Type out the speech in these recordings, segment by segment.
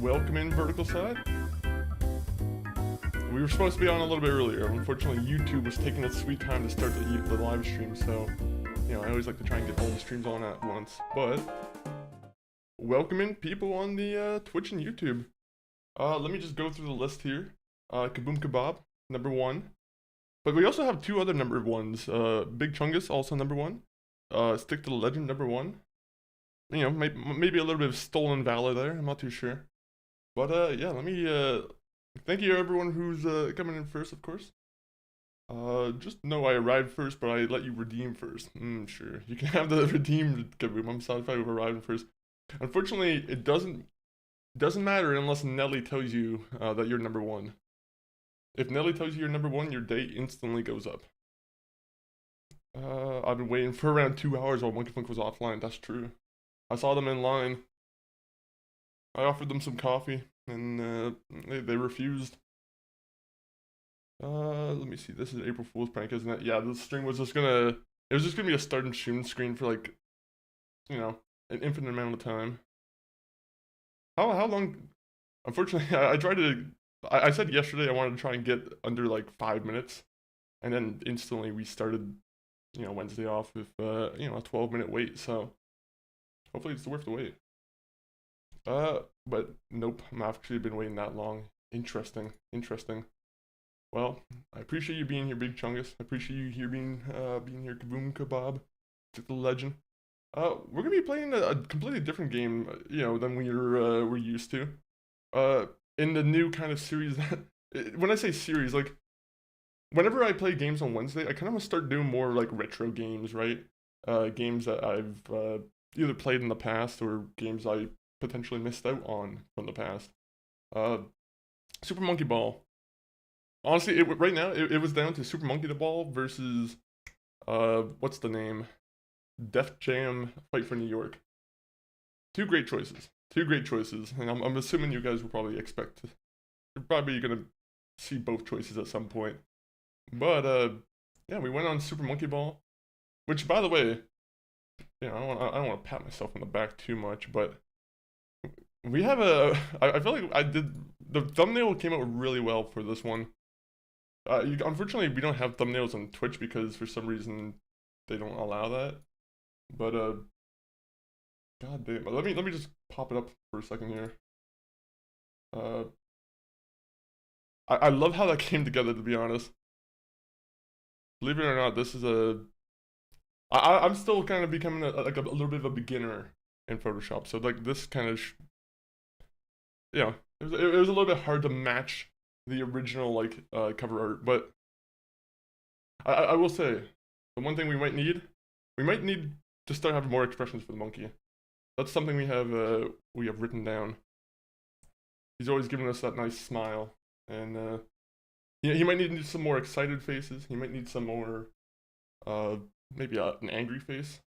welcome in vertical side. We were supposed to be on a little bit earlier. Unfortunately, YouTube was taking its sweet time to start the live stream, so, you know, I always like to try and get all the streams on at once. But, welcome in people on the Twitch and YouTube. Let me just go through the list here. Kaboom Kebab, number 1. But we also have 2 other number 1s. Big Chungus, also number 1. Stick to the Legend, number 1. You know, maybe a little bit of stolen valor there, I'm not too sure. But, yeah, let me, thank you everyone who's coming in first, of course. Just know I arrived first, but I let you redeem first. Sure. You can have the redeemed Kaboom. I'm satisfied with arriving first. Unfortunately, it doesn't matter unless Nelly tells you that you're number 1. If Nelly tells you you're number 1, your day instantly goes up. I've been waiting for around 2 hours while Monkey Funk was offline. That's true. I saw them in line. I offered them some coffee, and they refused. Let me see. This is April Fool's prank, isn't it? Yeah, this stream was just gonna. It was just gonna be a start and stream screen for like, you know, an infinite amount of time. How long? Unfortunately, I tried to. I said yesterday I wanted to try and get under like 5 minutes, and then instantly we started, you know, Wednesday off with you know, a 12-minute wait. So hopefully it's worth the wait. But nope, I've actually been waiting that long. Interesting. Well, I appreciate you being here, Big Chungus. I appreciate you here being here, Kaboom Kebab, to the Legend. We're gonna be playing a completely different game, you know, than we're used to. In the new kind of series that, when I say series, like, whenever I play games on Wednesday, I kind of want to start doing more like retro games, right? Games that I've either played in the past or games I potentially missed out on from the past. Super Monkey Ball. Honestly, right now it was down to Super Monkey Ball versus what's the name? Def Jam Fight for New York. Two great choices, and I'm assuming you guys will probably expect. You're probably gonna see both choices at some point. But yeah, we went on Super Monkey Ball, which, by the way, you know, I don't want to pat myself on the back too much, but we have I feel like the thumbnail came out really well for this one. Unfortunately, we don't have thumbnails on Twitch because for some reason they don't allow that. But god damn, let me just pop it up for a second here. I love how that came together, to be honest. Believe it or not, this is I'm still kind of becoming a little bit of a beginner in Photoshop, so like this kind of you know, it was a little bit hard to match the original like cover art, but I will say the one thing we might need to start having more expressions for the monkey. That's something we have written down. He's always giving us that nice smile, and he might need some more excited faces. He might need some more maybe an angry face.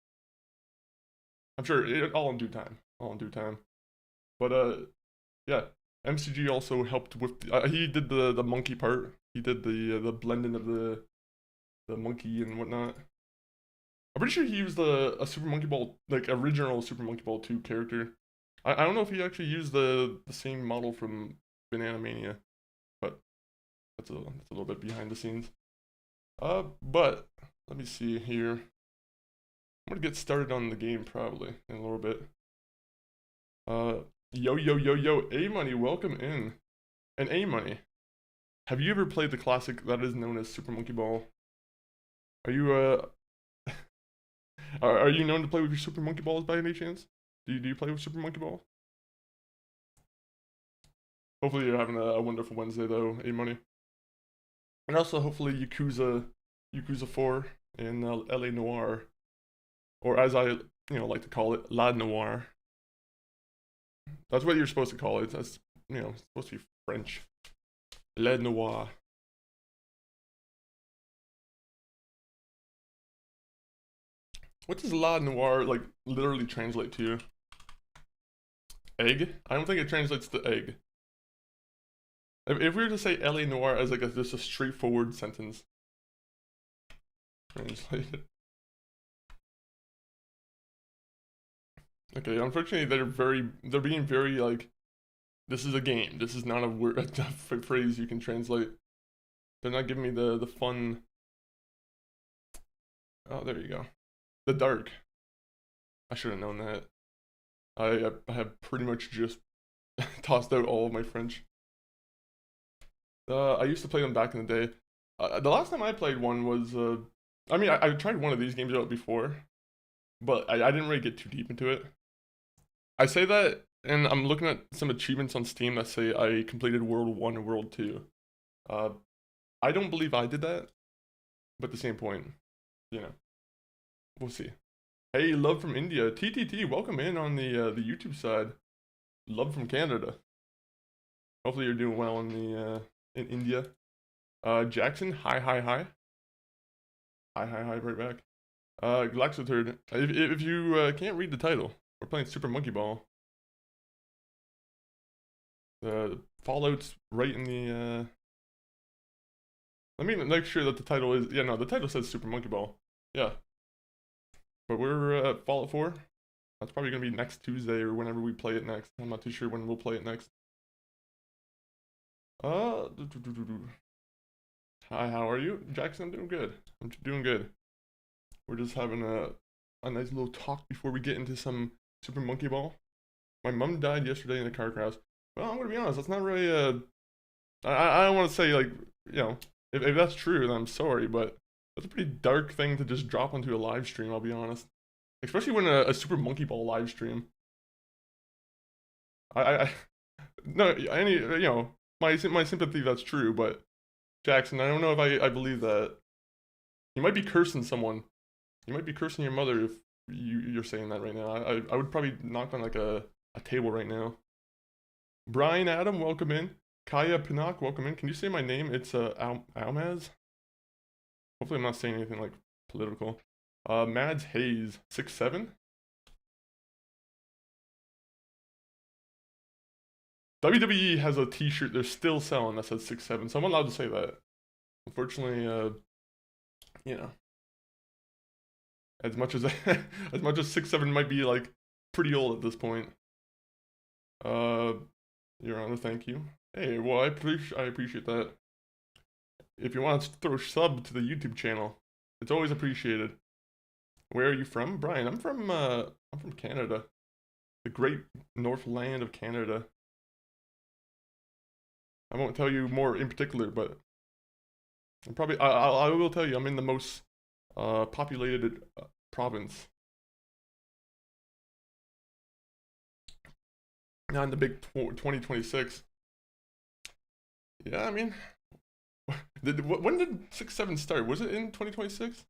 I'm sure all in due time. But yeah, MCG also helped with he did the monkey part. He did the blending of the monkey and whatnot. I'm pretty sure he used a Super Monkey Ball, like original Super Monkey Ball 2 character. I don't know if he actually used the same model from Banana Mania, but that's a little bit behind the scenes. But let me see here. I'm gonna get started on the game probably in a little bit. Yo, A Money, welcome in. And A Money, have you ever played the classic that is known as Super Monkey Ball? Are you are you known to play with your Super Monkey Balls by any chance? Do you play with Super Monkey Ball? Hopefully you're having a wonderful Wednesday though, A Money. And also hopefully Yakuza 4 in LA Noire, or as I like to call it, La Noire. That's what you're supposed to call it. That's supposed to be French. La Noire. What does La Noire like literally translate to? Egg? I don't think it translates to egg. If we were to say LA Noire as like just a straightforward sentence. Translated. Okay, unfortunately they're being very like This is a game. This is not a word, a phrase you can translate. They're not giving me the fun. Oh, there you go. The dark. I should have known that. I have pretty much just tossed out all of my French. I used to play them back in the day. The last time I played one was, I mean, I tried one of these games out before, but I didn't really get too deep into it. I say that, and I'm looking at some achievements on Steam that say I completed World 1 and World 2. I don't believe I did that, but at the same point, you know, we'll see. Hey, Love from India. TTT, welcome in on the YouTube side. Love from Canada. Hopefully you're doing well in India. Jackson, hi. Hi, right back. Galaxoturd, if you can't read the title, we're playing Super Monkey Ball. The Fallout's right in the, let me make sure that the title is, yeah, no, the title says Super Monkey Ball. Yeah. But we're at Fallout 4. That's probably going to be next Tuesday or whenever we play it next. I'm not too sure when we'll play it next. Hi, how are you? Jackson, I'm doing good. I'm doing good. We're just having a nice little talk before we get into some Super Monkey Ball. My mom died yesterday in a car crash. Well, I'm going to be honest, that's not really, I don't want to say, like, you know, if that's true, then I'm sorry, but that's a pretty dark thing to just drop onto a live stream, I'll be honest. Especially when a Super Monkey Ball live stream. No, any, you know, my sympathy, that's true, but Jackson, I don't know if I believe that. You might be cursing someone. You might be cursing your mother if you're saying that right now. I would probably knock on like a table right now. Brian Adam, welcome in. Kaya Pinnock, welcome in. Can you say my name? It's Almaz. Hopefully I'm not saying anything like political. Mads Hayes, 6'7". WWE has a t-shirt they're still selling that says 6'7", so I'm allowed to say that. Unfortunately, you know, as much as as much as 6'7" might be like pretty old at this point. Your Honor, thank you. Hey, well, I appreciate that. If you want to throw sub to the YouTube channel, it's always appreciated. Where are you from, Brian? I'm from Canada, the great Northland of Canada. I won't tell you more in particular, but I'm probably I will tell you I'm in the most populated province. Not in the big 2026. Yeah, I mean, when did 6-7 start? Was it in 2026?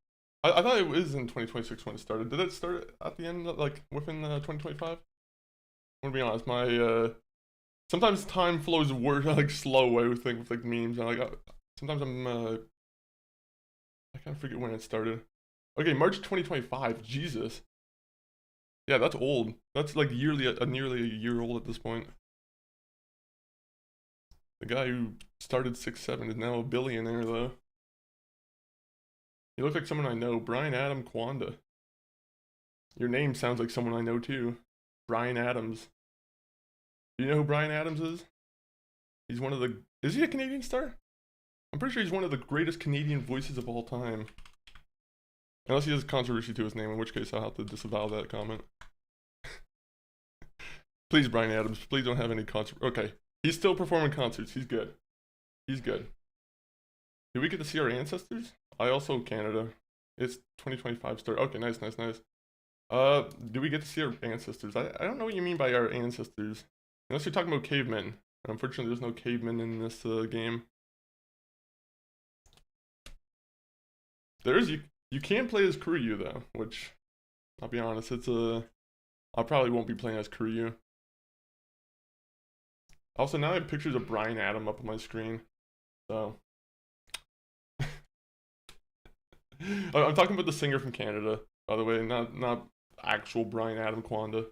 I thought it was in 2026 when it started. Did it start at the end, like within 2025? I'm gonna be honest, my sometimes time flows like slow way with like memes and like sometimes I kind of forget when it started. Okay, March 2025. Jesus. Yeah, that's old. That's like nearly a year old at this point. The guy who started 6-7 is now a billionaire though. You look like someone I know, Brian Adam Kwanda. Your name sounds like someone I know too. Brian Adams. Do you know who Brian Adams is? He's one of the... Is he a Canadian star? I'm pretty sure he's one of the greatest Canadian voices of all time. Unless he has controversy to his name, in which case I'll have to disavow that comment. Please, Brian Adams, please don't have any concert. Okay, he's still performing concerts. He's good. He's good. Did we get to see our ancestors? I also Canada. It's 2025 start. Okay, nice. Do we get to see our ancestors? I don't know what you mean by our ancestors. Unless you're talking about cavemen. Unfortunately, there's no cavemen in this game. You can play as Kuryu though, which I'll be honest, I probably won't be playing as Kuryu. Also, now I have pictures of Brian Adam up on my screen, so I'm talking about the singer from Canada, by the way, not actual Brian Adam Kwanda.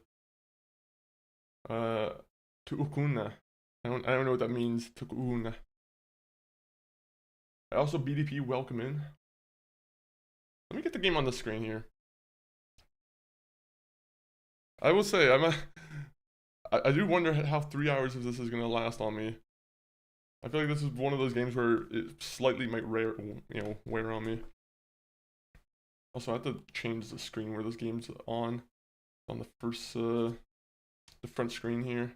Tuukuna. I don't know what that means. Tuukuna. Also, BDP, welcome in. Let me get the game on the screen here. I will say I do wonder how 3 hours of this is gonna last on me. I feel like this is one of those games where it slightly might wear on me. Also, I have to change the screen where this game's on the first, the front screen here.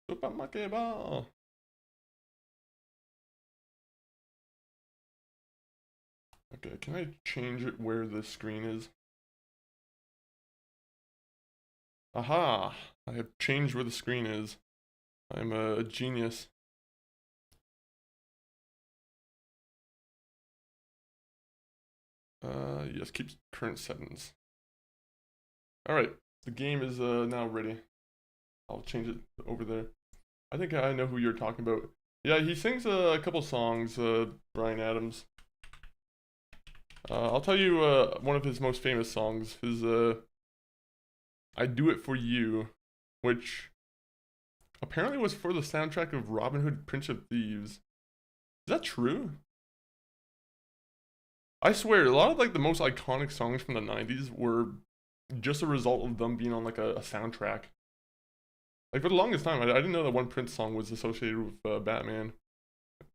Okay, can I change it where the screen is? Aha! I have changed where the screen is. I'm a genius. Yes, keep current settings. Alright, the game is now ready. I'll change it over there. I think I know who you're talking about. Yeah, he sings a couple songs, Bryan Adams. I'll tell you one of his most famous songs, his I Do It For You, which apparently was for the soundtrack of Robin Hood, Prince of Thieves. Is that true? I swear, a lot of like the most iconic songs from the 90s were just a result of them being on like a soundtrack. Like for the longest time, I didn't know that one Prince song was associated with Batman.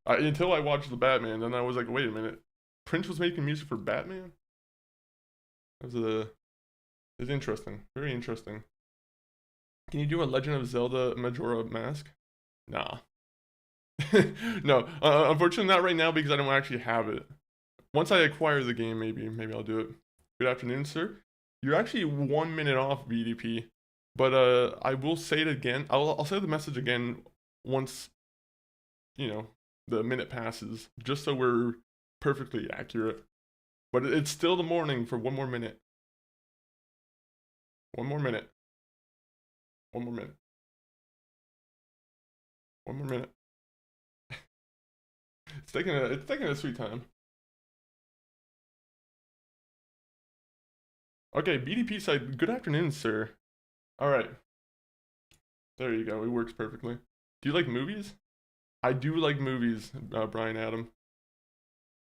Until I watched the Batman, then I was like, wait a minute, Prince was making music for Batman? It was it's interesting, very interesting. Can you do a Legend of Zelda Majora Mask? Nah. No, unfortunately not right now because I don't actually have it. Once I acquire the game, maybe I'll do it. Good afternoon, sir. You're actually 1 minute off, BDP. But I will say it again. I'll say the message again once, you know, the minute passes, just so we're perfectly accurate. But it's still the morning for 1 more minute. 1 more minute. 1 more minute. 1 more minute. It's taking a sweet time. Okay, BDP side. Good afternoon, sir. All right. There you go. It works perfectly. Do you like movies? I do like movies, Bryan Adam.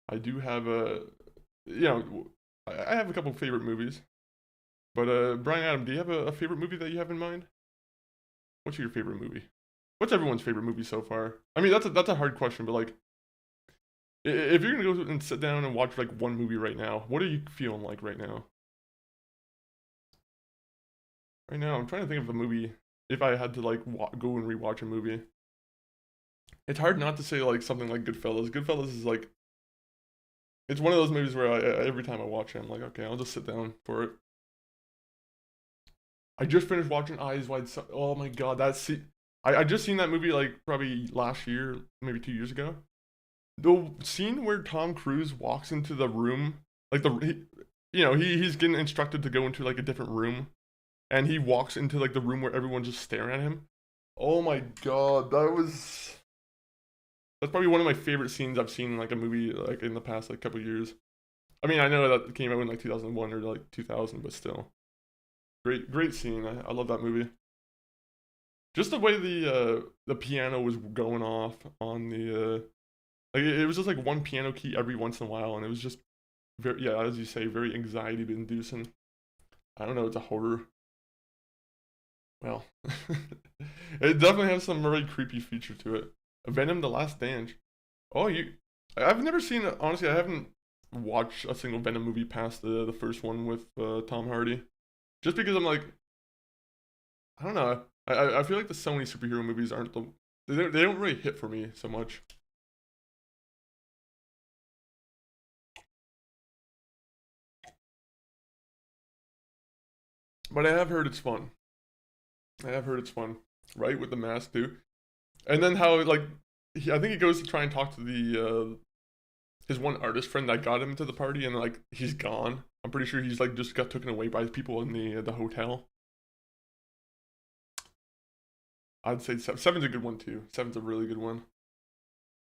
I do have I have a couple favorite movies. But Bryan Adam, do you have a favorite movie that you have in mind? What's your favorite movie? What's everyone's favorite movie so far? I mean, that's a hard question, but like, if you're gonna go and sit down and watch like one movie right now, what are you feeling like right now? Right now, I'm trying to think of a movie. If I had to like go and rewatch a movie, it's hard not to say like something like Goodfellas. Goodfellas is like, it's one of those movies where every time I watch it, I'm like, okay, I'll just sit down for it. I just finished watching Eyes Wide Shut. Oh my god, I just seen that movie like probably last year, maybe 2 years ago. The scene where Tom Cruise walks into the room, like he's getting instructed to go into like a different room, and he walks into like the room where everyone's just staring at him. Oh my god, that's probably one of my favorite scenes I've seen in like a movie like in the past like couple years. I mean, I know that came out in like 2001 or like 2000, but still, great scene. I love that movie. Just the way the piano was going off on the like it was just like one piano key every once in a while, and it was just very, yeah, as you say, very anxiety inducing. I don't know, it's a horror. Well, it definitely has some very creepy feature to it. Venom: The Last Dance. Oh, I've never seen it. Honestly, I haven't watched a single Venom movie past the first one with Tom Hardy. Just because I'm like, I don't know. I feel like the Sony superhero movies aren't they don't really hit for me so much. But I have heard it's fun. I have heard it's fun, right? With the mask too, and then how like I think he goes to try and talk to the his one artist friend that got him to the party, and like he's gone. I'm pretty sure he's like just got taken away by people in the hotel. I'd say seven's a good one too. Seven's a really good one.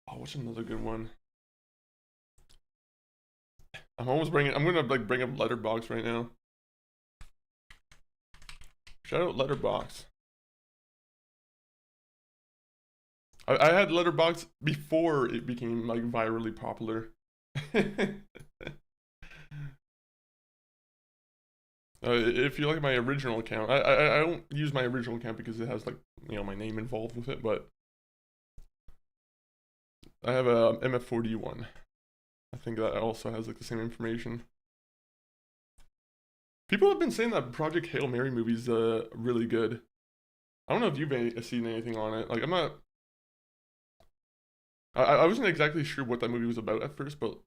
Oh, what's another good one? I'm gonna like bring up Letterbox right now. Shout out Letterbox. I had Letterbox before it became like virally popular. If you look at my original account, I don't use my original account because it has like, you know, my name involved with it, but I have a MF41. I think that also has like the same information. People have been saying that Project Hail Mary movie's really good. I don't know if you've seen anything on it. Like, I'm not. I wasn't exactly sure what that movie was about at first, but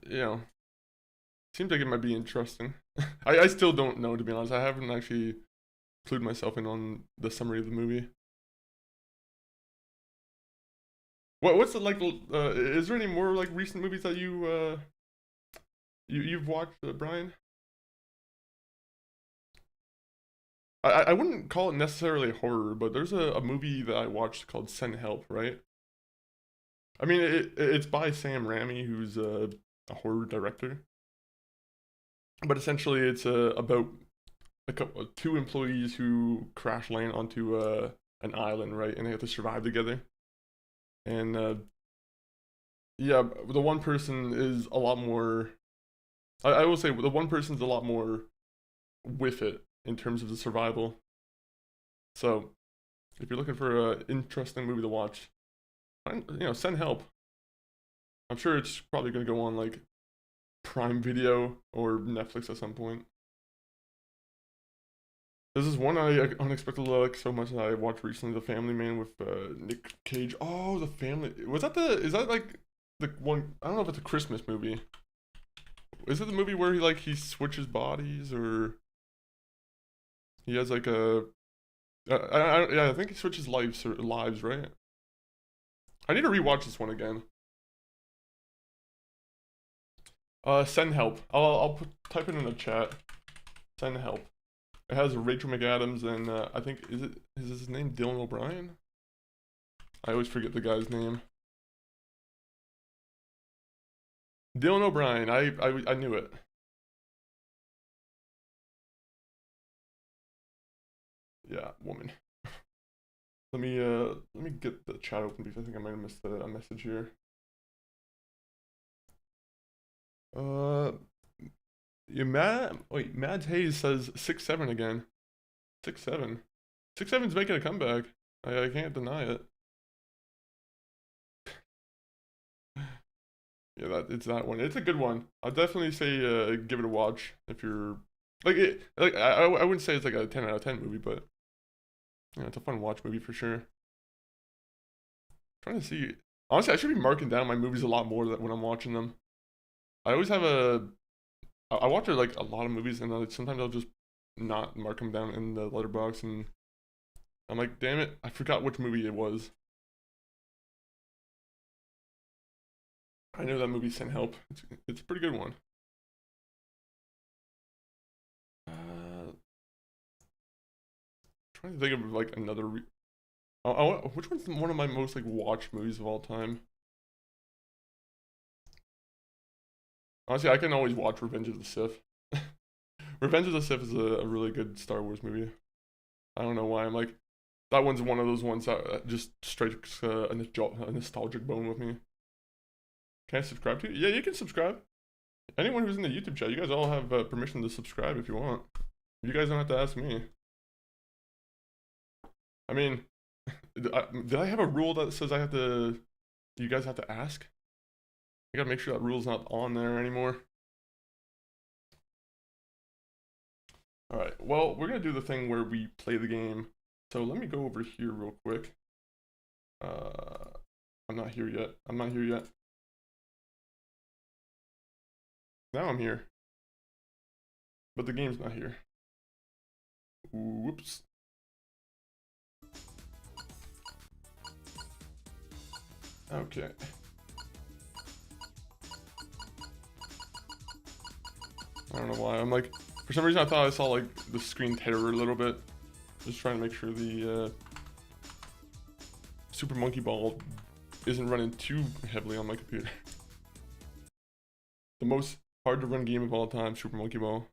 you know, seems like it might be interesting. I still don't know, to be honest. I haven't actually clued myself in on the summary of the movie. What's the like? Is there any more like recent movies that you've watched, Brian? I wouldn't call it necessarily horror, but there's a movie that I watched called Send Help, right? I mean, it's by Sam Raimi, who's a horror director. But essentially, it's about two employees who crash land onto an island, right? And they have to survive together. And yeah, the one person is a lot more. I will say the one person's a lot more with it in terms of the survival. So if you're looking for an interesting movie to watch, send help. I'm sure it's probably gonna go on like Prime Video or Netflix at some point. This is one I unexpectedly like so much that I watched recently, The Family Man with Nick Cage. Oh, The Family. Is that like the one? I don't know if it's a Christmas movie. Is it the movie where he switches bodies, or he has like a yeah, I think he switches lives, right? I need to rewatch this one again. Send help. I'll type it in the chat. Send help. It has Rachel McAdams and I think is his name Dylan O'Brien? I always forget the guy's name. Dylan O'Brien. I knew it. Yeah, woman. Let me get the chat open because I think I might have missed a message here. Yeah, Mads Hayes says 6-7 again. 6-7. 6-7's making a comeback. I can't deny it. Yeah, it's that one. It's a good one. I'll definitely say give it a watch if you're like it. Like I wouldn't say it's like a 10 out of 10 movie, but yeah, it's a fun watch movie for sure. Trying to see. Honestly, I should be marking down my movies a lot more when I'm watching them. I always have I watch like a lot of movies and sometimes I'll just not mark them down in the letterbox and I'm like, damn it, I forgot which movie it was. I know that movie Send Help. It's a pretty good one. Trying to think of like another. Which one's one of my most like watched movies of all time? Honestly, I can always watch Revenge of the Sith. Revenge of the Sith is a really good Star Wars movie. I don't know why I'm like, that one's one of those ones that just strikes a nostalgic bone with me. Can I subscribe to you? Yeah, you can subscribe. Anyone who's in the YouTube chat, you guys all have permission to subscribe if you want. You guys don't have to ask me. I mean, did I have a rule that says you guys have to ask? I gotta make sure that rule's not on there anymore. Alright, well, we're gonna do the thing where we play the game. So let me go over here real quick. I'm not here yet. I'm not here yet. Now I'm here. But the game's not here. Whoops. Okay. I don't know why. I'm like, for some reason I thought I saw like the screen tear a little bit. Just trying to make sure the Super Monkey Ball isn't running too heavily on my computer. The most hard to run game of all time, Super Monkey Ball.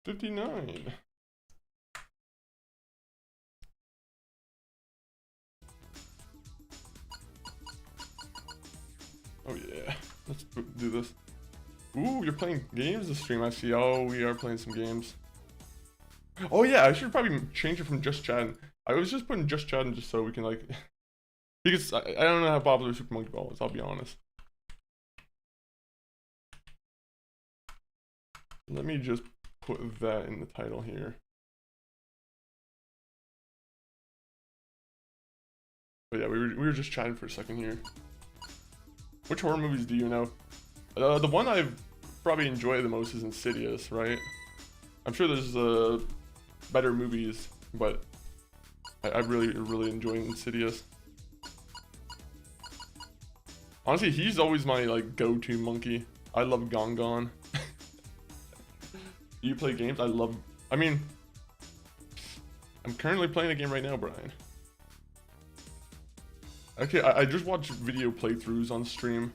$59. do this. Ooh, you're playing games this stream, I see. Oh, we are playing some games. Oh yeah, I should probably change it from just chatting. I was just putting just chatting just so we can like, because I don't know how popular Super Monkey Ball is, I'll be honest. Let me just put that in the title here. But yeah, we were just chatting for a second here. Which horror movies do you know? The one I probably enjoy the most is Insidious, right? I'm sure there's better movies, but I really enjoy Insidious. Honestly, he's always my like go-to monkey. I love Gong Gong. Do you play games? I mean, I'm currently playing a game right now, Brian. Actually, I just watch video playthroughs on stream.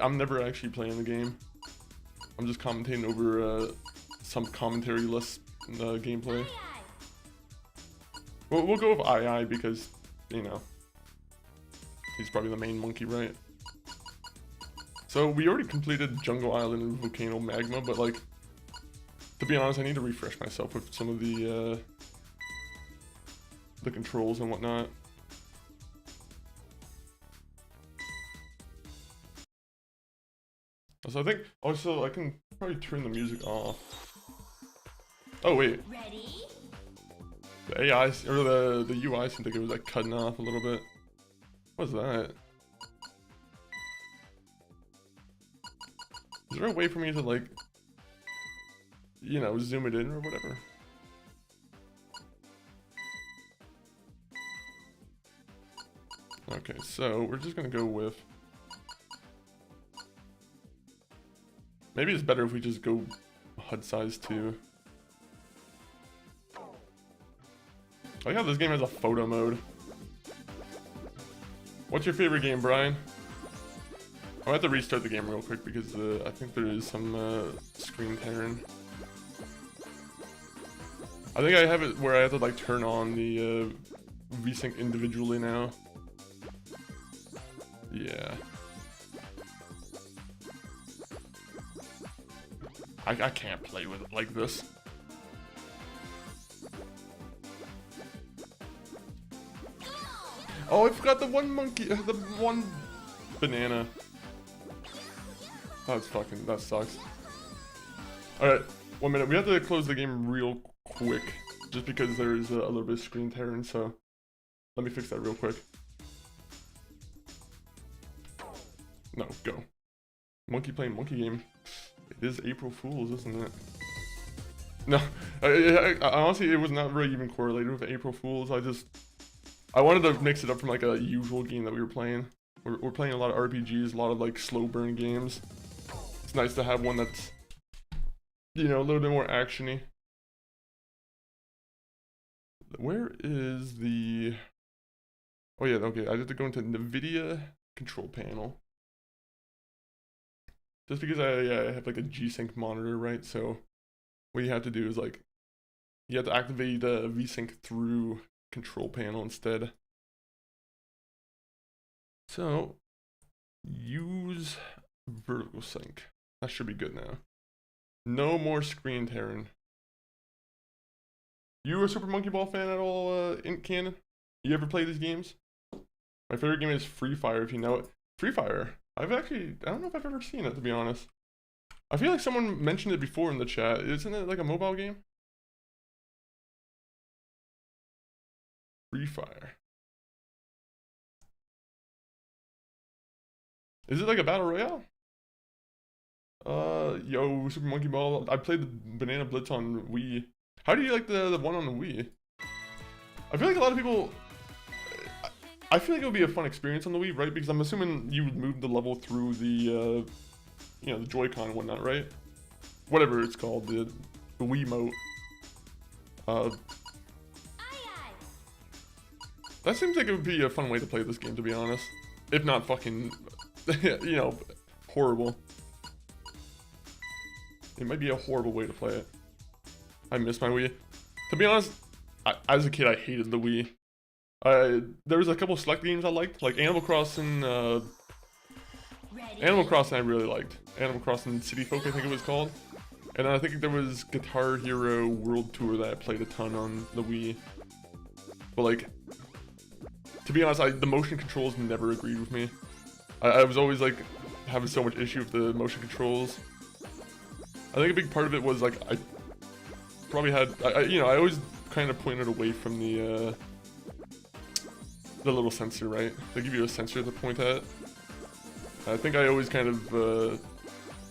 I'm never actually playing the game. I'm just commentating over some commentary-less gameplay. We'll go with II because, you know, he's probably the main monkey, right? So we already completed Jungle Island and Volcano Magma, but like, to be honest, I need to refresh myself with some of the controls and whatnot. So I think also I can probably turn the music off. Oh wait. Ready? The AI or the UI seemed like it was like cutting off a little bit. What's that? Is there a way for me to like, you know, zoom it in or whatever? Okay, so we're just gonna go with. Maybe it's better if we just go HUD size 2. I like how this game has a photo mode. What's your favorite game, Brian? I'll have to restart the game real quick because I think there is some screen tearing. I think I have it where I have to like turn on the VSync individually now. Yeah. I can't play with it like this. Oh, I forgot the one monkey, the one banana. That sucks. Alright, 1 minute. We have to close the game real quick. Just because there's a little bit of screen tearing, so let me fix that real quick. No, go. Monkey playing monkey game. It is April Fool's, isn't it? No, I honestly, it was not really even correlated with April Fool's. I wanted to mix it up from like a usual game that we were playing. We're playing a lot of RPGs, a lot of like slow burn games. It's nice to have one that's, you know, a little bit more actiony. Where is the... Oh yeah, okay, I have to go into NVIDIA control panel. Just because I have like a G-Sync monitor, right? So what you have to do is like, you have to activate VSync through control panel instead. So use vertical sync. That should be good now. No more screen tearing. You a Super Monkey Ball fan at all, in canon? You ever play these games? My favorite game is Free Fire, if you know it. Free Fire. I don't know if I've ever seen it, to be honest. I feel like someone mentioned it before in the chat. Isn't it like a mobile game? Free Fire. Is it like a battle royale? Yo, Super Monkey Ball. I played the Banana Blitz on Wii. How do you like the one on the Wii? I feel like a lot of people... I feel like it would be a fun experience on the Wii, right? Because I'm assuming you would move the level through the, you know, the Joy-Con and whatnot, right? Whatever it's called, the Wiimote. That seems like it would be a fun way to play this game, to be honest. If not fucking, you know, horrible. It might be a horrible way to play it. I miss my Wii. To be honest, as a kid, I hated the Wii. There was a couple select games I liked, like Animal Crossing, Animal Crossing I really liked. Animal Crossing City Folk I think it was called. And I think there was Guitar Hero World Tour that I played a ton on the Wii. But like, to be honest, the motion controls never agreed with me. I was always like having so much issue with the motion controls. I think a big part of it was like I probably had, you know, I always kind of pointed away from the little sensor, right? They give you a sensor to point at. I think I always kind of,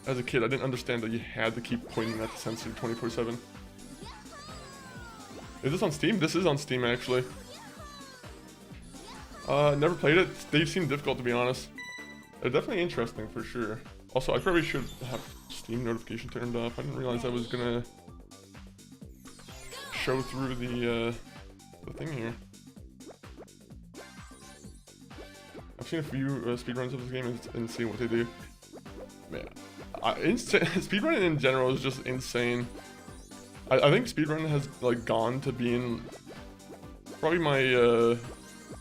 as a kid, I didn't understand that you had to keep pointing at the sensor 24/7. Is this on Steam? This is on Steam, actually. Never played it. They seem difficult, to be honest. They're definitely interesting, for sure. Also, I probably should have Steam notification turned off. I didn't realize I was gonna show through the thing here. I've seen a few speedruns of this game and seen what they do. Man, speedrunning in general is just insane. I think speedrunning has like gone to being probably my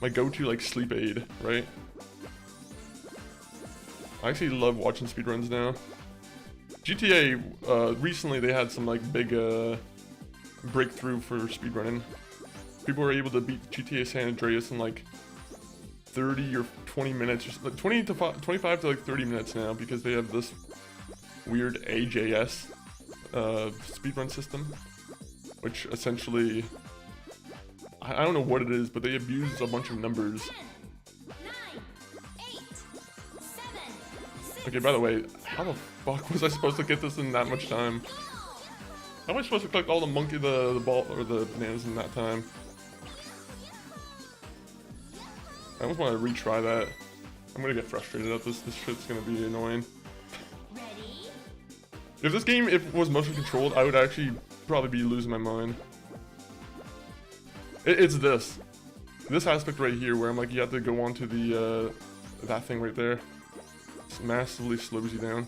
my go-to like sleep aid, right? I actually love watching speedruns now. GTA recently they had some like big breakthrough for speedrunning. People were able to beat GTA San Andreas in like 30 or 20 minutes, or like 25 to like 30 minutes now, because they have this weird AJS speedrun system, which essentially, I don't know what it is, but they abuse a bunch of numbers. 10, 9, 8, 7, 6. Okay, by the way, how the fuck was I supposed to get this in that much time? How am I supposed to collect all the ball or the bananas in that time? I almost want to retry that. I'm gonna get frustrated at this. This shit's gonna be annoying. Ready? If this game was motion controlled, I would actually probably be losing my mind. It's this aspect right here where I'm like, you have to go onto the that thing right there. It massively slows you down.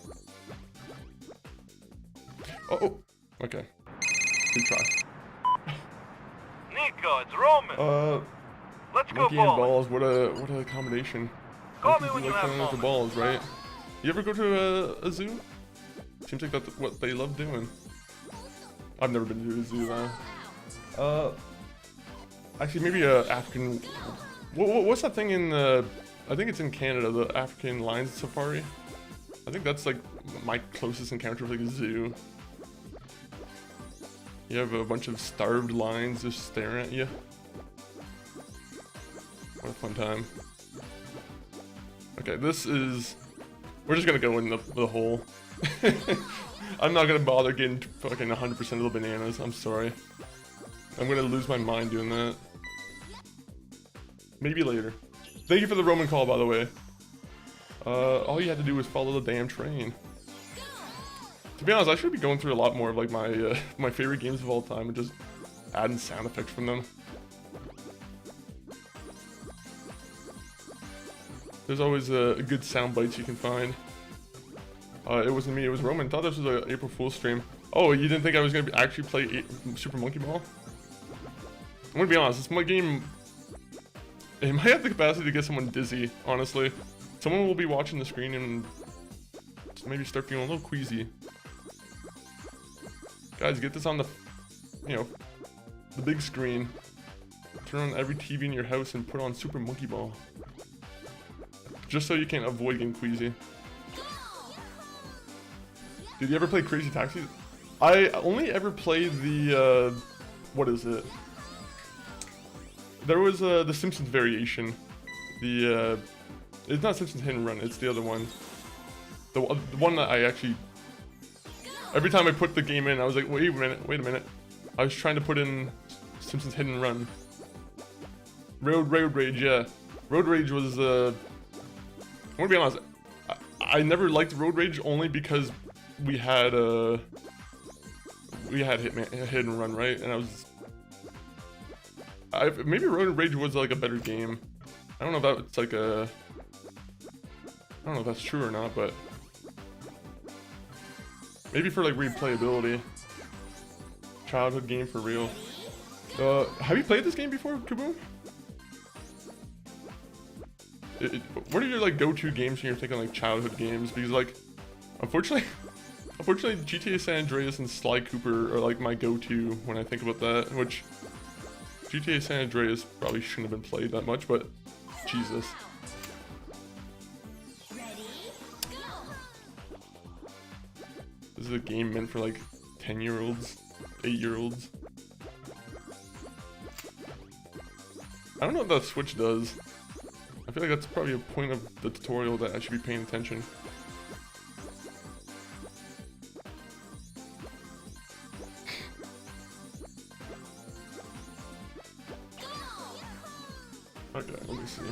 Oh, okay. Retry. Nico, it's Roman. Let's go monkey and bowling. balls. What a combination. Call me Monkeys when do you like have playing with the moments. balls, right? You ever go to a zoo? Seems like that's what they love doing. I've never been to a zoo though. Actually, maybe African. What's that thing in the? I think it's in Canada. The African lions safari. I think that's like my closest encounter with like a zoo. You have a bunch of starved lions just staring at you. What a fun time. Okay, this is. We're just gonna go in the hole. I'm not gonna bother getting fucking 100% of the bananas. I'm sorry. I'm gonna lose my mind doing that. Maybe later. Thank you for the Roman call, by the way. All you had to do was follow the damn train. To be honest, I should be going through a lot more of like my my favorite games of all time and just adding sound effects from them. There's always good sound bites you can find. It wasn't me, it was Roman. Thought this was an April Fool's stream. Oh, you didn't think I was gonna actually play Super Monkey Ball? I'm gonna be honest, this my game. It might have the capacity to get someone dizzy, honestly. Someone will be watching the screen and maybe start feeling a little queasy. Guys, get this on the, you know, the big screen. Turn on every TV in your house and put on Super Monkey Ball. Just so you can avoid getting queasy. Did you ever play Crazy Taxi? I only ever played the, what is it? There was the Simpsons variation. It's not Simpsons Hit and Run, it's the other one. The one that I actually... Every time I put the game in, I was like, wait a minute. I was trying to put in Simpsons Hit and Run. Road Rage, yeah. Road Rage was, I'm gonna be honest, I never liked Road Rage only because we had Hit and Run, right? And I was... maybe Road Rage was like a better game. I don't know if that's like a... I don't know if that's true or not, but... Maybe for like replayability. Childhood game for real. Have you played this game before, Kaboom? what are your like go-to games when you're thinking like childhood games? Because like, unfortunately, unfortunately, GTA San Andreas and Sly Cooper are like my go-to when I think about that. Which GTA San Andreas probably shouldn't have been played that much, but Jesus. Ready, go! This is a game meant for like 10-year-olds, 8-year-olds. I don't know what that switch does. I feel like that's probably a point of the tutorial that I should be paying attention. Okay, let me see.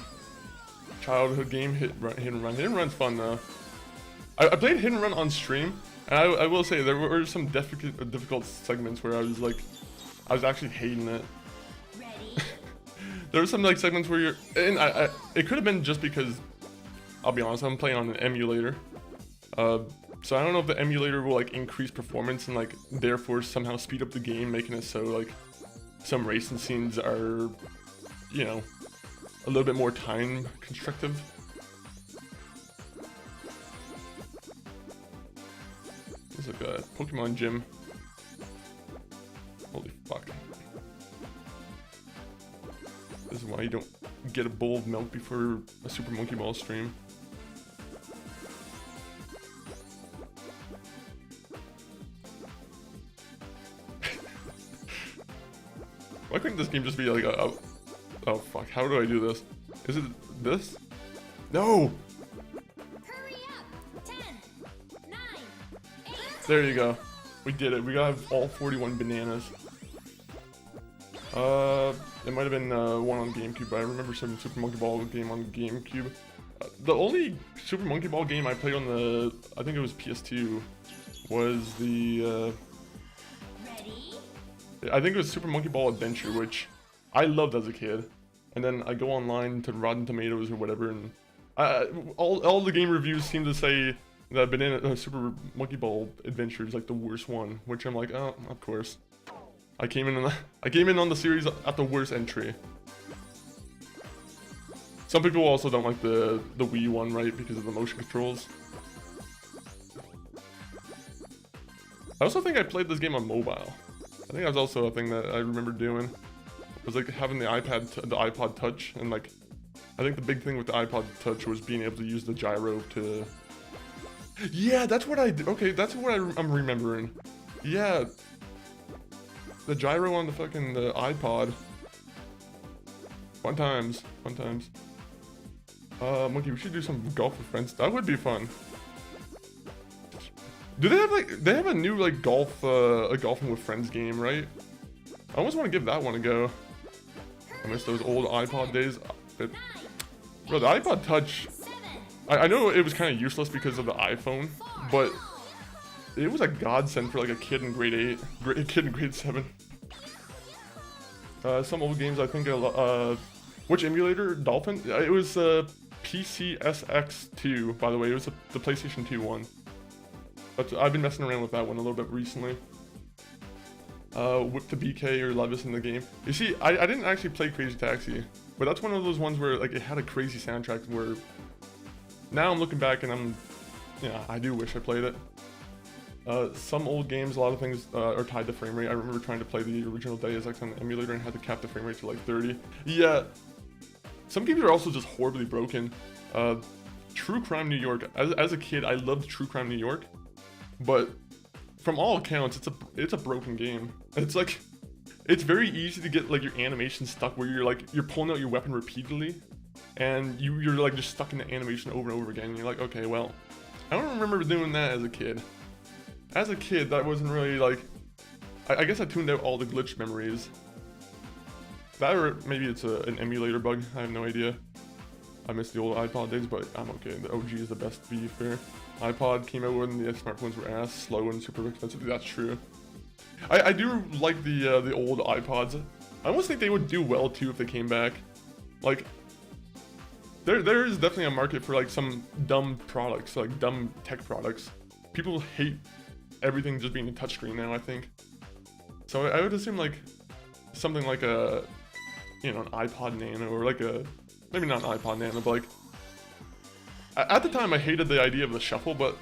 Childhood game, hit and run. Hit and run's fun though. I played hit and run on stream, and I will say there were some difficult segments where I was actually hating it. Ready, There were some like segments where you're, and it could have been just because, I'll be honest, I'm playing on an emulator. So I don't know if the emulator will like increase performance and like therefore somehow speed up the game, making it so like some racing scenes are, you know, a little bit more time constrictive. This is like a Pokemon gym. Holy fuck. This is why you don't get a bowl of milk before a Super Monkey Ball stream. Why couldn't this game just be like a oh fuck, how do I do this? Is it this? No! hurry up! 10, 9, 8, There you go. We did it. We got all 41 bananas. It might have been one on GameCube, but I remember some Super Monkey Ball game on GameCube. The only Super Monkey Ball game I played on the, I think it was PS2, was the, ready, I think it was Super Monkey Ball Adventure, which I loved as a kid. And then I go online to Rotten Tomatoes or whatever, and all the game reviews seem to say that Super Monkey Ball Adventure is like the worst one, which I'm like, oh, of course. I came in on the series at the worst entry. Some people also don't like the Wii one, right, because of the motion controls. I also think I played this game on mobile. I think that's also a thing that I remember doing. It was like having the iPod Touch, and like, I think the big thing with the iPod Touch was being able to use the gyro to. Yeah, that's what I did. Okay, that's what I'm remembering. Yeah, the gyro on the fucking iPod. Fun times, fun times. Monkey, we should do some golf with friends. That would be fun. Do they have like, they have a new like golfing with friends game, right? I almost want to give that one a go. I miss those old iPod days. Bro, the iPod Touch, 7, I know it was kind of useless because of the iPhone, but it was a godsend for like a kid in grade 8, a kid in grade 7. Some old games I think, which emulator? Dolphin? It was PCSX2, by the way. It was the PlayStation 2 one. But I've been messing around with that one a little bit recently. Whip the BK or Levis in the game. You see, I didn't actually play Crazy Taxi, but that's one of those ones where like it had a crazy soundtrack where now I'm looking back and I do wish I played it. Some old games, a lot of things are tied to frame rate. I remember trying to play the original Deus Ex on the emulator and had to cap the frame rate to like 30. Yeah, some games are also just horribly broken. True Crime New York. As a kid, I loved True Crime New York, but from all accounts, it's a broken game. It's like, it's very easy to get like your animation stuck where you're pulling out your weapon repeatedly, and you're like just stuck in the animation over and over again. And you're like, okay, well, I don't remember doing that as a kid. As a kid, that wasn't really like, I guess I tuned out all the glitch memories. That or maybe it's an emulator bug. I have no idea. I miss the old iPod days, but I'm okay. The OG is the best, to be fair. iPod came out when the smartphones were ass, slow, and super expensive. That's true. I do like the old iPods. I almost think they would do well too if they came back. Like, there is definitely a market for like some dumb products, like dumb tech products. People hate everything just being a touchscreen now, I think. So I would assume like something like an iPod Nano, or like maybe not an iPod Nano, but like At the time, I hated the idea of the shuffle, but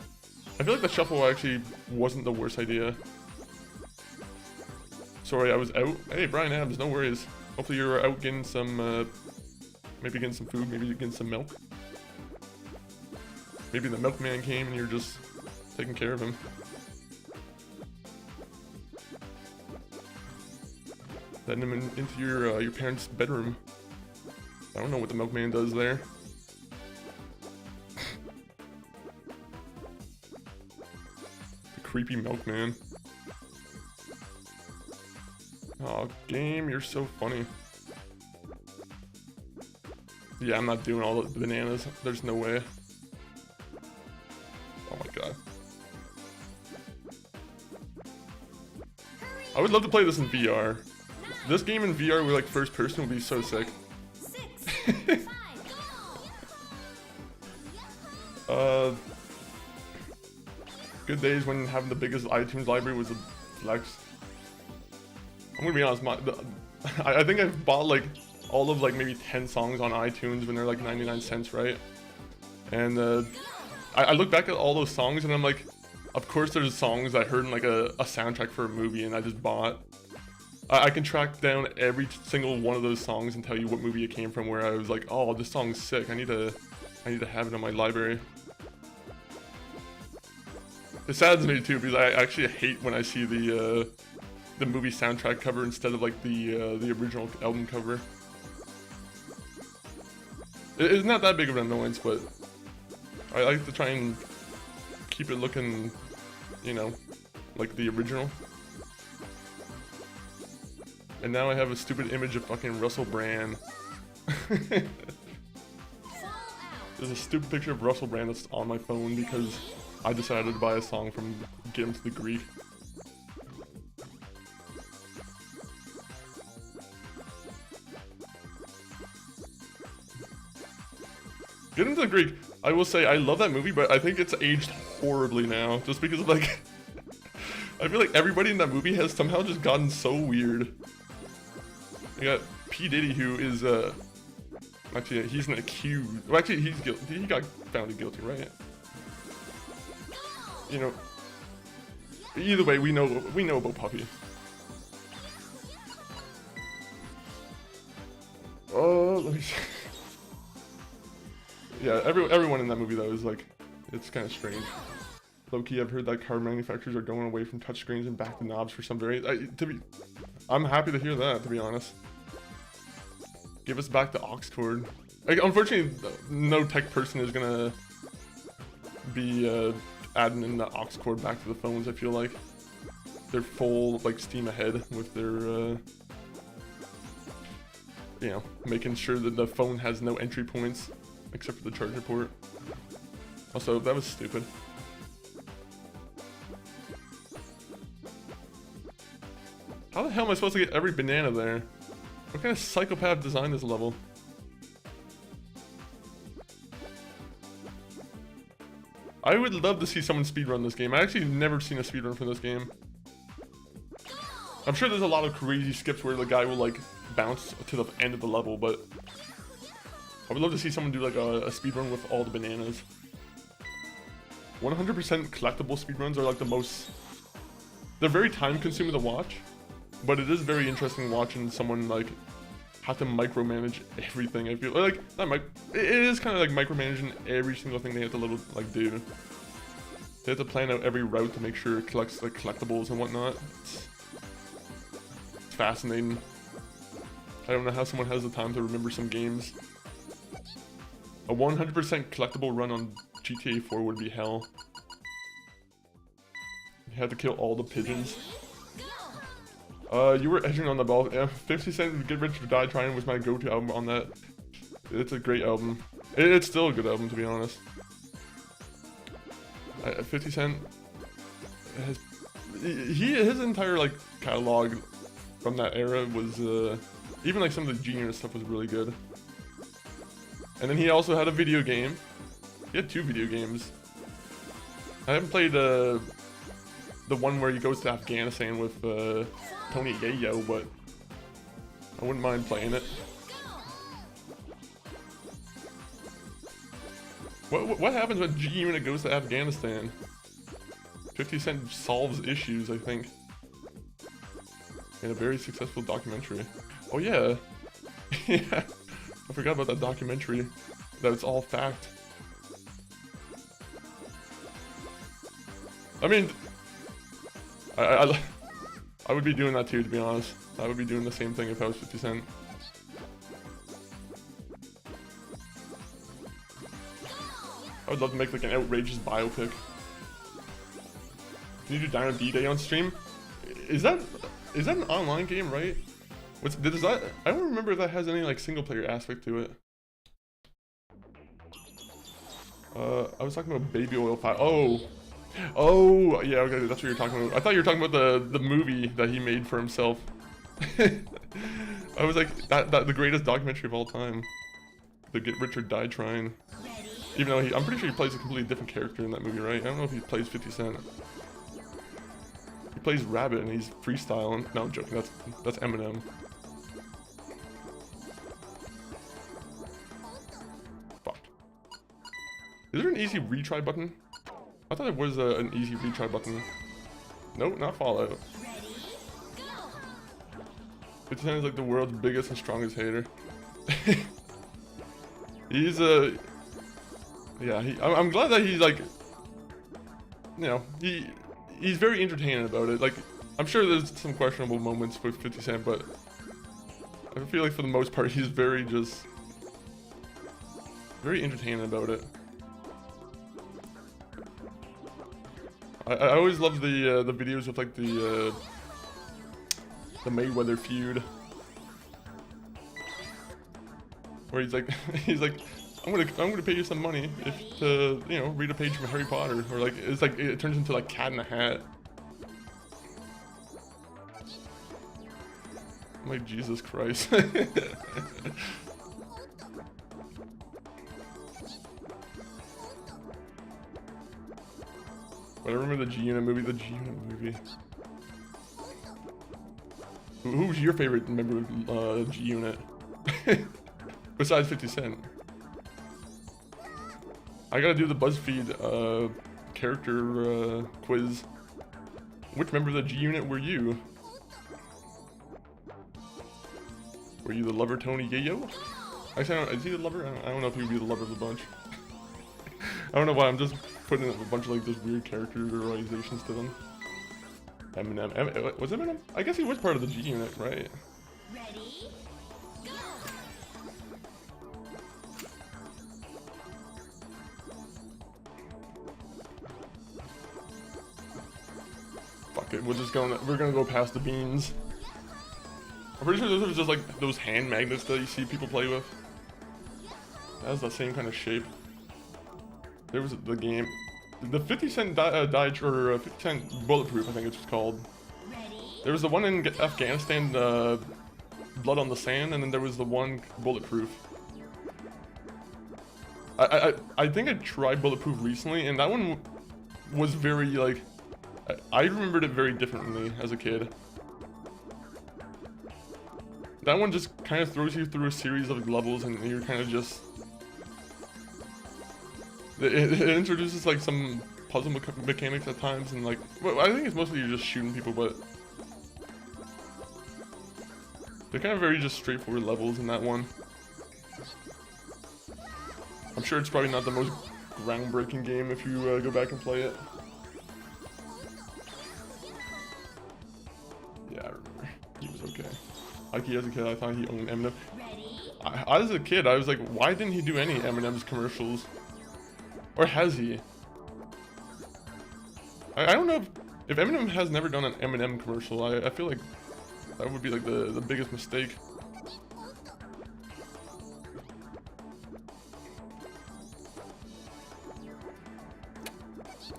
I feel like the shuffle actually wasn't the worst idea. Sorry, I was out. Hey, Brian Adams, no worries. Hopefully you're out getting some, maybe getting some food, maybe getting some milk. Maybe the milkman came and you're just taking care of him. Letting him into your parents' bedroom. I don't know what the milkman does there. The creepy milkman. Oh, game, you're so funny. Yeah, I'm not doing all the bananas. There's no way. Oh my god. I would love to play this in VR. This game in VR with like first person would be so sick. 6, 5, go! Good days when having the biggest iTunes library was a flex. I'm gonna be honest, I think I've bought like all of like maybe 10 songs on iTunes when they're like 99 cents, right? And I look back at all those songs and I'm like, of course there's songs I heard in like a soundtrack for a movie and I just bought. I can track down every single one of those songs and tell you what movie it came from, where I was like, oh, this song's sick, I need to have it in my library. It saddens me too because I actually hate when I see the movie soundtrack cover instead of like the original album cover. It's not that big of an annoyance, but I like to try and keep it looking, you know, like the original. And now I have a stupid image of fucking Russell Brand. There's a stupid picture of Russell Brand that's on my phone because I decided to buy a song from Get Him to the Greek. Get Him to the Greek. I will say I love that movie, but I think it's aged horribly now. Just because of like, I feel like everybody in that movie has somehow just gotten so weird. You got P. Diddy, who is actually he's an accused. Well, actually he's guilty. He got found guilty, right? You know. Either way, we know about Puffy. Oh, let me see. Yeah, everyone in that movie though is like, it's kind of strange. Low-key, I've heard that car manufacturers are going away from touchscreens and back to knobs for some variant. I'm happy to hear that, to be honest. Give us back the aux cord. Like, unfortunately, no tech person is gonna be adding in the aux cord back to the phones. I feel like they're full like steam ahead with their, you know, making sure that the phone has no entry points except for the charger port. Also, that was stupid. How the hell am I supposed to get every banana there? What kind of psychopath designed this level? I would love to see someone speedrun this game. I actually never seen a speedrun for this game. I'm sure there's a lot of crazy skips where the guy will like bounce to the end of the level, but I would love to see someone do like a speedrun with all the bananas. 100% collectible speedruns are like the most... They're very time consuming to watch, but it is very interesting watching someone like have to micromanage everything. I feel like it is kind of like micromanaging every single thing they have to do. They have to plan out every route to make sure it collects like collectibles and whatnot. It's fascinating. I don't know how someone has the time to remember some games. A 100% collectible run on GTA 4 would be hell. You had to kill all the pigeons. You were edging on the ball. 50 Cent Get Rich or Die Trying was my go-to album on that. It's a great album. It's still a good album, to be honest. 50 Cent has... His entire, like, catalog from that era was, even, like, some of the Junior stuff was really good. And then he also had a video game. He had 2 video games. I haven't played, the one where he goes to Afghanistan with, Tony Yayo, but I wouldn't mind playing it. What happens when G Unit goes to Afghanistan? 50 Cent solves issues, I think. In a very successful documentary. Oh yeah. Yeah. I forgot about that documentary. That it's all fact. I mean, I would be doing that too, to be honest. I would be doing the same thing if I was 50 Cent. I would love to make like an outrageous biopic. Can you do Dino D-Day on stream? Is that an online game, right? Does that? I don't remember if that has any like single player aspect to it. I was talking about Baby Oil 5. Oh, yeah, okay, that's what you're talking about. I thought you were talking about the movie that he made for himself. I was like, the greatest documentary of all time. The Get Rich or Die Trying. Even though I'm pretty sure he plays a completely different character in that movie, right? I don't know if he plays 50 Cent. He plays Rabbit and he's freestyling. No, I'm joking. That's Eminem. Fuck. Is there an easy retry button? I thought there was an easy retry button. Nope, not Fallout. 50 Cent is like the world's biggest and strongest hater. He's yeah, I'm glad that he's like, you know, he's very entertaining about it. Like, I'm sure there's some questionable moments with 50 Cent, but I feel like for the most part he's very entertaining about it. I always love the videos with like the Mayweather feud, where he's like I'm gonna pay you some money if to, you know, read a page from Harry Potter, or like it's like it turns into like Cat in the Hat. I'm like, Jesus Christ. But I remember the G-Unit movie, Who was your favorite member of G-Unit? Besides 50 Cent. I gotta do the BuzzFeed character quiz. Which member of the G-Unit were you? Were you the lover Tony Yayo? Actually, is he the lover? I don't know if he would be the lover of the bunch. I don't know why, I'm just putting a bunch of like those weird characterizations to them. Eminem. Was Eminem? I guess he was part of the G-Unit, right? Ready? Go! Fuck it, we're gonna go past the beans. I'm pretty sure those are just like those hand magnets that you see people play with. That has the same kind of shape. There was the game, the 50 Cent or 50 Cent Bulletproof, I think it's called. Ready? There was the one in Afghanistan, Blood on the Sand, and then there was the one Bulletproof. I think I tried Bulletproof recently, and that one was very like, I remembered it very differently as a kid. That one just kind of throws you through a series of levels, and you're kind of just. It introduces like some puzzle mechanics at times, and like, well, I think it's mostly you're just shooting people, but they're kind of very just straightforward levels in that one. I'm sure it's probably not the most groundbreaking game if you go back and play it. Yeah, I remember. He was okay. Like, as a kid, I thought he owned Eminem. Ready? As a kid, I was like, why didn't he do any Eminem's commercials? Or has he? I don't know if Eminem has never done an Eminem commercial. I feel like that would be like the biggest mistake.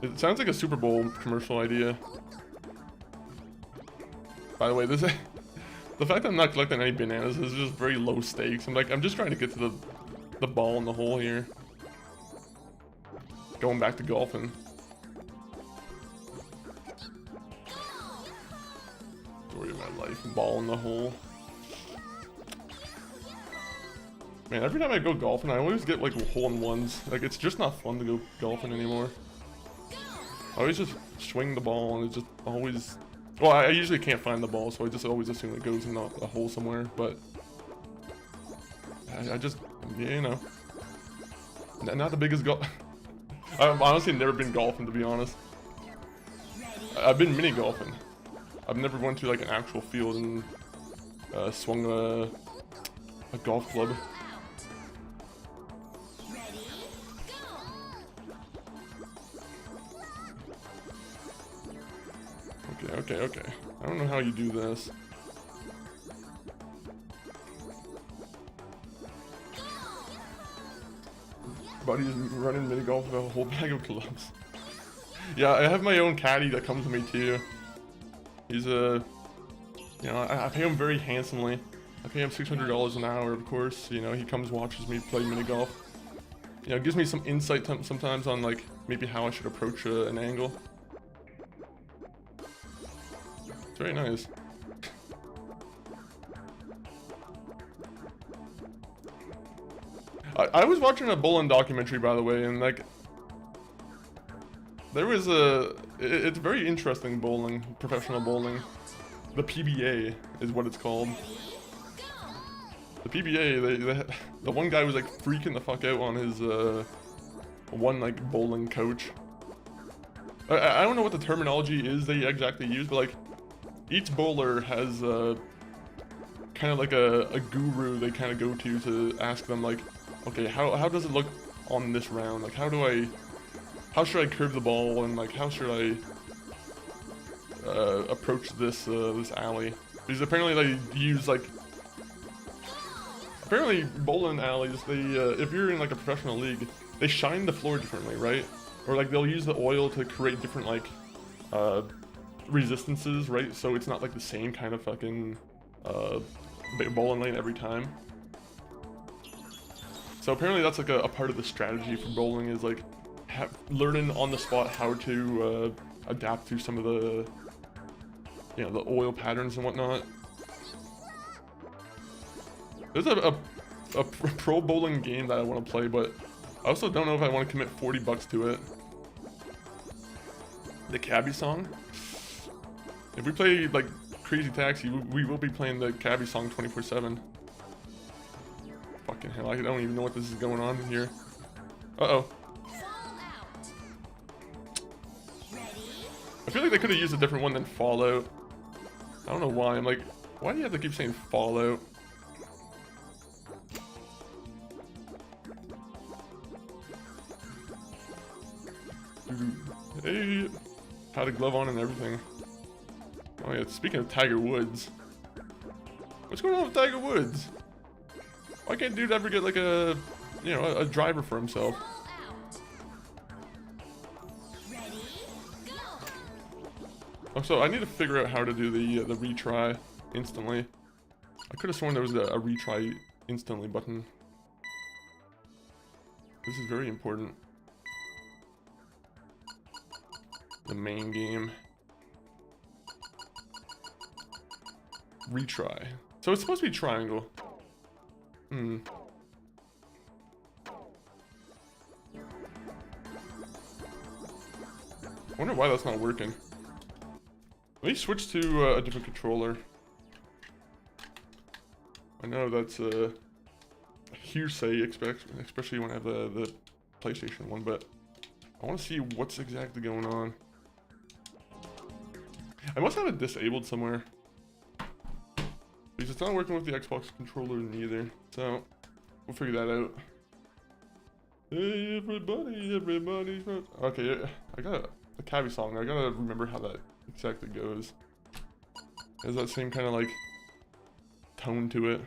It sounds like a Super Bowl commercial idea. By the way, the fact that I'm not collecting any bananas is just very low stakes. I'm just trying to get to the ball in the hole here. Going back to golfing. Story of my life. Ball in the hole. Man, every time I go golfing, I always get like hole-in-ones. Like, it's just not fun to go golfing anymore. I always just swing the ball and it's just always... Well, I usually can't find the ball, so I just always assume it goes in a hole somewhere, but... I just, yeah, you know. Not the biggest golf... I've honestly never been golfing, to be honest. I've been mini golfing. I've never went to like an actual field and swung a golf club. Okay. I don't know how you do this. Buddy's running mini golf with a whole bag of clubs. Yeah, I have my own caddy that comes with me too. He's a, you know, I pay him very handsomely. I pay him $600 an hour, of course. You know, he comes watches me play mini golf. You know, it gives me some insight sometimes on like maybe how I should approach an angle. It's very nice. I was watching a bowling documentary, by the way, and like there was it's very interesting bowling, professional bowling. The PBA is what it's called. The PBA, the one guy was like freaking the fuck out on his one like bowling coach. I don't know what the terminology is they exactly use, but like each bowler has kind of like a guru they kind of go to ask them like, okay, how does it look on this round? Like how should I curve the ball and like how should I approach this this alley? Because apparently they use like bowling alleys, they if you're in like a professional league, they shine the floor differently, right? Or like they'll use the oil to create different like resistances, right? So it's not like the same kind of fucking bowling lane every time. So apparently that's like a part of the strategy for bowling is like learning on the spot how to adapt to some of the, you know, the oil patterns and whatnot. There's a pro bowling game that I want to play, but I also don't know if I want to commit 40 bucks to it. The Cabbie song. If we play like Crazy Taxi, we will be playing the Cabbie song 24/7. Fucking hell, I don't even know what this is going on here. Uh-oh. I feel like they could have used a different one than Fallout. I don't know why. I'm like, why do you have to keep saying Fallout? Hey, had a glove on and everything. Oh yeah, speaking of Tiger Woods. What's going on with Tiger Woods? Why can't dude ever get like a, you know, a driver for himself? Oh, so I need to figure out how to do the retry instantly. I could have sworn there was a retry instantly button. This is very important. The main game. Retry. So it's supposed to be triangle. I wonder why that's not working. Let me switch to a different controller. I know that's a hearsay, especially when I have the PlayStation one, but I want to see what's exactly going on. I must have it disabled somewhere. Because it's not working with the Xbox controller neither. So, we'll figure that out. Hey everybody's... Okay, I got a Cabbie song. I gotta remember how that exactly goes. It has that same kind of like tone to it.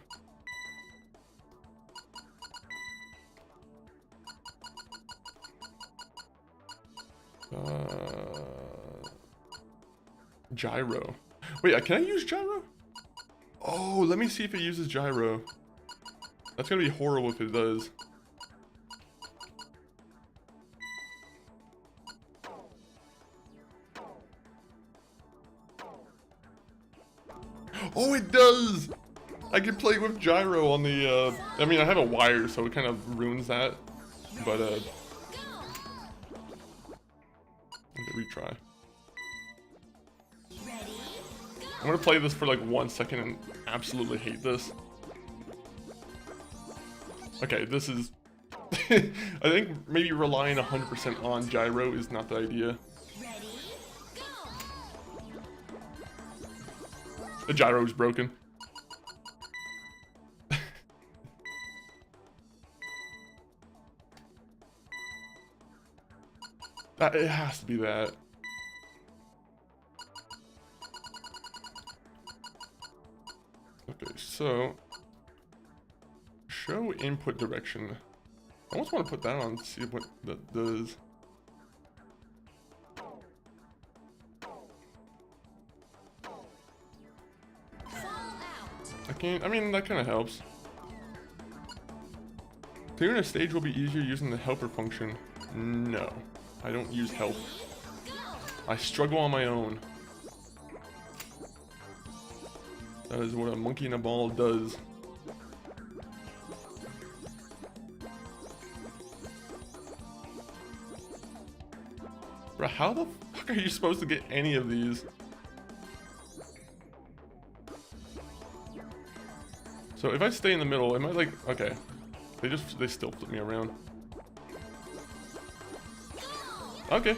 Gyro. Wait, can I use gyro? Oh, let me see if it uses gyro. That's gonna be horrible if it does. Oh, it does! I can play with gyro on the, I mean, I have a wire, so it kind of ruins that. But, okay, retry. I'm gonna play this for like 1 second and absolutely hate this. Okay, this is... I think maybe relying 100% on gyro is not the idea. The gyro is broken. It has to be that. Okay, so show input direction. I almost want to put that on to see what that does. I can't, I mean, that kind of helps. Clearing a stage will be easier using the helper function. No, I don't use help. I struggle on my own. That is what a monkey in a ball does. Bro, how the fuck are you supposed to get any of these? So if I stay in the middle, am I like, okay. They still flip me around. Okay.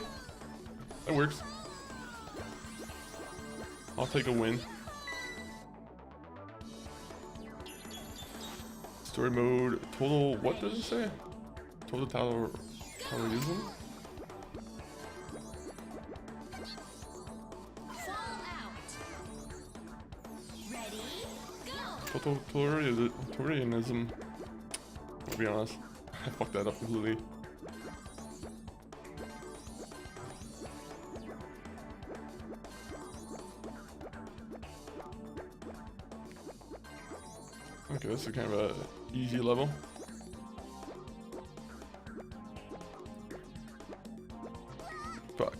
That works. I'll take a win. Story mode, total, what does it say? Total Taoism? Total Taurianism. I'll be honest, I fucked that up completely. Okay, this is kind of a easy level. Fuck.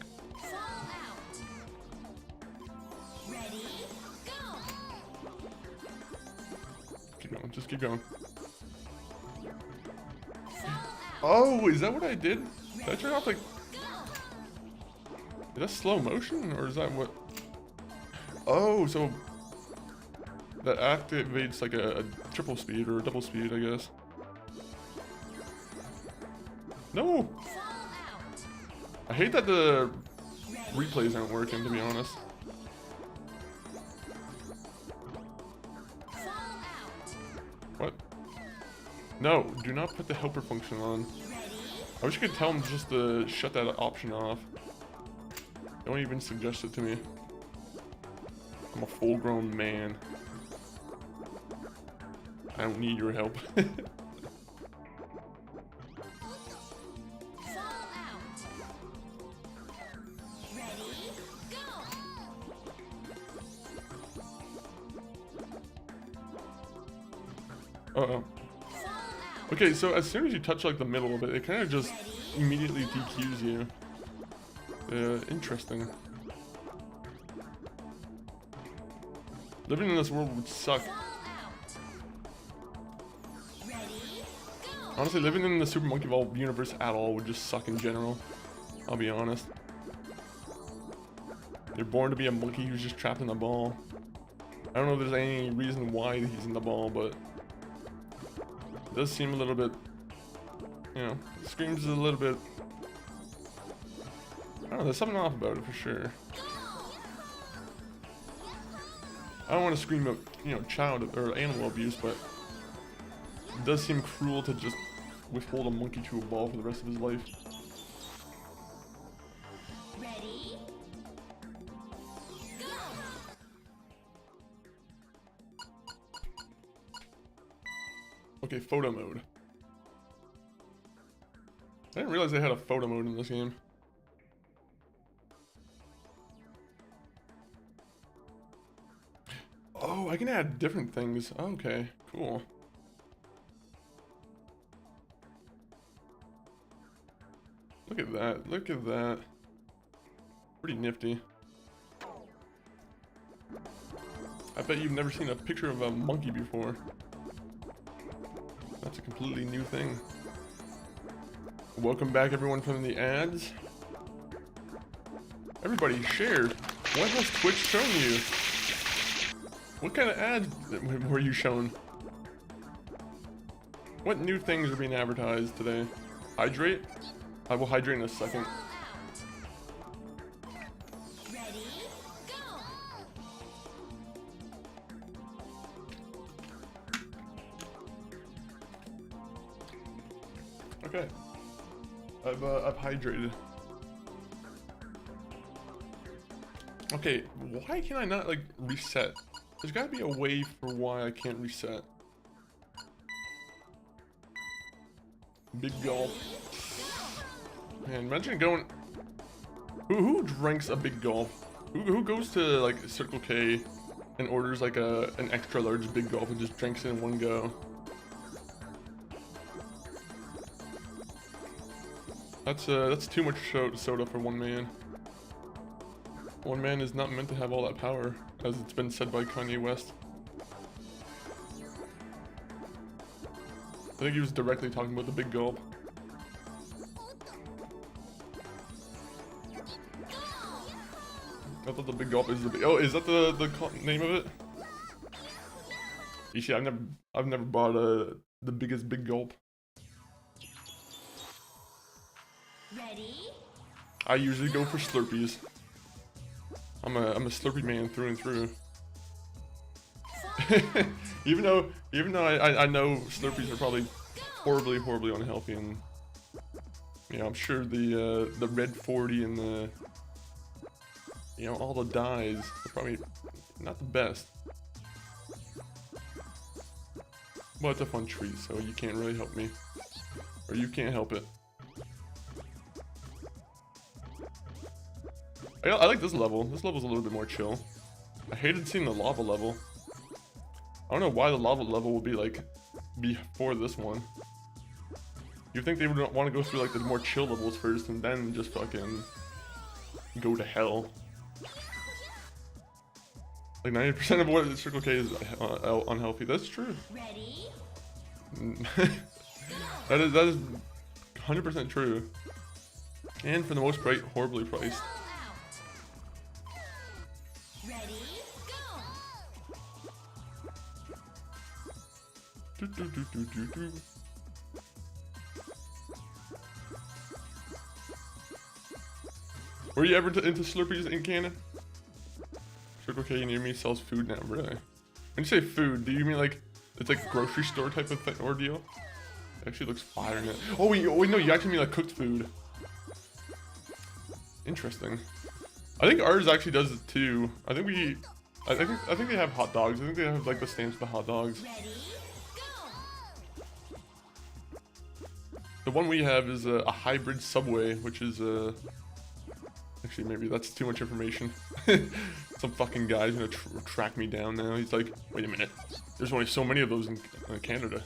Keep going, just keep going. Oh, is that what I did? Did I turn off like... Is that slow motion, or is that what... Oh, so... That activates like a triple speed or a double speed, I guess. No! I hate that the replays aren't working, to be honest. What? No, do not put the helper function on. I wish you could tell them just to shut that option off. Don't even suggest it to me. I'm a full-grown man. I don't need your help. Uh-oh. Okay, so as soon as you touch like the middle of it, it kind of just immediately DQs you. Interesting. Living in this world would suck. Honestly, living in the Super Monkey Ball universe at all would just suck in general. I'll be honest. You're born to be a monkey who's just trapped in a ball. I don't know if there's any reason why he's in the ball, but it does seem a little bit, you know, screams a little bit. I don't know, there's something off about it for sure. I don't want to scream about, you know, child or animal abuse, but it does seem cruel to just withhold a monkey to a ball for the rest of his life. Ready? Go! Okay, photo mode. I didn't realize they had a photo mode in this game. Oh, I can add different things. Okay, cool. Look at that, look at that. Pretty nifty. I bet you've never seen a picture of a monkey before. That's a completely new thing. Welcome back everyone from the ads. Everybody share. What has Twitch shown you? What kind of ads were you shown? What new things are being advertised today? Hydrate? I will hydrate in a second. Ready, go! Okay. I've hydrated. Okay, why can I not like reset? There's gotta be a way for why I can't reset. Big gulp. Man, imagine going. Who drinks a big gulp? Who goes to like Circle K and orders like an extra large big gulp and just drinks it in one go? That's too much soda for one man. One man is not meant to have all that power, as it's been said by Kanye West. I think he was directly talking about the big gulp. I thought the big gulp is the big. Oh, is that the name of it? You see, I've never bought the biggest big gulp. Ready, I usually go for Slurpees. I'm a Slurpee man through and through. even though I know Slurpees are probably horribly unhealthy, and you know, I'm sure the red 40 and the, you know, all the dyes are probably not the best. But it's a fun treat, so you can't really help me, or you can't help it. I like this level. This level's a little bit more chill. I hated seeing the lava level. I don't know why the lava level would be like before this one. You'd think they would want to go through like the more chill levels first and then just fucking go to hell. Like 90% of what Circle K is unhealthy. That's true. ready, that is 100% true. And for the most part, horribly priced. ready, go! Do. Were you ever into Slurpees in Canada? Circle K near me sells food now, really. When you say food, do you mean like it's like grocery store type of ordeal? It actually looks fire in it. Oh wait, no, you actually mean like cooked food. Interesting. I think ours actually does it too. I think they have hot dogs. I think they have like the stamps for the hot dogs. Ready, go! The one we have is a hybrid Subway, which is actually maybe that's too much information. Some fucking guy's gonna track me down now. He's like, wait a minute, there's only so many of those in Canada.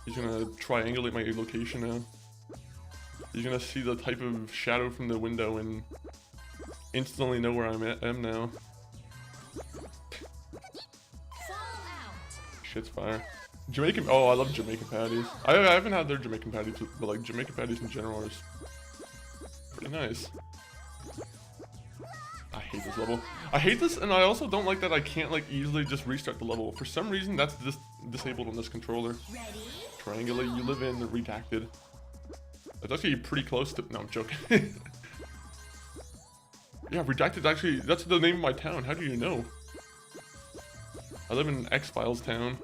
He's gonna triangulate my location now. He's gonna see the type of shadow from the window and instantly know where am now. Shit's fire. Jamaican, oh, I love Jamaican patties. I haven't had their Jamaican patties, but like Jamaican patties in general are pretty nice. I hate this level. I hate this, and I also don't like that I can't like easily just restart the level. For some reason, that's disabled on this controller. Ready, Triangulate, you live in the redacted. That's actually pretty close to. No, I'm joking. Yeah, redacted actually. That's the name of my town. How do you know? I live in X-Files town.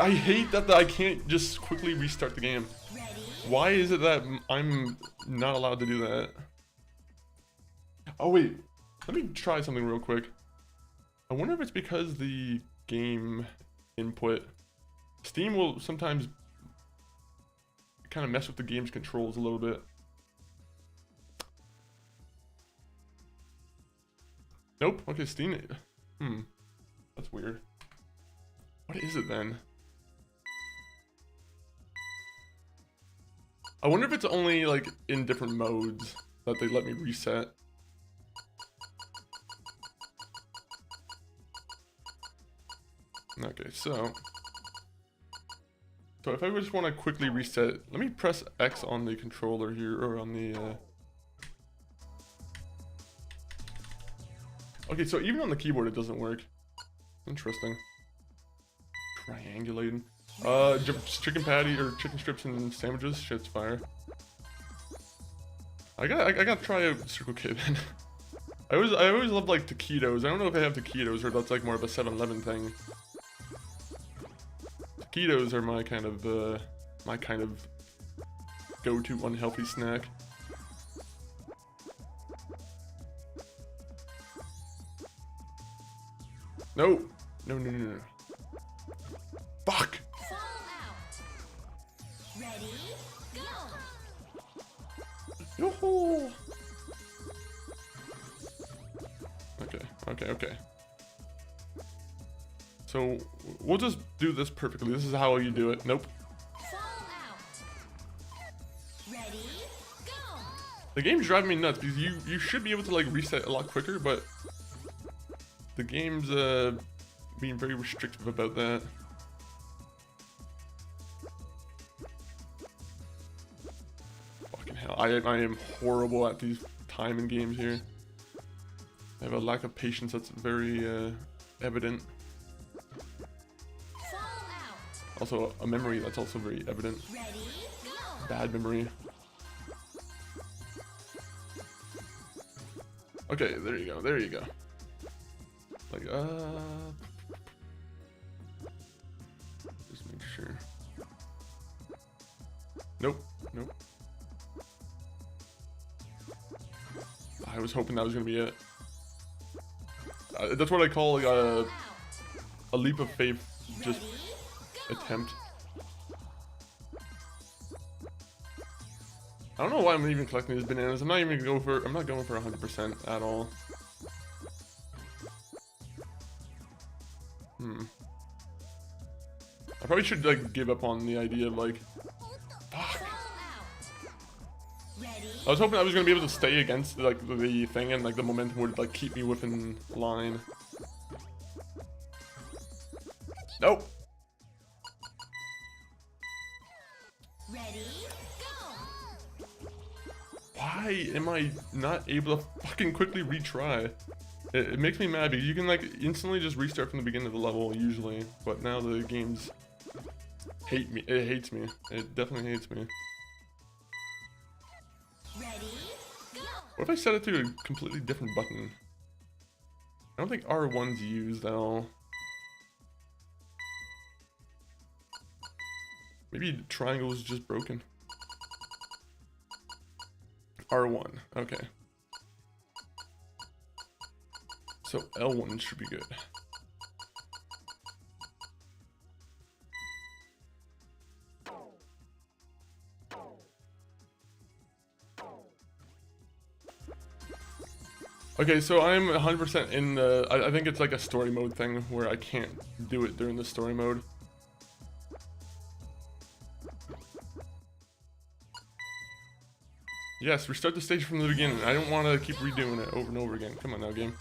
I hate that I can't just quickly restart the game. ready, Why is it that I'm not allowed to do that? Oh wait, let me try something real quick. I wonder if it's because the game input. Steam will sometimes kind of mess with the game's controls a little bit. Nope, okay, Steam. That's weird. What is it then? I wonder if it's only like in different modes that they let me reset. Okay, so if I just want to quickly reset, let me press X on the controller here, or on the, Okay, so even on the keyboard it doesn't work. Interesting. Triangulating. Chicken patty, or chicken strips and sandwiches, shit's fire. I gotta try out Circle K then. I always loved like taquitos. I don't know if they have taquitos or that's like more of a 7-Eleven thing. Taquitos are my kind of go-to unhealthy snack. No. No. Fuck. Fall out. Ready, go. Yoo-hoo. Okay. So we'll just do this perfectly. This is how you do it. Nope. Fall out. Ready, go. The game's driving me nuts because you should be able to like reset a lot quicker, but the game's being very restrictive about that. Fucking hell, I am horrible at these timing games here. I have a lack of patience that's very evident. Fall out. Also, a memory that's also very evident. Ready, go. Bad memory. Okay, there you go. Like, just make sure. Nope. I was hoping that was gonna be it. That's what I call like Fall out. a leap of faith, just Ready, go. attempt. I don't know why I'm even collecting these bananas. I'm not going for 100% at all. I probably should like give up on the idea of like, fuck. Fall out. Ready, I was hoping I was gonna be able to stay against like the thing and like the momentum would like keep me within line. Nope. ready, go. Why am I not able to fucking quickly retry? It makes me mad because you can like instantly just restart from the beginning of the level usually, but now the game's hate me. It hates me. It definitely hates me. Ready, go. What if I set it to a completely different button? I don't think R1's used at all. Maybe the triangle is just broken. R1, okay. So L1 should be good. Okay, so I'm 100% in the, I think it's like a story mode thing where I can't do it during the story mode. Yes, restart the stage from the beginning. I don't want to keep redoing it over and over again. Come on now, game.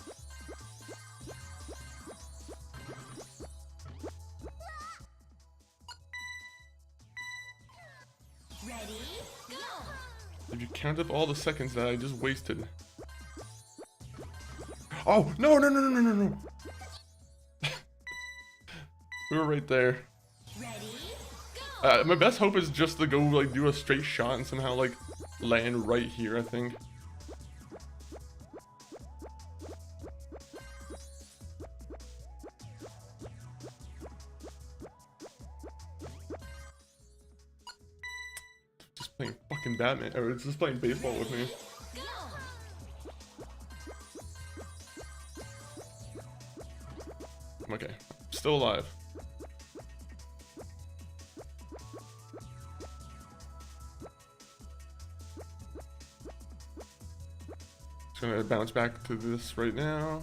Ready, go. If you count up all the seconds that I just wasted. Oh, no. We were right there. Ready, go. My best hope is just to go like do a straight shot and somehow like land right here, I think. Just playing fucking Batman, or it's just playing baseball with me. Go. Okay, still alive. Just gonna bounce back to this right now.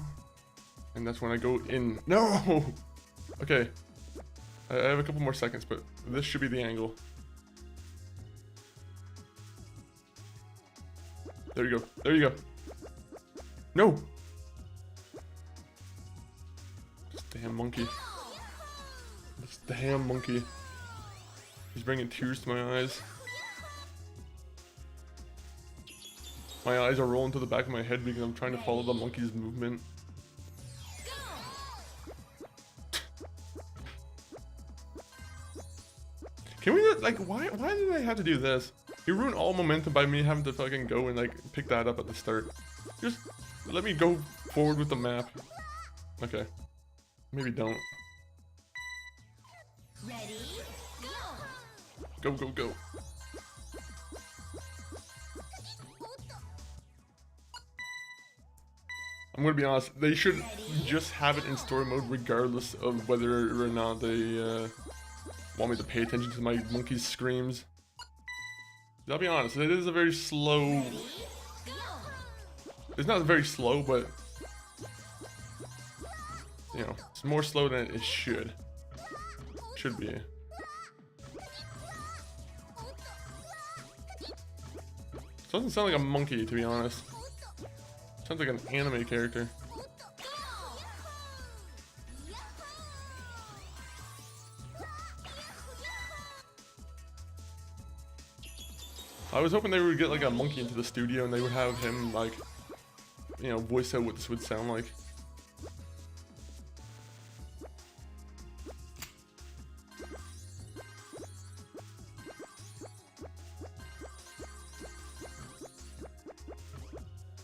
And that's when I go in. No! Okay. I have a couple more seconds, but this should be the angle. There you go. There you go. No! This damn monkey. Damn monkey. He's bringing tears to my eyes. My eyes are rolling to the back of my head because I'm trying to follow the monkey's movement. Can we not, like, why did I have to do this? You ruined all momentum by me having to fucking go and like pick that up at the start. Just let me go forward with the map. Okay. Maybe don't. Ready, Go, go! go, go. I'm gonna be honest, they should just have it in story mode regardless of whether or not they want me to pay attention to my monkey's screams. I'll be honest, it is a very slow... Ready, go! It's not very slow, but... You know, it's more slow than it should. Should be. Doesn't sound like a monkey, to be honest. Sounds like an anime character. I was hoping they would get like a monkey into the studio and they would have him like, you know, voice out what this would sound like.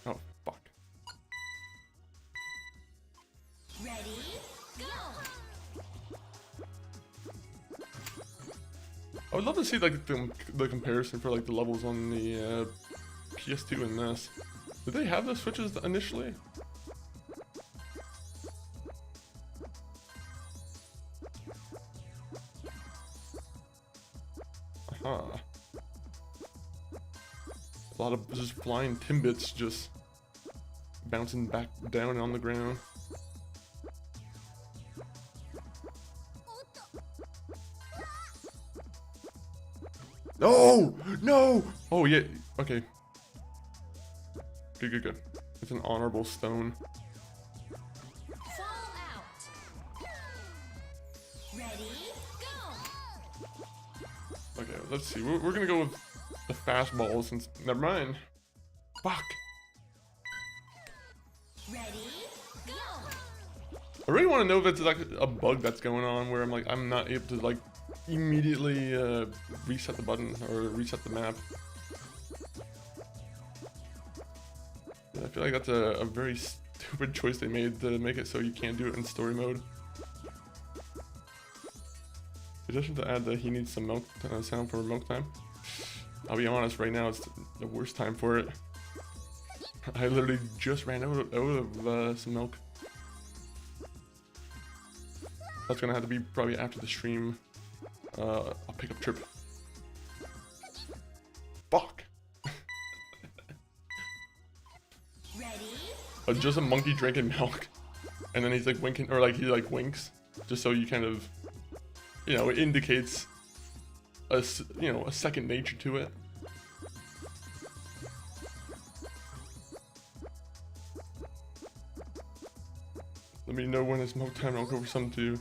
Oh, fuck. Ready, go! I would love to see like the comparison for like the levels on the PS2 and this. Did they have the switches initially? Aha. A lot of just flying Timbits just bouncing back down on the ground. No! No! Oh, yeah. Okay. Good, good, good. It's an honorable stone. Fall out. Ready, go! Okay, let's see. We're gonna go with the fastball since... Never mind. Fuck. Ready, go! I really want to know if it's like a bug that's going on where I'm not able to like immediately reset the button or reset the map. I feel like that's a very stupid choice they made to make it so you can't do it in story mode. In addition to add that he needs some milk sound for milk time. I'll be honest, right now it's the worst time for it. I literally just ran out of some milk. That's gonna have to be probably after the stream. I'll pick up trip. Fuck. Ready, Just a monkey drinking milk, and then he's like winking, or like he like winks, just so you kind of, you know, it indicates a second nature to it. Let me know when it's milk time. I'll go for some too.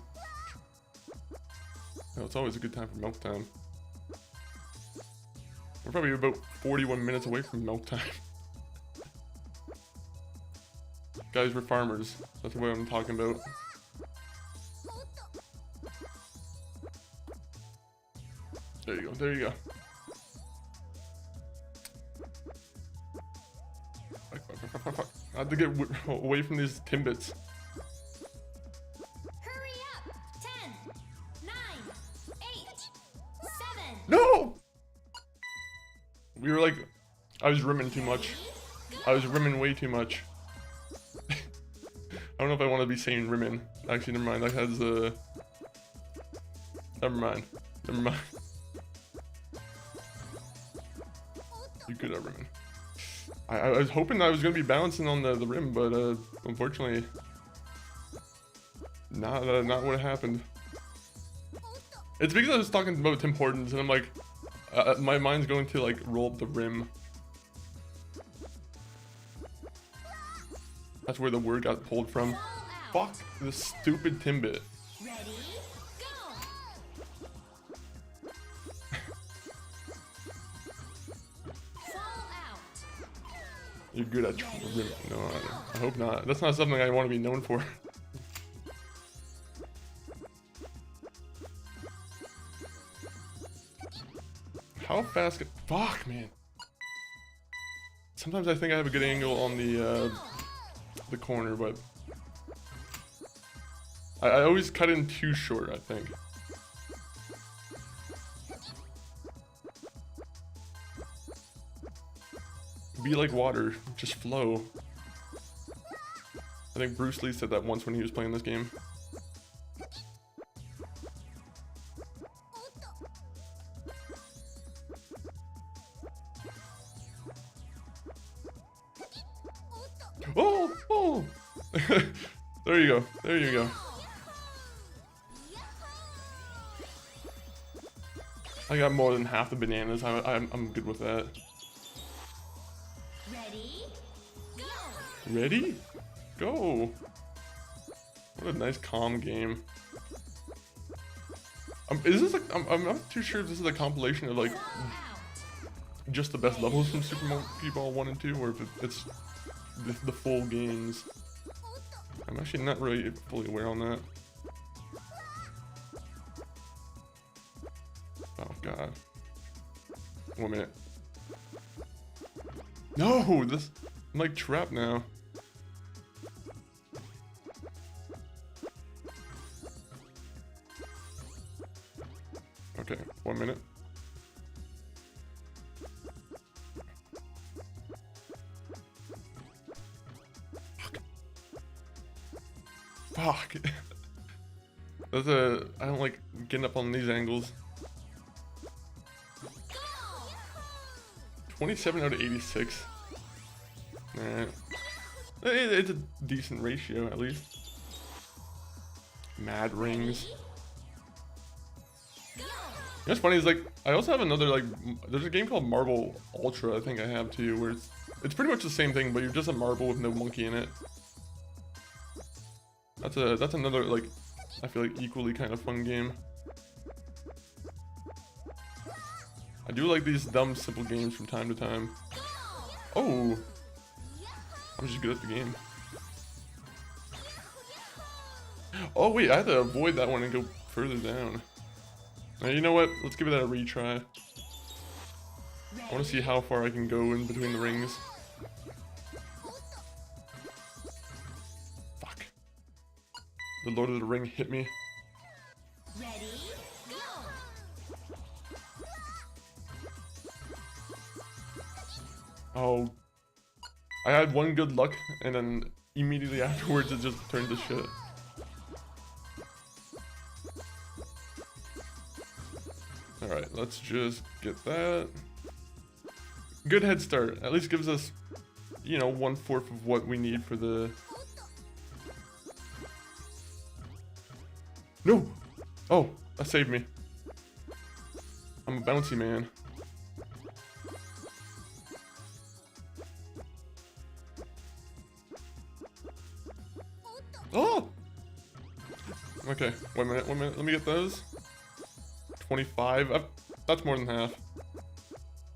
No, it's always a good time for milk time. We're probably about 41 minutes away from milk time. Guys, we're farmers. That's what I'm talking about. There you go, there you go. Fuck. I have to get away from these Timbits. hurry up! 10, 9, 8, 7. No! We were like... I was rimming too much. I was rimming way too much. I don't know if I want to be saying rimming. Actually, never mind. That has never mind. Never mind. You good at rimming. I was hoping I was going to be balancing on the rim, but unfortunately... Not what happened. It's because I was talking about Tim Hortons, and I'm like... my mind's going to like roll up the rim. That's where the word got pulled from. Fuck the stupid Timbit. Ready, go! You're good at no, I hope not. That's not something I want to be known for. How fast? Fuck, man. Sometimes I think I have a good angle on the corner, but I always cut in too short, I think. Be like water, just flow. I think Bruce Lee said that once when he was playing this game. Oh, oh! There you go. There you go. I got more than half the bananas. I'm good with that. Ready? Go! Ready? Go! What a nice calm game. Is this I'm not too sure if this is a compilation of like just the best levels from Super Monkey Ball 1 and 2, or if it's the full games. I'm actually not really fully aware on that. Oh god. 1 minute. No! I'm like trapped now. Okay, 1 minute. Fuck. I don't like getting up on these angles. 27 out of 86. Nah. It's a decent ratio, at least. Mad rings. You know what's funny is, like, I also have another, like, there's a game called Marble Ultra, I think I have too, where it's pretty much the same thing, but you're just a marble with no monkey in it. That's another, like, I feel like equally kind of fun game. I do like these dumb, simple games from time to time. Oh! I'm just good at the game. Oh wait, I have to avoid that one and go further down. Now, you know what? Let's give that a retry. I want to see how far I can go in between the rings. Fuck. The Lord of the Ring hit me. Ready? Go! Oh. I had one good luck, and then immediately afterwards it just turned to shit. Alright, let's just get that. Good head start. At least gives us, you know, 1/4 of what we need for the... No! Oh, that saved me. I'm a bouncy man. Oh! Okay, 1 minute, 1 minute. Let me get those. 25. That's more than half.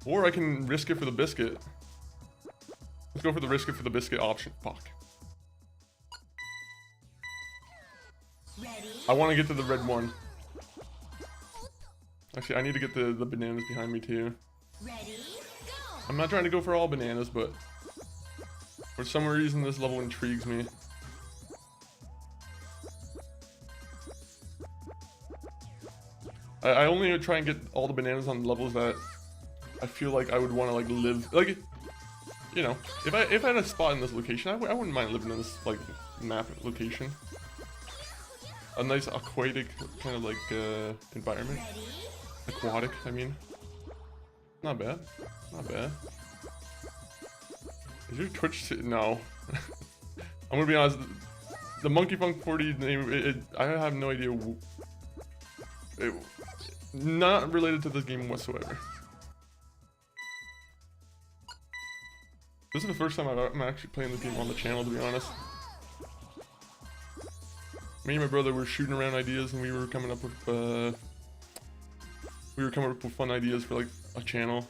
Or I can risk it for the biscuit. Let's go for the risk it for the biscuit option. Fuck. Ready? I want to get to the red one. Actually, I need to get the bananas behind me too. Ready? Go! I'm not trying to go for all bananas, but for some reason this level intrigues me. I only try and get all the bananas on levels that I feel like I would want to like live, like, you know, if I had a spot in this location, I wouldn't mind living in this like map location. A nice aquatic kind of like environment. Ready? Aquatic, I mean. Not bad. Not bad. Is your Twitch? No. I'm gonna be honest. The Monkey Funk 40 name, I have no idea. Not related to this game whatsoever. This is the first time I'm actually playing this game on the channel, to be honest. Me and my brother were shooting around ideas, and we were coming up with fun ideas for like a channel.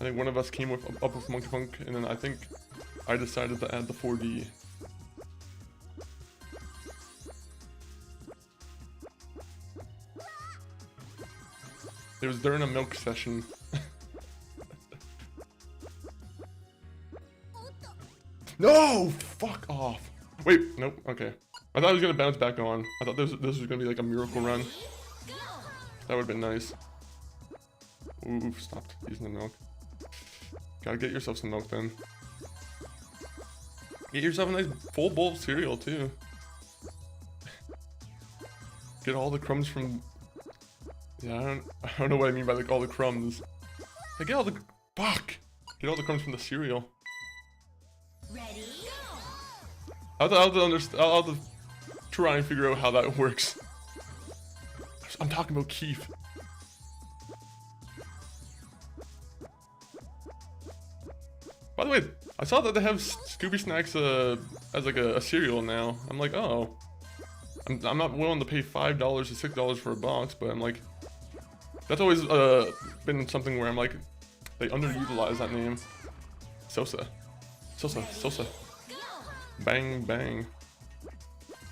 think one of us came up with Monkey Funk, and then I think I decided to add the 4D. It was during a milk session. No! Fuck off! Wait, nope, okay. I thought I was gonna bounce back on. I thought this was gonna be like a miracle run. That would've been nice. Ooh, stopped using the milk. Gotta get yourself some milk then. Get yourself a nice full bowl of cereal too. Get all the crumbs from... Yeah, I don't know what I mean by like all the crumbs. Like, get all the... Fuck! Get all the crumbs from the cereal. Ready, go! I'll have to try and figure out how that works. I'm talking about Keith. By the way, I saw that they have Scooby Snacks as like a cereal now. I'm like, oh. I'm not willing to pay $5 to $6 for a box, but I'm like, that's always been something where I'm like, they underutilize that name. Sosa. Bang, bang.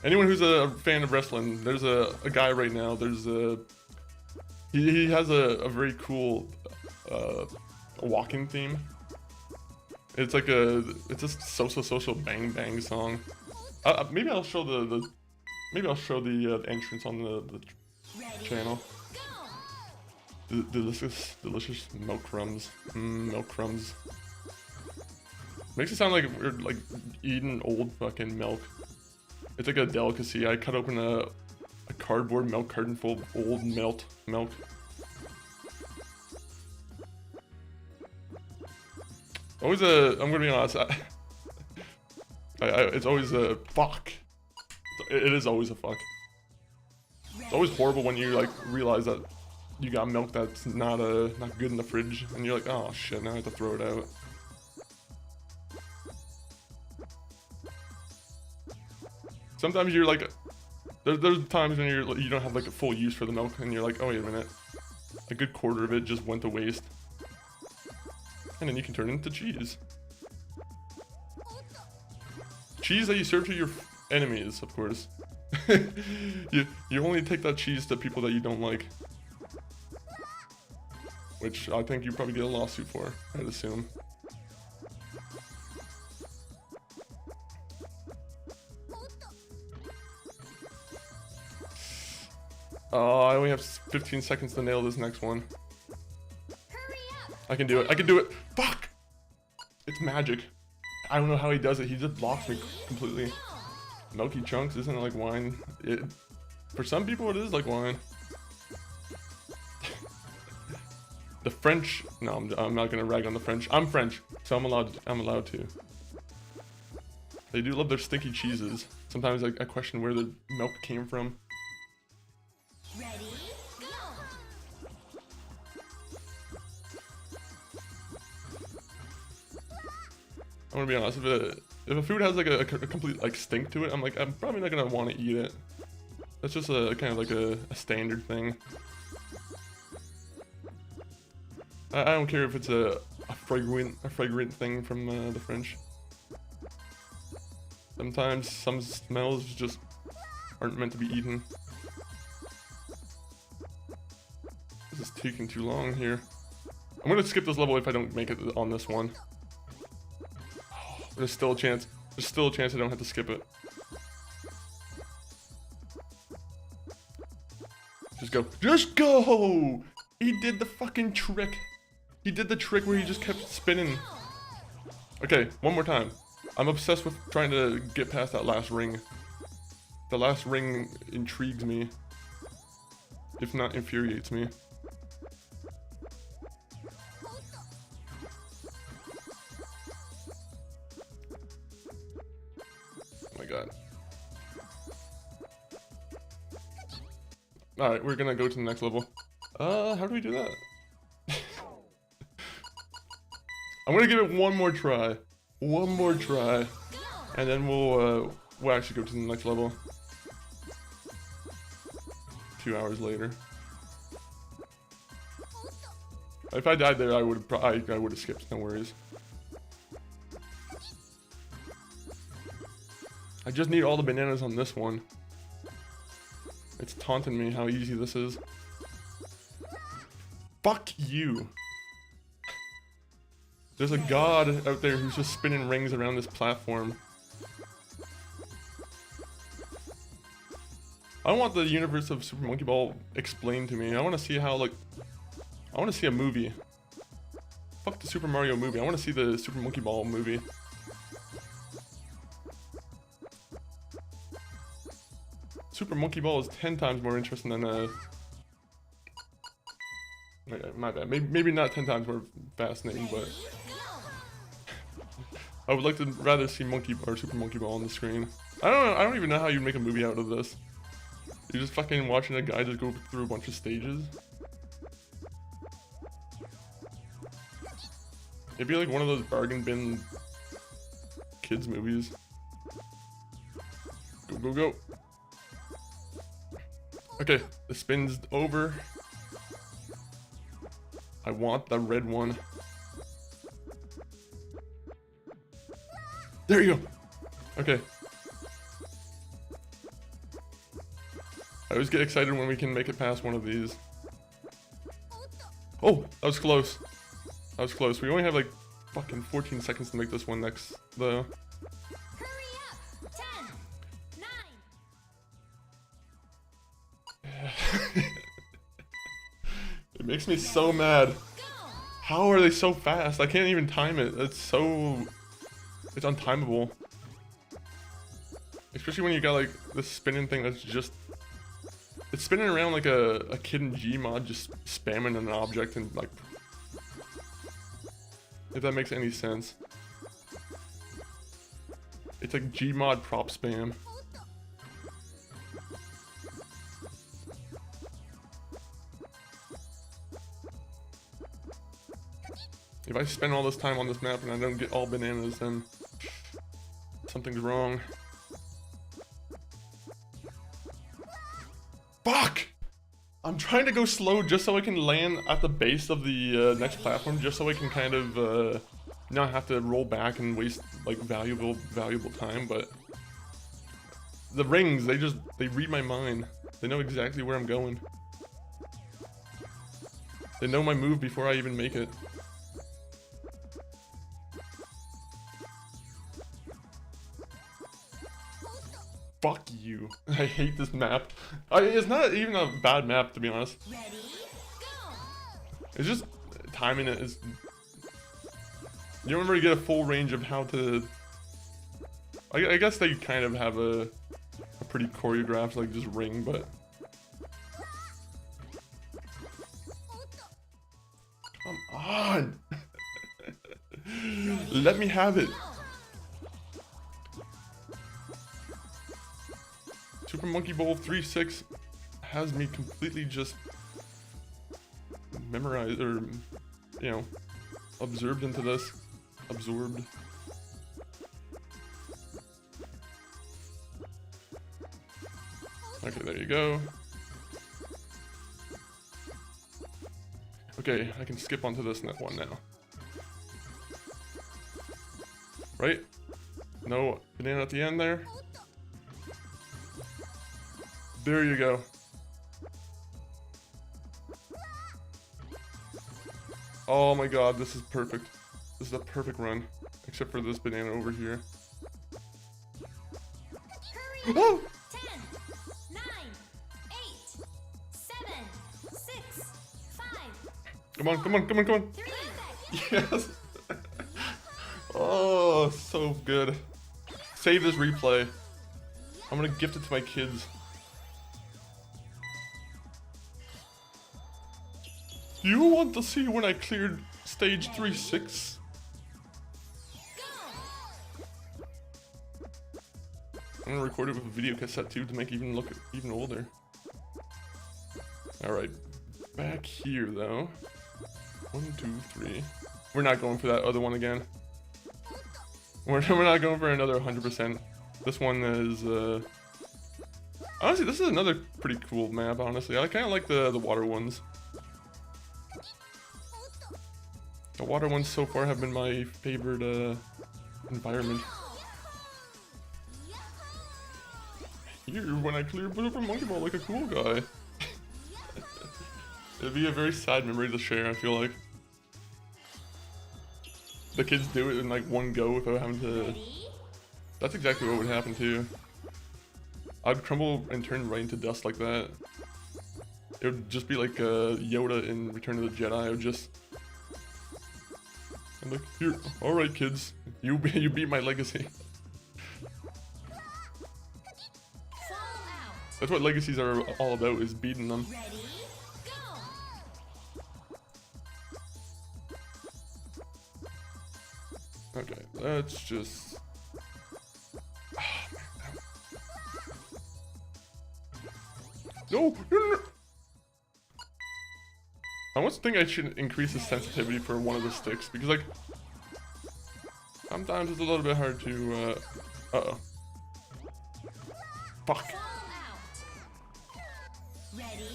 Anyone who's a fan of wrestling, there's a guy right now, there's he has a very cool walking theme. It's like it's a social bang bang song. Maybe I'll show the entrance on the channel. Delicious milk crumbs. Milk crumbs. Makes it sound like we're like eating old fucking milk. It's like a delicacy. I cut open a cardboard milk carton full of old milk. Always I'm gonna be honest. It's always a fuck. It is always a fuck. It's always horrible when you like realize that you got milk that's not good in the fridge, and you're like, oh shit, now I have to throw it out. Sometimes you're like, there's times when you don't have like a full use for the milk, and you're like, oh wait a minute, a good quarter of it just went to waste, and then you can turn it into cheese. Cheese that you serve to your enemies, of course. you only take that cheese to people that you don't like, which I think you probably get a lawsuit for, I'd assume. Oh, I only have 15 seconds to nail this next one. I can do it. Fuck! It's magic. I don't know how he does it. He just blocks me completely. Milky chunks isn't like wine. For some people it is like wine. The French. No, I'm not gonna rag on the French. I'm French, so I'm allowed to. They do love their stinky cheeses. Sometimes I question where the milk came from. Ready, go! I'm gonna be honest, if a food has like a complete like stink to it, I'm probably not gonna want to eat it. That's just a kind of like a standard thing. I don't care if it's a fragrant thing from the French. Sometimes some smells just aren't meant to be eaten. This is taking too long here. I'm gonna skip this level if I don't make it on this one. There's still a chance. There's still a chance I don't have to skip it. Just go. Just go! He did the fucking trick. He did the trick where he just kept spinning. Okay, one more time. I'm obsessed with trying to get past that last ring. The last ring intrigues me, if not infuriates me. Oh my god. Alright, we're gonna go to the next level. How do we do that? I'm gonna give it one more try. One more try. And then we'll actually go to the next level. 2 hours later. If I died there, I would have skipped. No worries. I just need all the bananas on this one. It's taunting me how easy this is. Fuck you. There's a god out there who's just spinning rings around this platform. I want the universe of Super Monkey Ball explained to me. I want to see how, like... I want to see a movie. Fuck the Super Mario movie. I want to see the Super Monkey Ball movie. Super Monkey Ball is 10 times more interesting than okay, my bad. Maybe not 10 times more fascinating, but I would like to rather see Monkey or Super Monkey Ball on the screen. I don't know. I don't even know how you make a movie out of this. You're just fucking watching a guy just go through a bunch of stages. It'd be like one of those bargain bin kids movies. Go, go, go. Okay, the spin's over. I want the red one. There you go. Okay. I always get excited when we can make it past one of these. Oh, that was close. That was close. We only have like fucking 14 seconds to make this one next, though. Hurry up! 10, 9. It makes me so mad. How are they so fast? I can't even time it. It's untimable. Especially when you got like this spinning thing that's just... It's spinning around like a kid in Gmod just spamming an object and like... If that makes any sense. It's like Gmod prop spam. If I spend all this time on this map and I don't get all bananas, then something's wrong. Fuck! I'm trying to go slow just so I can land at the base of the next platform, just so I can kind of not have to roll back and waste like valuable time, but the rings, they read my mind. They know exactly where I'm going. They know my move before I even make it. Fuck you. I hate this map. It's not even a bad map, to be honest. Ready, go! It's just timing it is... You don't really get a full range of how to... I guess they kind of have a pretty choreographed, like, just ring, but... Come on! Let me have it! Super Monkey Ball 3-6 has me completely just memorized, or, you know, absorbed into this. Absorbed. Okay, there you go. Okay, I can skip onto this one now. Right? No banana at the end there? There you go. Oh my god, this is perfect. This is a perfect run. Except for this banana over here. Hurry! Oh! 10, 9, 8, 7, 6, 5. Come on, come on, come on, come on. 3. Yes! Oh, so good. Save this replay. I'm gonna gift it to my kids. You want to see when I cleared stage 3-6? I'm gonna record it with a video cassette too to make it even look even older. Alright, back here though. 1, 2, 3. We're not going for that other one again. We're not going for another 100%. This one is, honestly, this is another pretty cool map, honestly. I kind of like the water ones. The water ones so far have been my favorite environment. Here, when I clear Super Monkey Ball like a cool guy. It'd be a very sad memory to share, I feel like. The kids do it in like one go without having to... Ready? That's exactly what would happen too. I'd crumble and turn right into dust like that. It would just be like Yoda in Return of the Jedi. I would just... I'm like, here, alright kids, you beat my legacy. Fall out. That's what legacies are all about, is beating them. Ready? Go. Okay, let's just... Ah, man. No, no, no, no! I almost think I should increase the sensitivity for one of the sticks, because like... Sometimes it's a little bit hard to, uh-oh. Fuck. Fall out. Ready?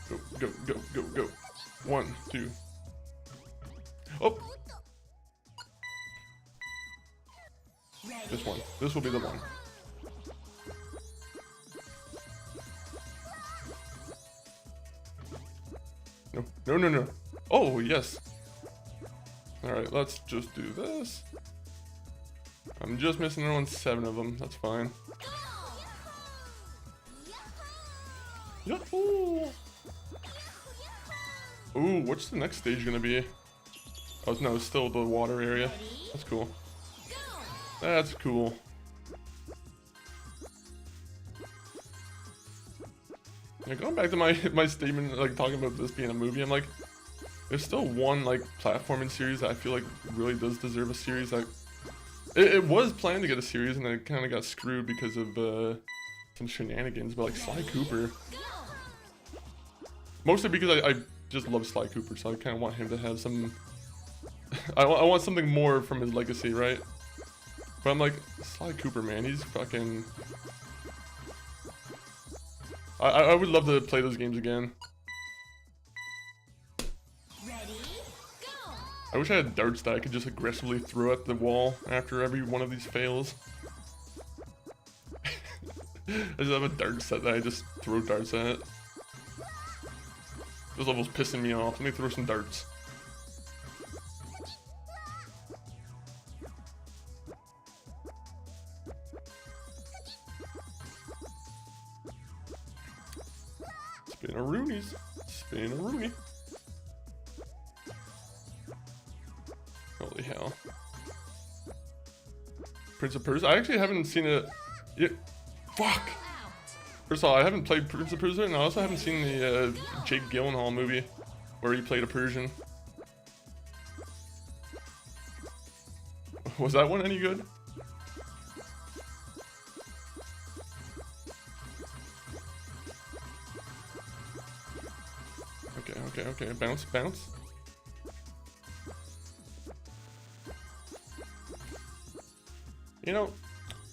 Go. Go, go, go, go, go. 1, 2. Oh! Ready? This one. This will be the one. No, no, no, no. Oh, yes. Alright, let's just do this. I'm just missing on 7 of them. That's fine. Yahoo! Ooh, what's the next stage gonna be? Oh, no, it's still the water area. That's cool. Go. That's cool. Yeah, going back to my statement, like talking about this being a movie, I'm like, there's still one like platforming series that I feel like really does deserve a series. Like, it was planned to get a series, and then it kind of got screwed because of some shenanigans. But like Sly Cooper, Go. mostly because I just love Sly Cooper, so I kind of want him to have some. I want something more from his legacy, right? But I'm like, Sly Cooper, man, he's fucking. I would love to play those games again. Ready? Go. I wish I had darts that I could just aggressively throw at the wall after every one of these fails. I just have a dart set that I just throw darts at. This level's pissing me off. Let me throw some darts. Spin-a-roonies. Spin-a-rooney. Holy hell. Prince of Persia? I actually haven't seen it yet. Fuck! Out. First of all, I haven't played Prince of Persia, and I also haven't seen the Jake Gyllenhaal movie where he played a Persian. Was that one any good? Okay, bounce, bounce. You know,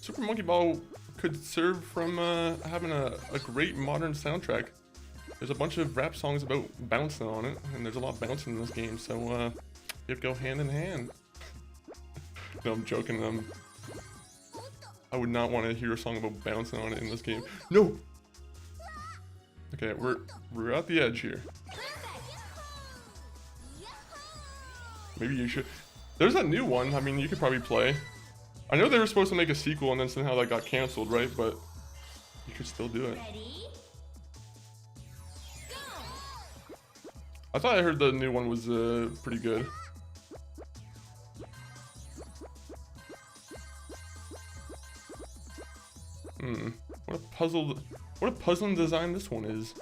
Super Monkey Ball could serve from having a great modern soundtrack. There's a bunch of rap songs about bouncing on it, and there's a lot of bouncing in this game, so it go hand in hand. No, I'm joking. I would not want to hear a song about bouncing on it in this game. No. Okay, we're at the edge here. Maybe you should. There's that new one. I mean, you could probably play. I know they were supposed to make a sequel, and then somehow that got canceled, right? But you could still do it. Ready? Go. I thought I heard the new one was pretty good. What a puzzling design this one is.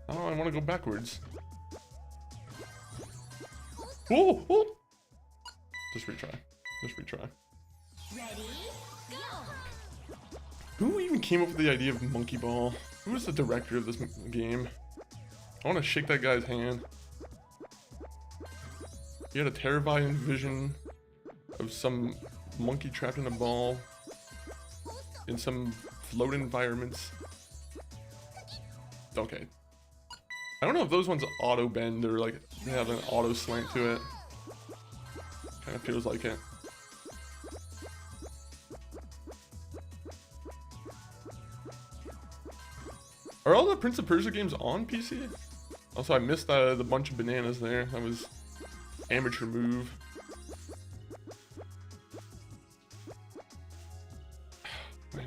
Oh, I want to go backwards. Oh, oh. Just retry. Just retry. Ready? Go. Who even came up with the idea of Monkey Ball? Who was the director of this game? I want to shake that guy's hand. He had a terrifying vision of some monkey trapped in a ball in some float environments. Okay. I don't know if those ones auto bend or like they have an auto slant to it. Kind of feels like it. Are all the Prince of Persia games on PC? Also, I missed the bunch of bananas there. That was amateur move.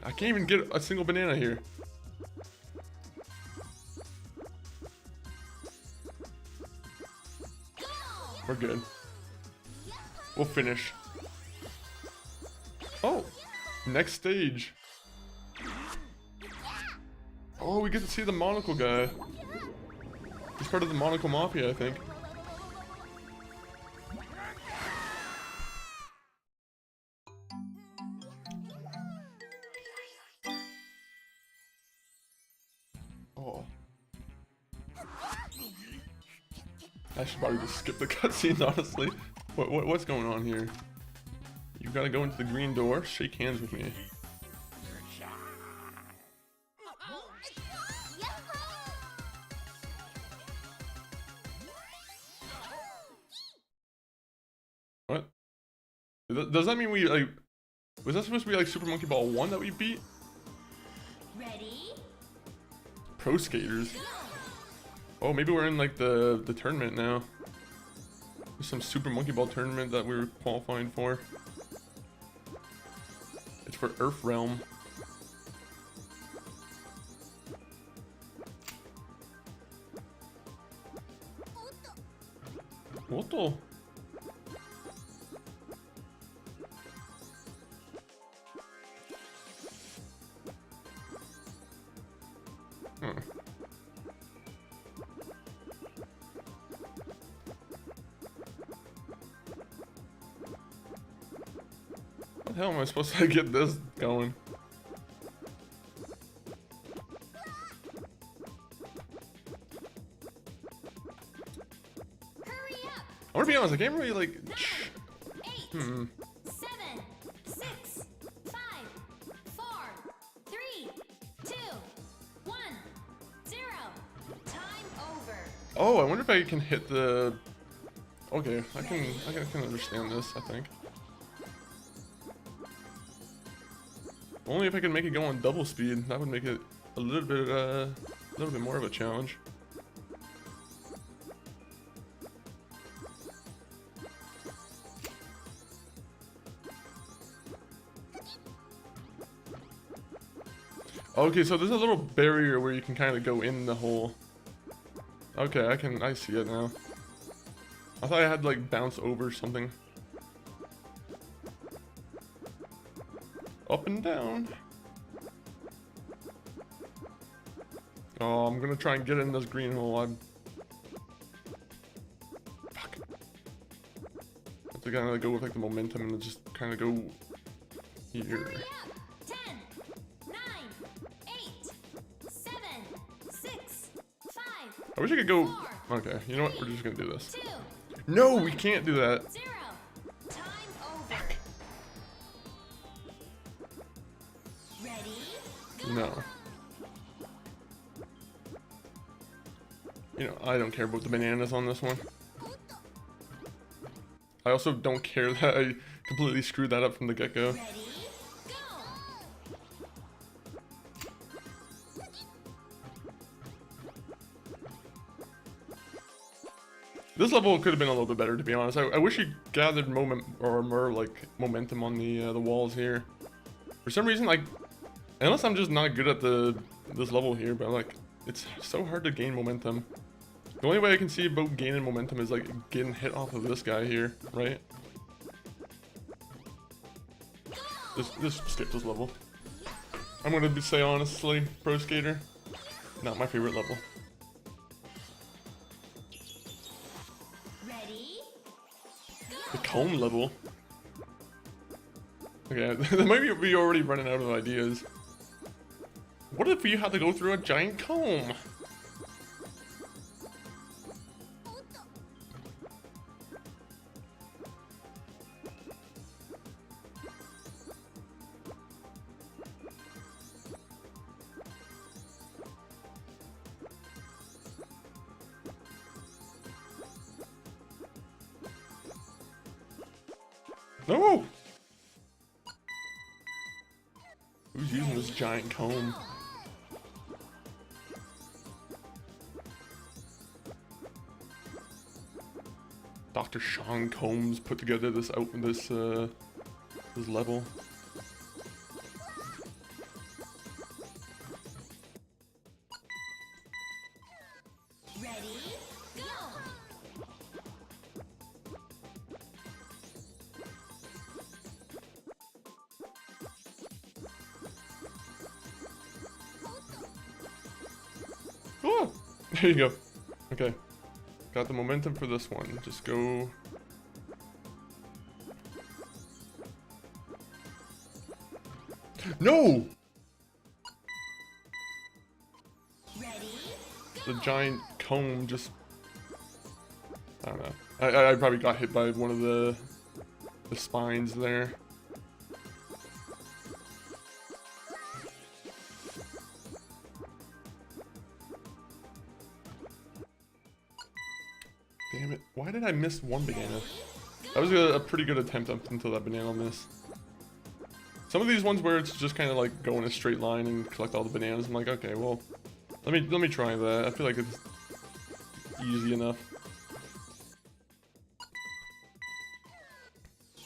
I can't even get a single banana here. We're good. We'll finish. Oh, next stage. Oh, we get to see the monocle guy. He's part of the monocle mafia, I think. Oh. I should probably just skip the cutscenes, honestly. What's going on here? You gotta go into the green door. Shake hands with me. What? Does that mean we, like... Was that supposed to be like Super Monkey Ball 1 that we beat? Ready? Pro skaters. Oh, maybe we're in like the tournament now. There's some Super Monkey Ball tournament that we're qualifying for. It's for Earth Realm. What the? Huh. How the hell am I supposed to get this going? Hurry up! I wanna be honest, I can't really like... 8, 7, 6, 5, 4, 3, 2, 1, 0. Time over. Oh, I wonder if I can hit the... Okay, I can understand this, I think. Only if I can make it go on double speed, that would make it a little bit more of a challenge. Okay, so there's a little barrier where you can kind of go in the hole. Okay, I see it now. I thought I had to like bounce over something. Up and down. Oh, I'm gonna try and get in this green hole. Fuck. I have to kind of go with like the momentum and just kind of go here. Hurry up! 10, 9, 8, 7, 6, 5, I wish I could go. 4, Okay, you know what? We're just gonna do this. 2, No, we can't do that. 0. Time over. Ready? Go! No. You know, I don't care about the bananas on this one. I also don't care that I completely screwed that up from the get-go. Ready? Go! This level could have been a little bit better, to be honest. I wish you gathered moment or more like momentum on the walls here. For some reason, like, unless I'm just not good at this level here, but like, it's so hard to gain momentum. The only way I can see about gaining momentum is like getting hit off of this guy here, right? Just skip this level. I'm gonna say honestly, Pro Skater, not my favorite level. Ready? The comb level. Okay, that might be already running out of ideas. What if you had to go through a giant comb? No! Who's using this giant comb? Dr. Sean Combs put together this this level. Ready, go! Oh, there you go. Okay. Got the momentum for this one. Just go. No! Ready, The giant comb just. I don't know. I probably got hit by one of the spines there. Damn it. Why did I miss one banana? That was a pretty good attempt up until that banana miss. Some of these ones where it's just kind of like go in a straight line and collect all the bananas, I'm like, okay, well, let me try that. I feel like it's easy enough.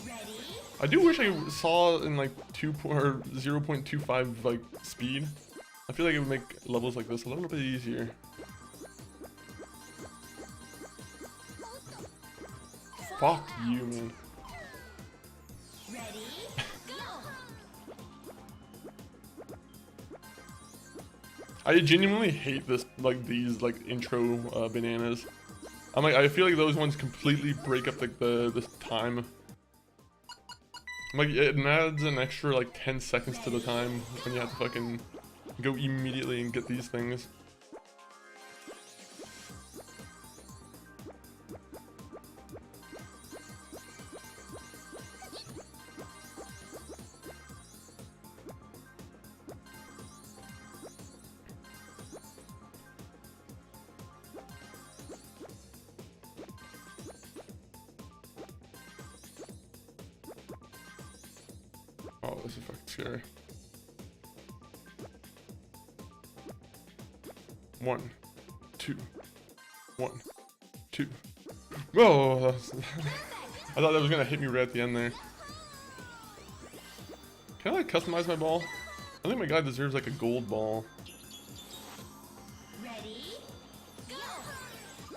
ready, I do wish I saw in like 0.25 like speed. I feel like it would make levels like this a little bit easier. Fuck you, man. ready, go! I genuinely hate this, like these like intro bananas. I'm like, I feel like those ones completely break up like the time. Like it adds an extra like 10 seconds to the time when you have to fucking go immediately and get these things. Oh, this is fucking scary. 1, 2, 1, 2. Whoa! I thought that was gonna hit me right at the end there. Can I like customize my ball? I think my guy deserves like a gold ball. Ready, go!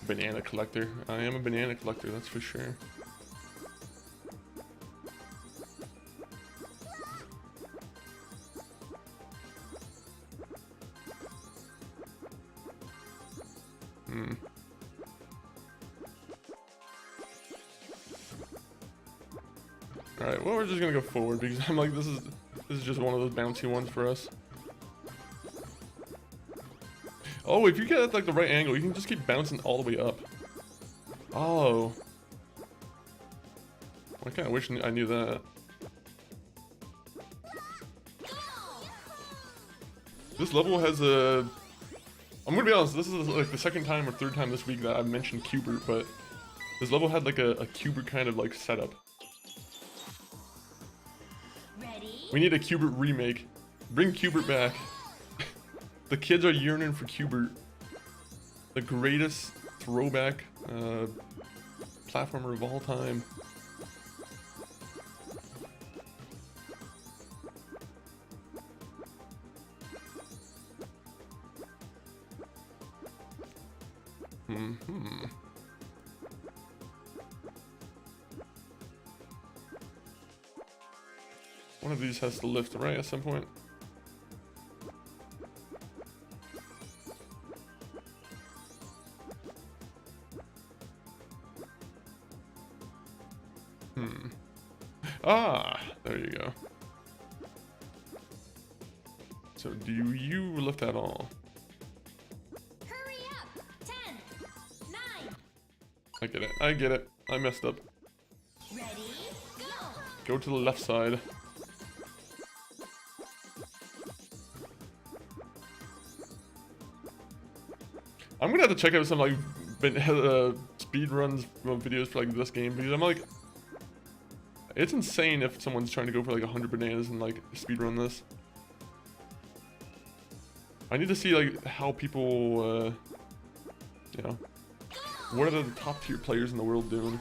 Banana collector. I am a banana collector, that's for sure. Alright, well we're just gonna go forward because I'm like this is just one of those bouncy ones for us. Oh, if you get at like the right angle, you can just keep bouncing all the way up. Oh. I kinda wish I knew that. This level has a... I'm gonna be honest, this is like the second time or third time this week that I've mentioned Cubert, but this level had like a Cubert kind of like setup. Ready, We need a Cubert remake. Bring Cubert back. The kids are yearning for Cubert. The greatest throwback platformer of all time. One of these has to lift, right, at some point? Ah, there you go. So do you lift at all? hurry up! 10, 9, I get it. I get it. I messed up. ready, go! Go to the left side. I'm gonna have to check out some like speed runs videos for like this game because I'm like, It's insane if someone's trying to go for like 100 bananas and like speedrun this. I need to see like how people, you know, what are the top tier players in the world doing?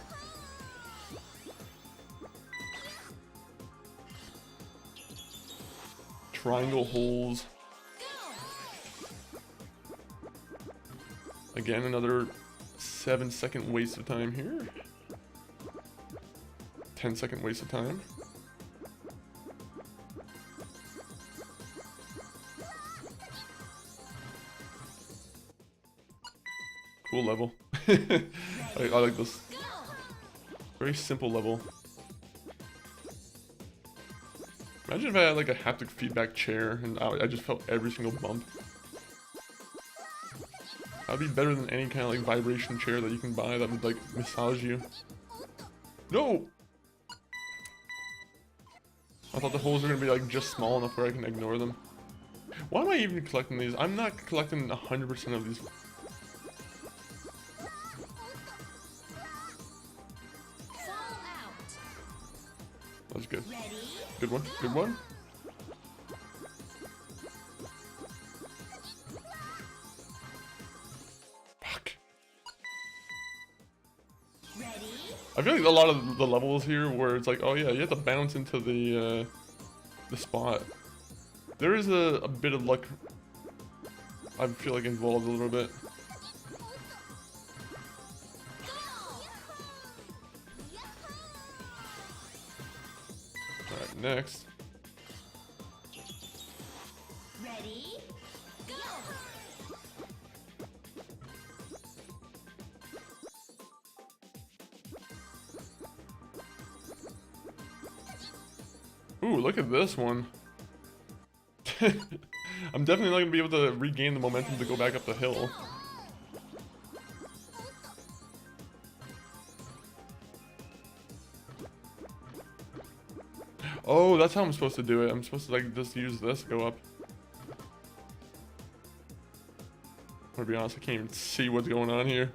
Triangle holes. Again, another 7-second waste of time here. 10-second waste of time. Cool level. I like this. Very simple level. Imagine if I had like a haptic feedback chair and I just felt every single bump. That'd be better than any kind of like vibration chair that you can buy that would like massage you. No! I thought the holes were gonna be like just small enough where I can ignore them. Why am I even collecting these? I'm not collecting 100% of these. That's good. Good one. Good one. Fuck. I feel like a lot of the levels here where it's like, oh yeah, you have to bounce into the spot. There is a bit of luck, I feel like, involved a little bit. Alright, next. Ready, go! Ooh, look at this one. I'm definitely not gonna be able to regain the momentum to go back up the hill. Oh, that's how I'm supposed to do it. I'm supposed to like just use this, go up. I'm gonna be honest, I can't even see what's going on here.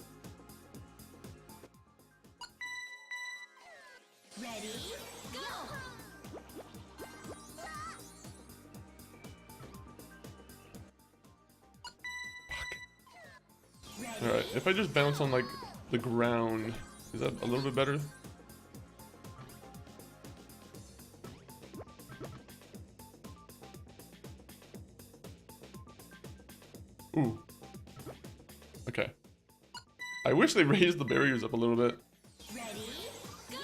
Ready, go! Alright, if I just bounce on like the ground, is that a little bit better? Ooh. Okay. I wish they raised the barriers up a little bit. Ready, go!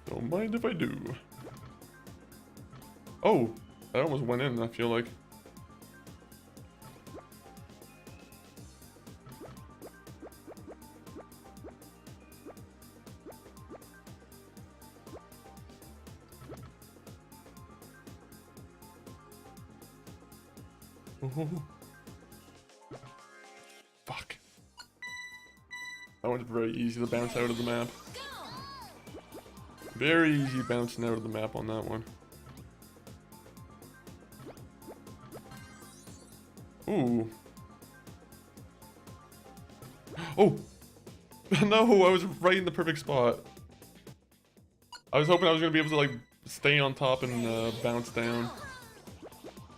Don't mind if I do. Oh, that almost went in, I feel like. Oh. Fuck. That one's very easy to bounce out of the map. Very easy bouncing out of the map on that one. Ooh. Oh! No, I was right in the perfect spot. I was hoping I was gonna be able to like stay on top and bounce down.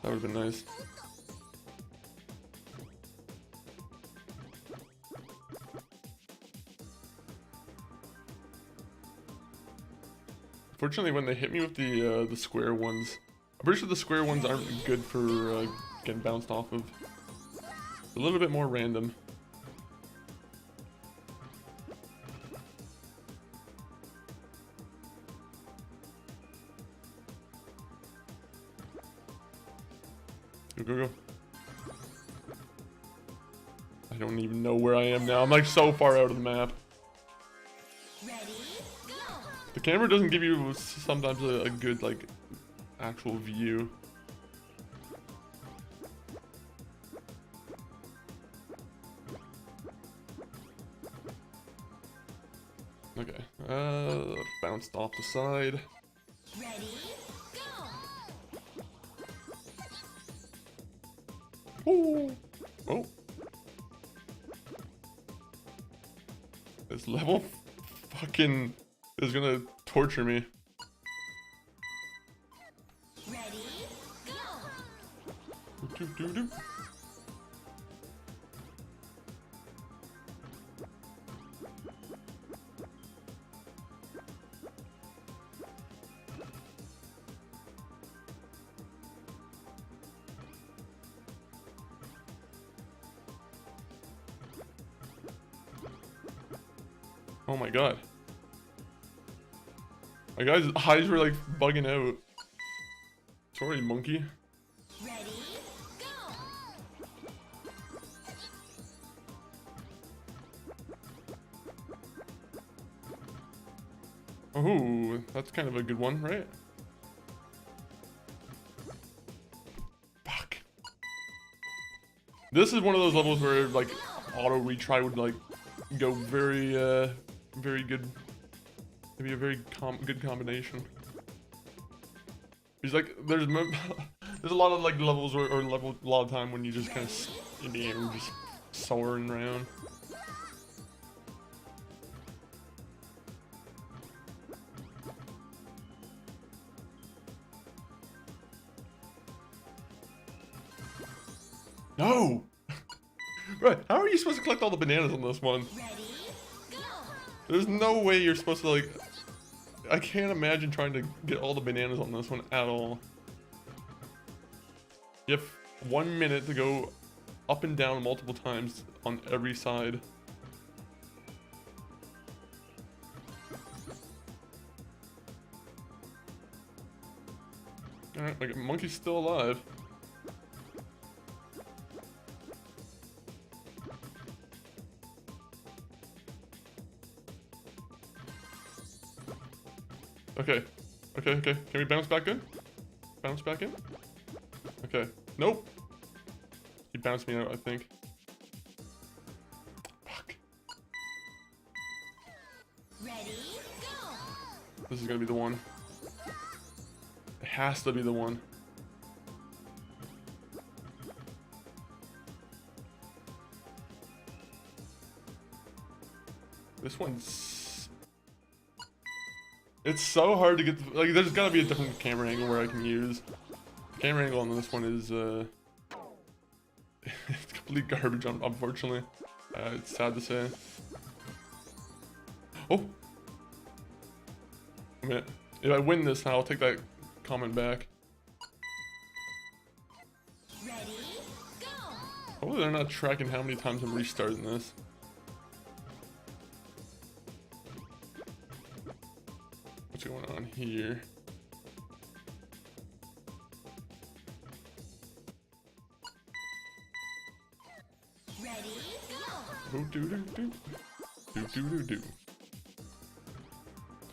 That would have been nice. Fortunately, when they hit me with the square ones, I'm pretty sure the square ones aren't good for getting bounced off of. A little bit more random. Go, go, go. I don't even know where I am now. I'm like so far out of the map. The camera doesn't give you sometimes a good like actual view. Okay, bounced off the side. Ready, go! Oh, oh. This level fucking is gonna torture me. Ready, go! Doo, doo, doo. Oh my god. My guy's eyes were like bugging out. Sorry, monkey. Ready, go! Oh, that's kind of a good one, right? Fuck. This is one of those levels where like auto retry would like go very good. Maybe a very good combination. He's like, there's a lot of like levels or a lot of time when you just kind of in the air just soaring around. No! Right, how are you supposed to collect all the bananas on this one? Ready, go! There's no way you're supposed to like... I can't imagine trying to get all the bananas on this one at all. You have 1 minute to go up and down multiple times on every side. Alright, like monkey's still alive. Okay. Okay. Can we bounce back in? Bounce back in? Okay. Nope. He bounced me out, I think. Fuck. Ready, go! This is gonna be the one. It has to be the one. This one's... It's so hard to get, like, there's gotta be a different camera angle where I can use. The camera angle on this one is, it's complete garbage, unfortunately. It's sad to say. Oh! A minute. If I win this now, I'll take that comment back. Ready, go! Hopefully they're not tracking how many times I'm restarting this. What's going on here? Ready, go! Oh, do do do. Do do do do.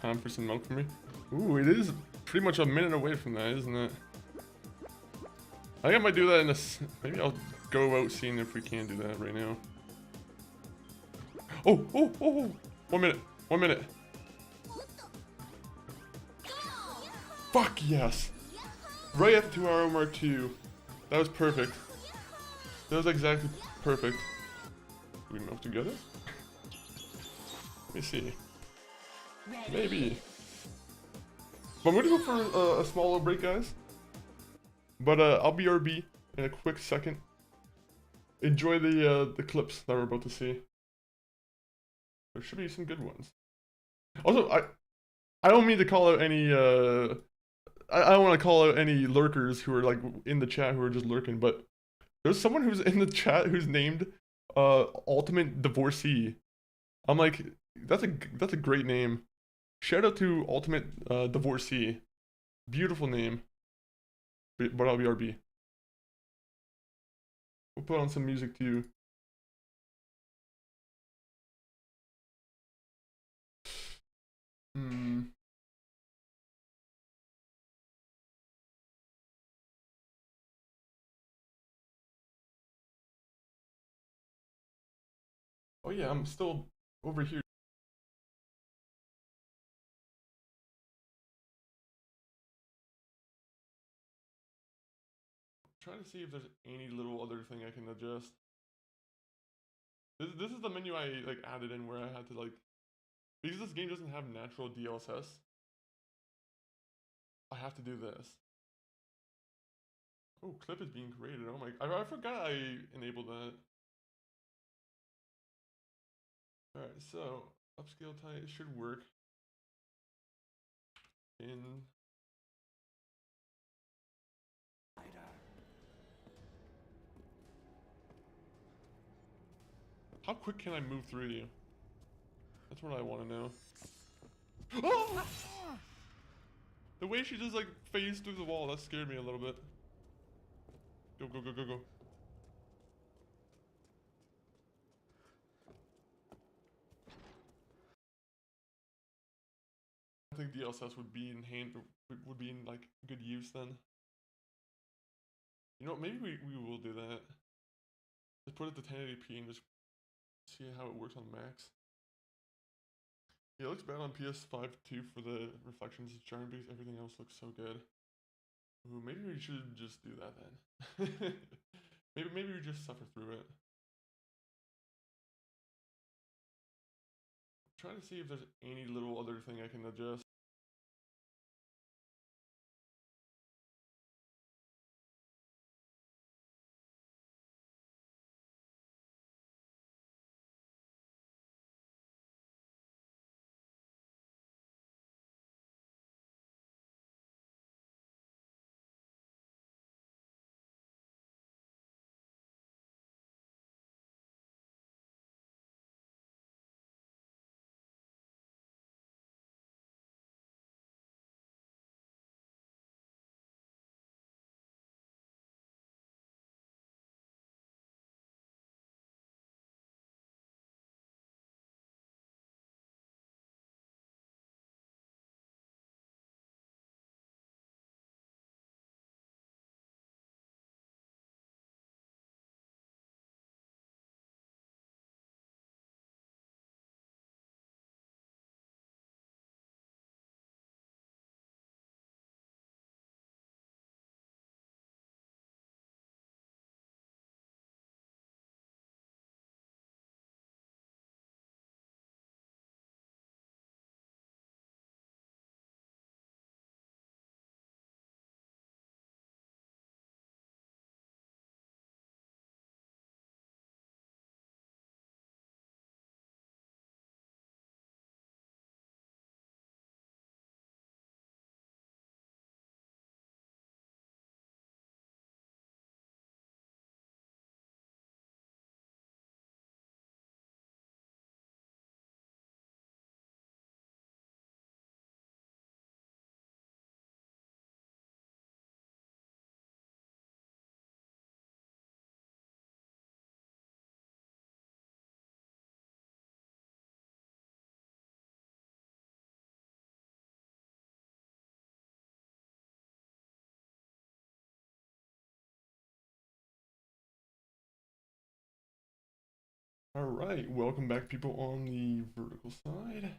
Time for some milk for me. Ooh, it is pretty much a minute away from that, isn't it? I think I might do that in this. Maybe I'll go out seeing if we can do that right now. Oh, oh, oh, oh. 1 minute. 1 minute. Fuck yes. Right at the 2 hour mark too. That was perfect. That was exactly perfect. Do we milk together? Let me see. Ready, Maybe. But I'm gonna go for a small little break, guys. But I'll be RB in a quick second. Enjoy the clips that we're about to see. There should be some good ones. Also, I don't mean to call out any I don't want to call out any lurkers who are like in the chat who are just lurking, but there's someone who's in the chat who's named Ultimate Divorcee. I'm like, that's a great name. Shout out to Ultimate Divorcee. Beautiful name. But I'll be RB. We'll put on some music too. Hmm. Oh yeah, I'm still over here. Trying try to see if there's any little other thing I can adjust. This is the menu I like added in where I had to like, because this game doesn't have natural DLSS, I have to do this. Oh, clip is being created. Oh my, I forgot I enabled that. Alright, so upscale type should work in. How quick can I move through you? That's what I want to know. Oh! The way she just like phased through the wall, that scared me a little bit. Go, go, go, go, go. I think DLSS would be in would be in like good use then. You know what, maybe we will do that. Just put it to 1080p and just see how it works on max. Yeah, it looks bad on PS5 too for the reflections. It's jarring because everything else looks so good. Ooh, maybe we should just do that then. maybe we just suffer through it. Try to see if there's any little other thing I can adjust. Alright, welcome back people on the vertical side.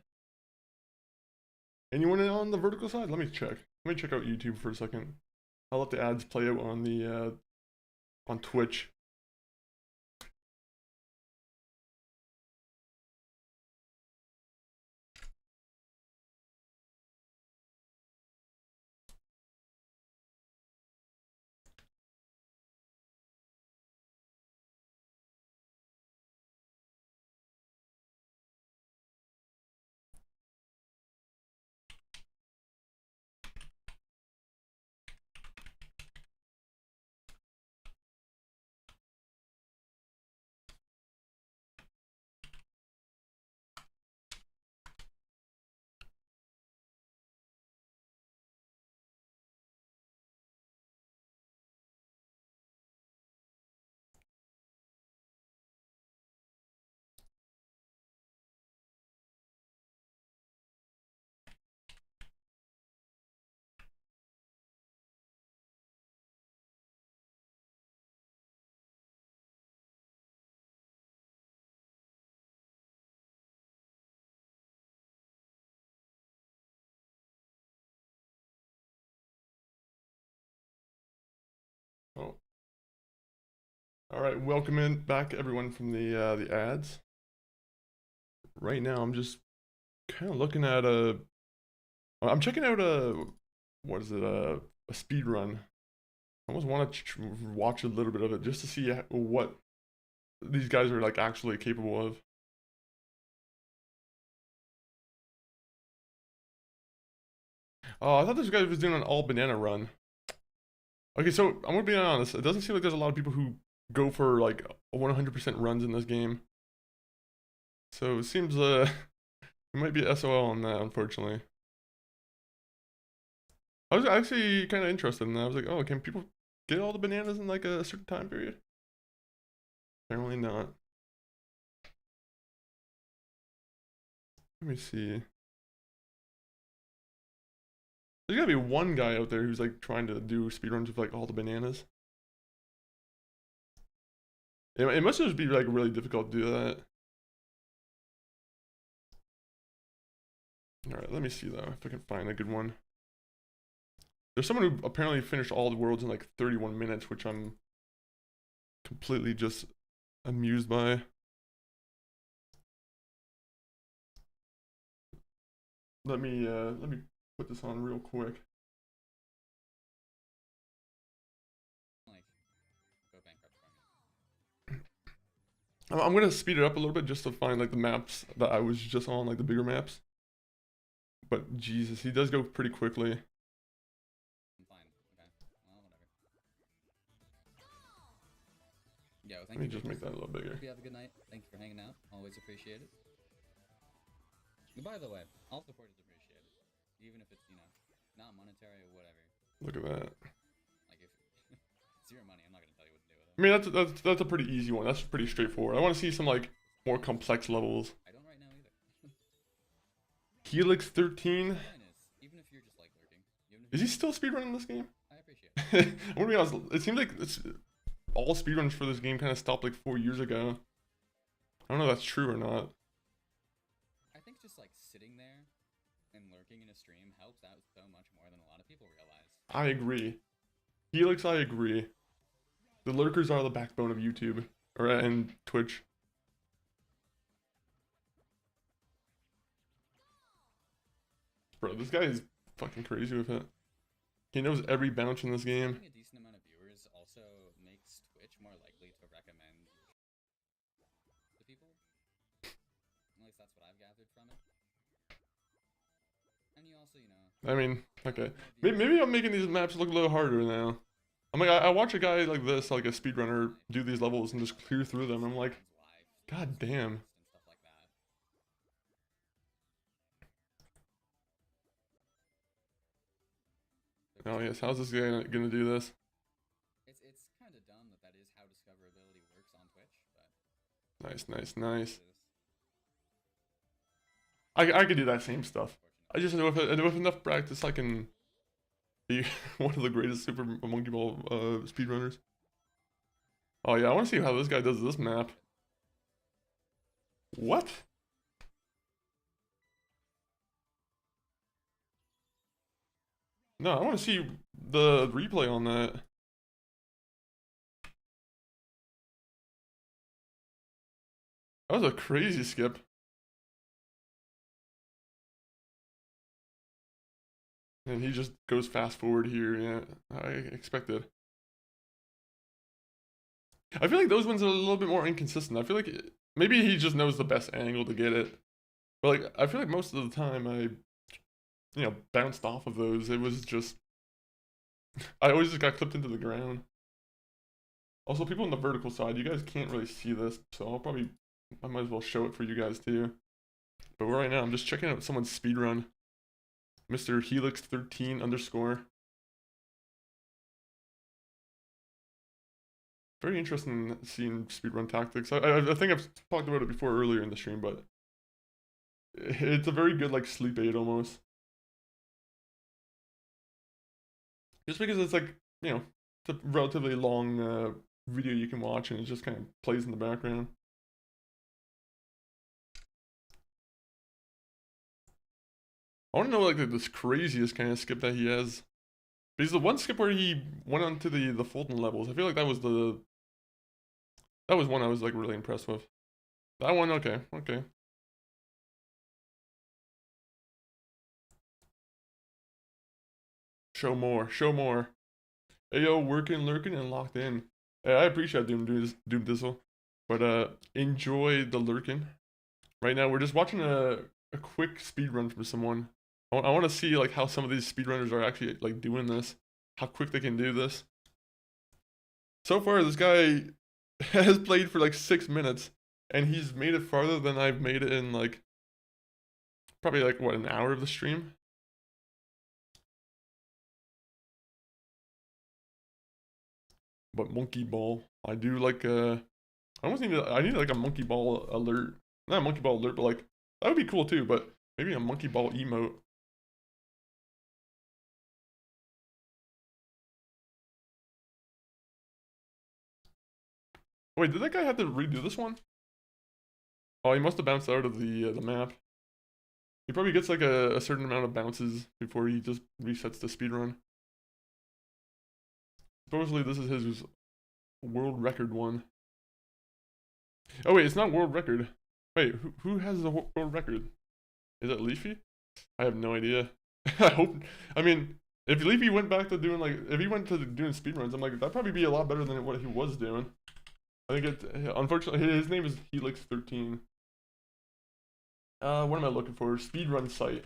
Anyone on the vertical side? Let me check. Let me check out YouTube for a second. I'll let the ads play out on the on Twitch. All right, welcome in back everyone from the ads. Right now, I'm just kind of looking at I'm checking out what is it? A speed run. I almost want to watch a little bit of it just to see what these guys are like actually capable of. Oh, I thought this guy was doing an all banana run. Okay, so I'm gonna be honest. It doesn't seem like there's a lot of people who go for like 100% runs in this game. So it seems it might be SOL on that, unfortunately. I was actually kind of interested in that. I was like, oh, can people get all the bananas in like a certain time period? Apparently not. Let me see. There's gotta be one guy out there who's like trying to do speedruns with like all the bananas. It must just be like really difficult to do that. Alright, let me see though, if I can find a good one. There's someone who apparently finished all the worlds in like 31 minutes, which I'm completely just amused by. Let me put this on real quick. I'm gonna speed it up a little bit just to find like the maps that I was just on, like the bigger maps. But Jesus, he does go pretty quickly. I'm fine. Okay. Well, whatever. Yo, thank Let me you. just make that a little bigger. Hope you have a good night. Thank you for hanging out. Always appreciate it. And by the way, all support is appreciated. Even if it's, not monetary or whatever. Look at that. Like, if it's your money, I'm not gonna tell you what to do with it. I mean, that's a pretty easy one. That's pretty straightforward. I want to see some like more complex levels. I don't right now either. Helix 13. Fine is, even if you're just like lurking. Is he still speedrunning this game? I appreciate it. I'm gonna be honest. It seems like all speedruns for this game kind of stopped like 4 years ago. I don't know if that's true or not. I think just like sitting there and lurking in a stream helps out so much more than a lot of people realize. I agree. Helix, I agree. The lurkers are the backbone of YouTube and Twitch. Bro, this guy is fucking crazy with it. He knows every bounce in this game. Having a decent amount of viewers also makes Twitch more likely to recommend to people. At least that's what I've gathered from it. And you also, I mean, okay. Maybe I'm making these maps look a little harder now. I'm like, I watch a guy like this, like a speedrunner, do these levels and just clear through them. I'm like, God damn. And stuff like that. Oh yes, how's this guy gonna do this? It's kind of dumb that is how discoverability works on Twitch, but Nice, nice, nice. I could do that same stuff. I just know with enough practice, I can be one of the greatest Super Monkey Ball speedrunners. Oh yeah, I want to see how this guy does this map. What? No, I want to see the replay on that. That was a crazy skip. And he just goes fast forward here. Yeah, I expected. I feel like those ones are a little bit more inconsistent. I feel like maybe he just knows the best angle to get it. But like, I feel like most of the time I, bounced off of those. It was just, I always just got clipped into the ground. Also, people on the vertical side, you guys can't really see this, so I might as well show it for you guys too. But right now, I'm just checking out someone's speedrun. Mr. Helix 13 _. Very interesting seeing speedrun tactics. I think I've talked about it before earlier in the stream, but it's a very good like sleep aid almost. Just because it's like, it's a relatively long video you can watch and it just kind of plays in the background. I want to know like this craziest kind of skip that he has. Because the one skip where he went onto the Fulton levels, I feel like that was That was one I was like really impressed with. That one, okay, okay. Show more, show more. Ayo, working, lurking, and locked in. Hey, I appreciate Doom Dizzle, but enjoy the lurking. Right now, we're just watching a quick speed run from someone. I want to see like how some of these speedrunners are actually like doing this, how quick they can do this. So far, this guy has played for like 6 minutes, and he's made it farther than I've made it in like probably like what, an hour of the stream. But monkey ball, I do like I almost need like a monkey ball alert. Not a monkey ball alert, but like that would be cool too, but maybe a monkey ball emote. Wait, did that guy have to redo this one? Oh, he must have bounced out of the map. He probably gets like a certain amount of bounces before he just resets the speedrun. Supposedly this is his world record one. Oh wait, it's not world record. Wait, who has the world record? Is it Leafy? I have no idea. I hope. I mean, if Leafy went back to doing like, if he went to doing speedruns, I'm like, that'd probably be a lot better than what he was doing. I think it. Unfortunately, his name is Helix13. What am I looking for? Speedrun site.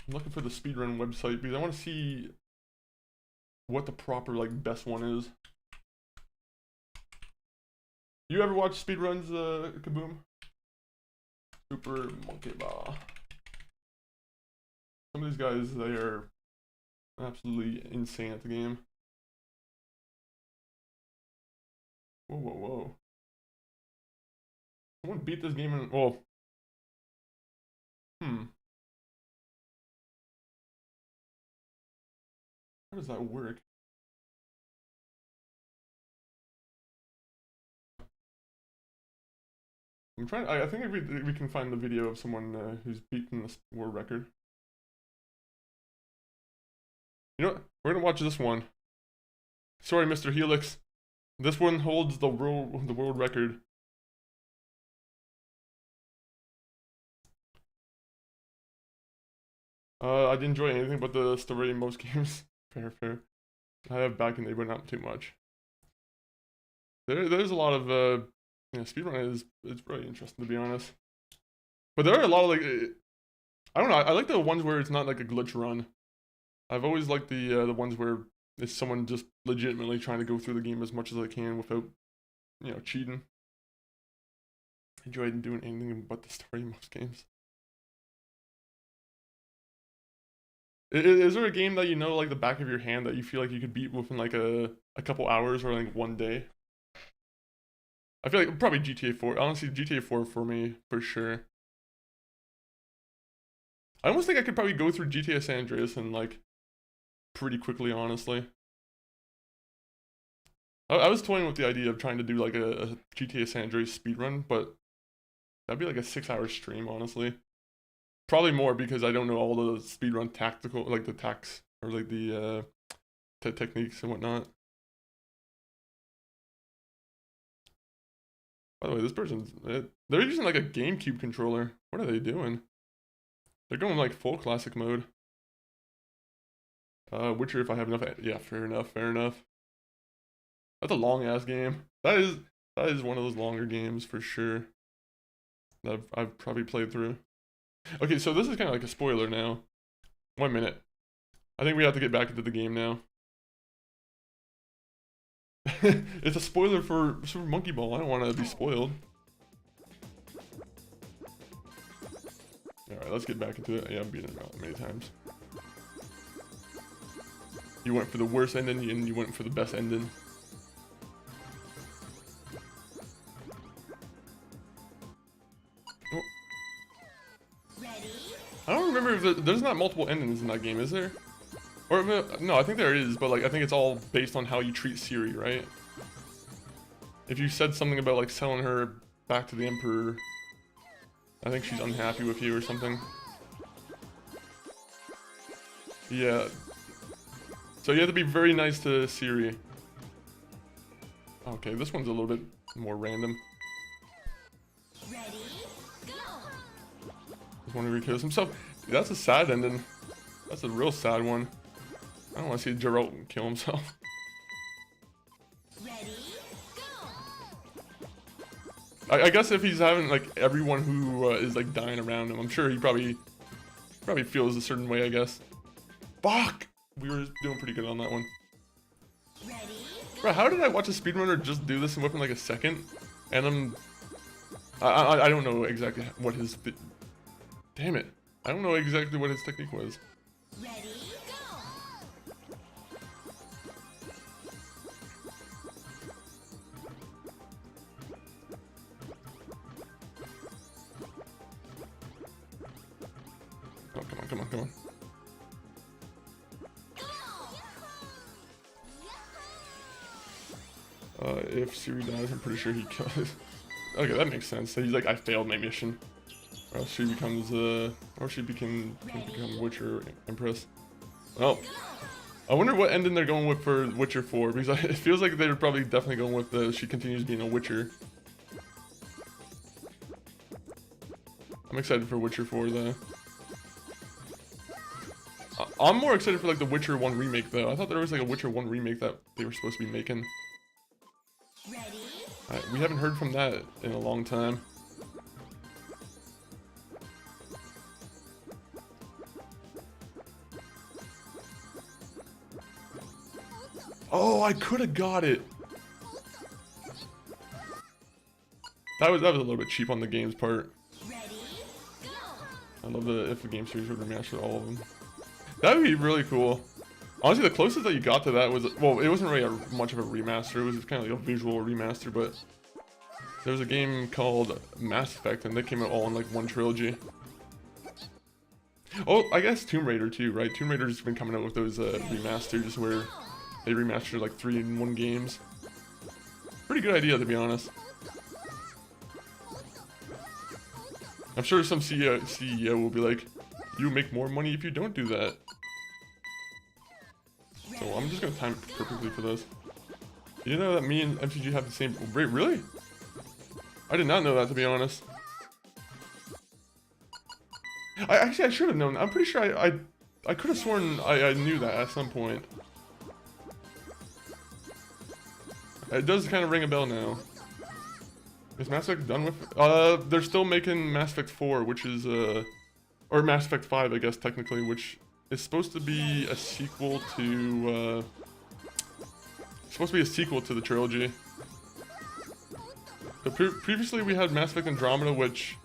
I'm looking for the speedrun website because I want to see what the proper like best one is. You ever watch speedruns, Kaboom? Super Monkey Ball. Some of these guys, they are absolutely insane at the game. Whoa, whoa, whoa. Someone beat this game in, well. How does that work? I'm trying, I think we can find the video of someone who's beaten this world record. You know what? We're gonna watch this one. Sorry, Mr. Helix. This one holds the world record. I didn't enjoy anything but the story in most games. Fair. I have back in the day, but not too much. There's a lot of speedrun is really interesting, to be honest. But there are a lot of like, I don't know. I like the ones where it's not like a glitch run. I've always liked the ones where it's someone just legitimately trying to go through the game as much as they can without, cheating. I enjoyed doing anything but the story in most games. Is there a game that you know like the back of your hand that you feel like you could beat within like a couple hours or like one day? I feel like probably GTA 4. Honestly, GTA 4 for me, for sure. I almost think I could probably go through GTA San Andreas and like pretty quickly, honestly. I was toying with the idea of trying to do like a GTA San Andreas speedrun, but that'd be like a 6-hour stream, honestly. Probably more because I don't know all the speedrun tactical, like the tacks, or like the techniques and whatnot. By the way, this person's, they're using like a GameCube controller. What are they doing? They're going like full classic mode. Witcher if I have enough, yeah, fair enough. That's a long ass game. That is one of those longer games for sure. That I've probably played through. Okay, so this is kind of like a spoiler now. 1 minute. I think we have to get back into the game now. It's a spoiler for Super Monkey Ball. I don't want to be spoiled. Alright, let's get back into it. Yeah, I've beaten it out many times. You went for the worst ending and you went for the best ending. Oh. Ready? I don't remember if there's not multiple endings in that game, is there? Or no, I think there is, but like I think it's all based on how you treat Siri, right? If you said something about like selling her back to the Emperor, I think she's unhappy with you or something. Yeah. So you have to be very nice to Siri. Okay, this one's a little bit more random. Ready, go! Just whenever he kills himself. That's a sad ending. That's a real sad one. I don't want to see Geralt kill himself. Ready, go! I guess if he's having like everyone who is like dying around him, I'm sure he probably feels a certain way. I guess. Fuck! We were doing pretty good on that one. Ready, Bro, how did I watch a speedrunner just do this in within like a second? And I don't know exactly what his. Damn it! I don't know exactly what his technique was. ready, go! Oh, come on, come on, come on. If Siri dies, I'm pretty sure he kills. Okay, that makes sense. So he's like, I failed my mission. Or else she becomes, or she can become Witcher Empress. Well, I wonder what ending they're going with for Witcher 4, because it feels like they're probably definitely going with the she continues being a Witcher. I'm excited for Witcher 4 though. I'm more excited for like the Witcher 1 remake though. I thought there was like a Witcher 1 remake that they were supposed to be making. Ready, We haven't heard from that in a long time. Oh, I could have got it. That was a little bit cheap on the game's part. ready, go! I love if the game series would remaster all of them. That would be really cool. Honestly, the closest that you got to that was, well, it wasn't really much of a remaster. It was just kind of like a visual remaster, but there was a game called Mass Effect, and they came out all in like one trilogy. Oh, I guess Tomb Raider too, right? Tomb Raider's been coming out with those remasters where they remastered like 3-in-1 games. Pretty good idea, to be honest. I'm sure some CEO will be like, you make more money if you don't do that. So I'm just gonna time it perfectly for this. You know that me and MCG have the same rate? Really? I did not know that, to be honest. I should have known. I'm pretty sure I could have sworn I knew that at some point. It does kind of ring a bell now. Is Mass Effect done with? They're still making Mass Effect 4, which is or Mass Effect 5, I guess technically, which is supposed to be a sequel to the trilogy. So previously we had Mass Effect Andromeda, which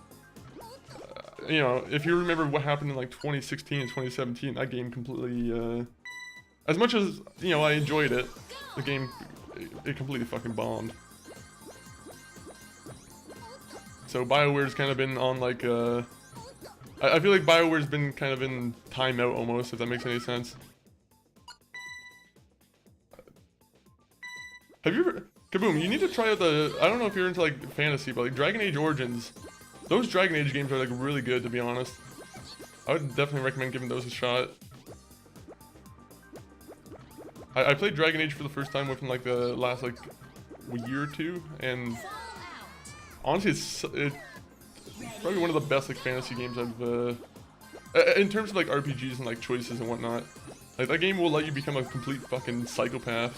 you know, if you remember what happened in like 2016 and 2017, that game completely as much as, you know, I enjoyed it, the game it completely fucking bombed. So BioWare's kind of been on like I feel like BioWare's been kind of in timeout almost, if that makes any sense. Have you ever... Kaboom, you need to try out the... I don't know if you're into like fantasy, but like Dragon Age Origins. Those Dragon Age games are like really good, to be honest. I would definitely recommend giving those a shot. I played Dragon Age for the first time within like the last like year or two, and honestly it's probably one of the best like fantasy games I've in terms of like RPGs and like choices and whatnot. Like that game will let you become a complete fucking psychopath.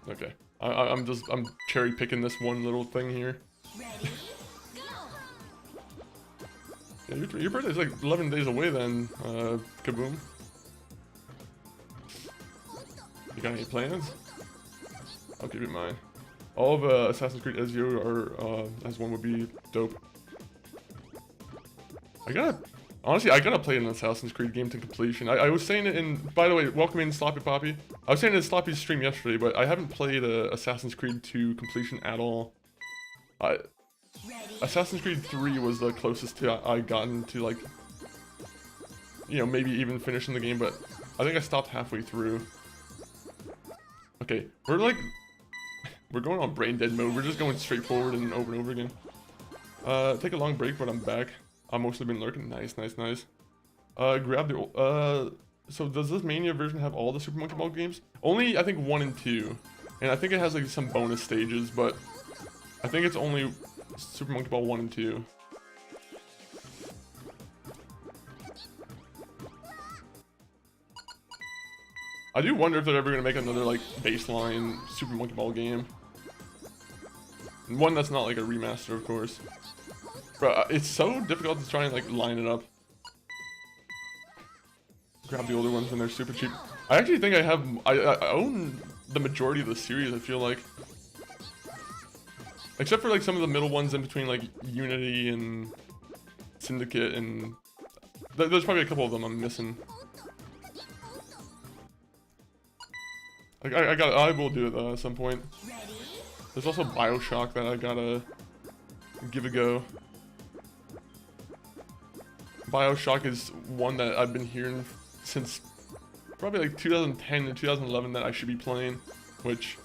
Okay, I'm cherry picking this one little thing here. Ready, go! Yeah, your birthday's like 11 days away then, Kaboom. You got any plans? I'll give you mine. All of Assassin's Creed Ezio are as one would be dope. Honestly, I gotta play an Assassin's Creed game to completion. I was saying it in, by the way, welcome in Sloppy Poppy. I was saying it in Sloppy's stream yesterday, but I haven't played Assassin's Creed to completion at all. Assassin's Creed 3 was the closest to I gotten to, like, you know, maybe even finishing the game, but I think I stopped halfway through. Okay, we're going on brain dead mode. We're just going straight forward and over again. Take a long break, but I'm back. I've mostly been lurking. Nice, nice, nice. Grab the so does this Mania version have all the Super Monkey Ball games? Only I think 1 and 2. And I think it has like some bonus stages, but I think it's only Super Monkey Ball 1 and 2. I do wonder if they're ever gonna make another like baseline Super Monkey Ball game. One that's not like a remaster, of course. But it's so difficult to try and like line it up. Grab the older ones when they're super cheap. I actually think I own the majority of the series, I feel like. Except for like some of the middle ones in between like Unity and Syndicate and... There's probably a couple of them I'm missing. Like I will do it though at some point. There's also BioShock that I gotta give a go. BioShock is one that I've been hearing since probably like 2010 and 2011 that I should be playing, which,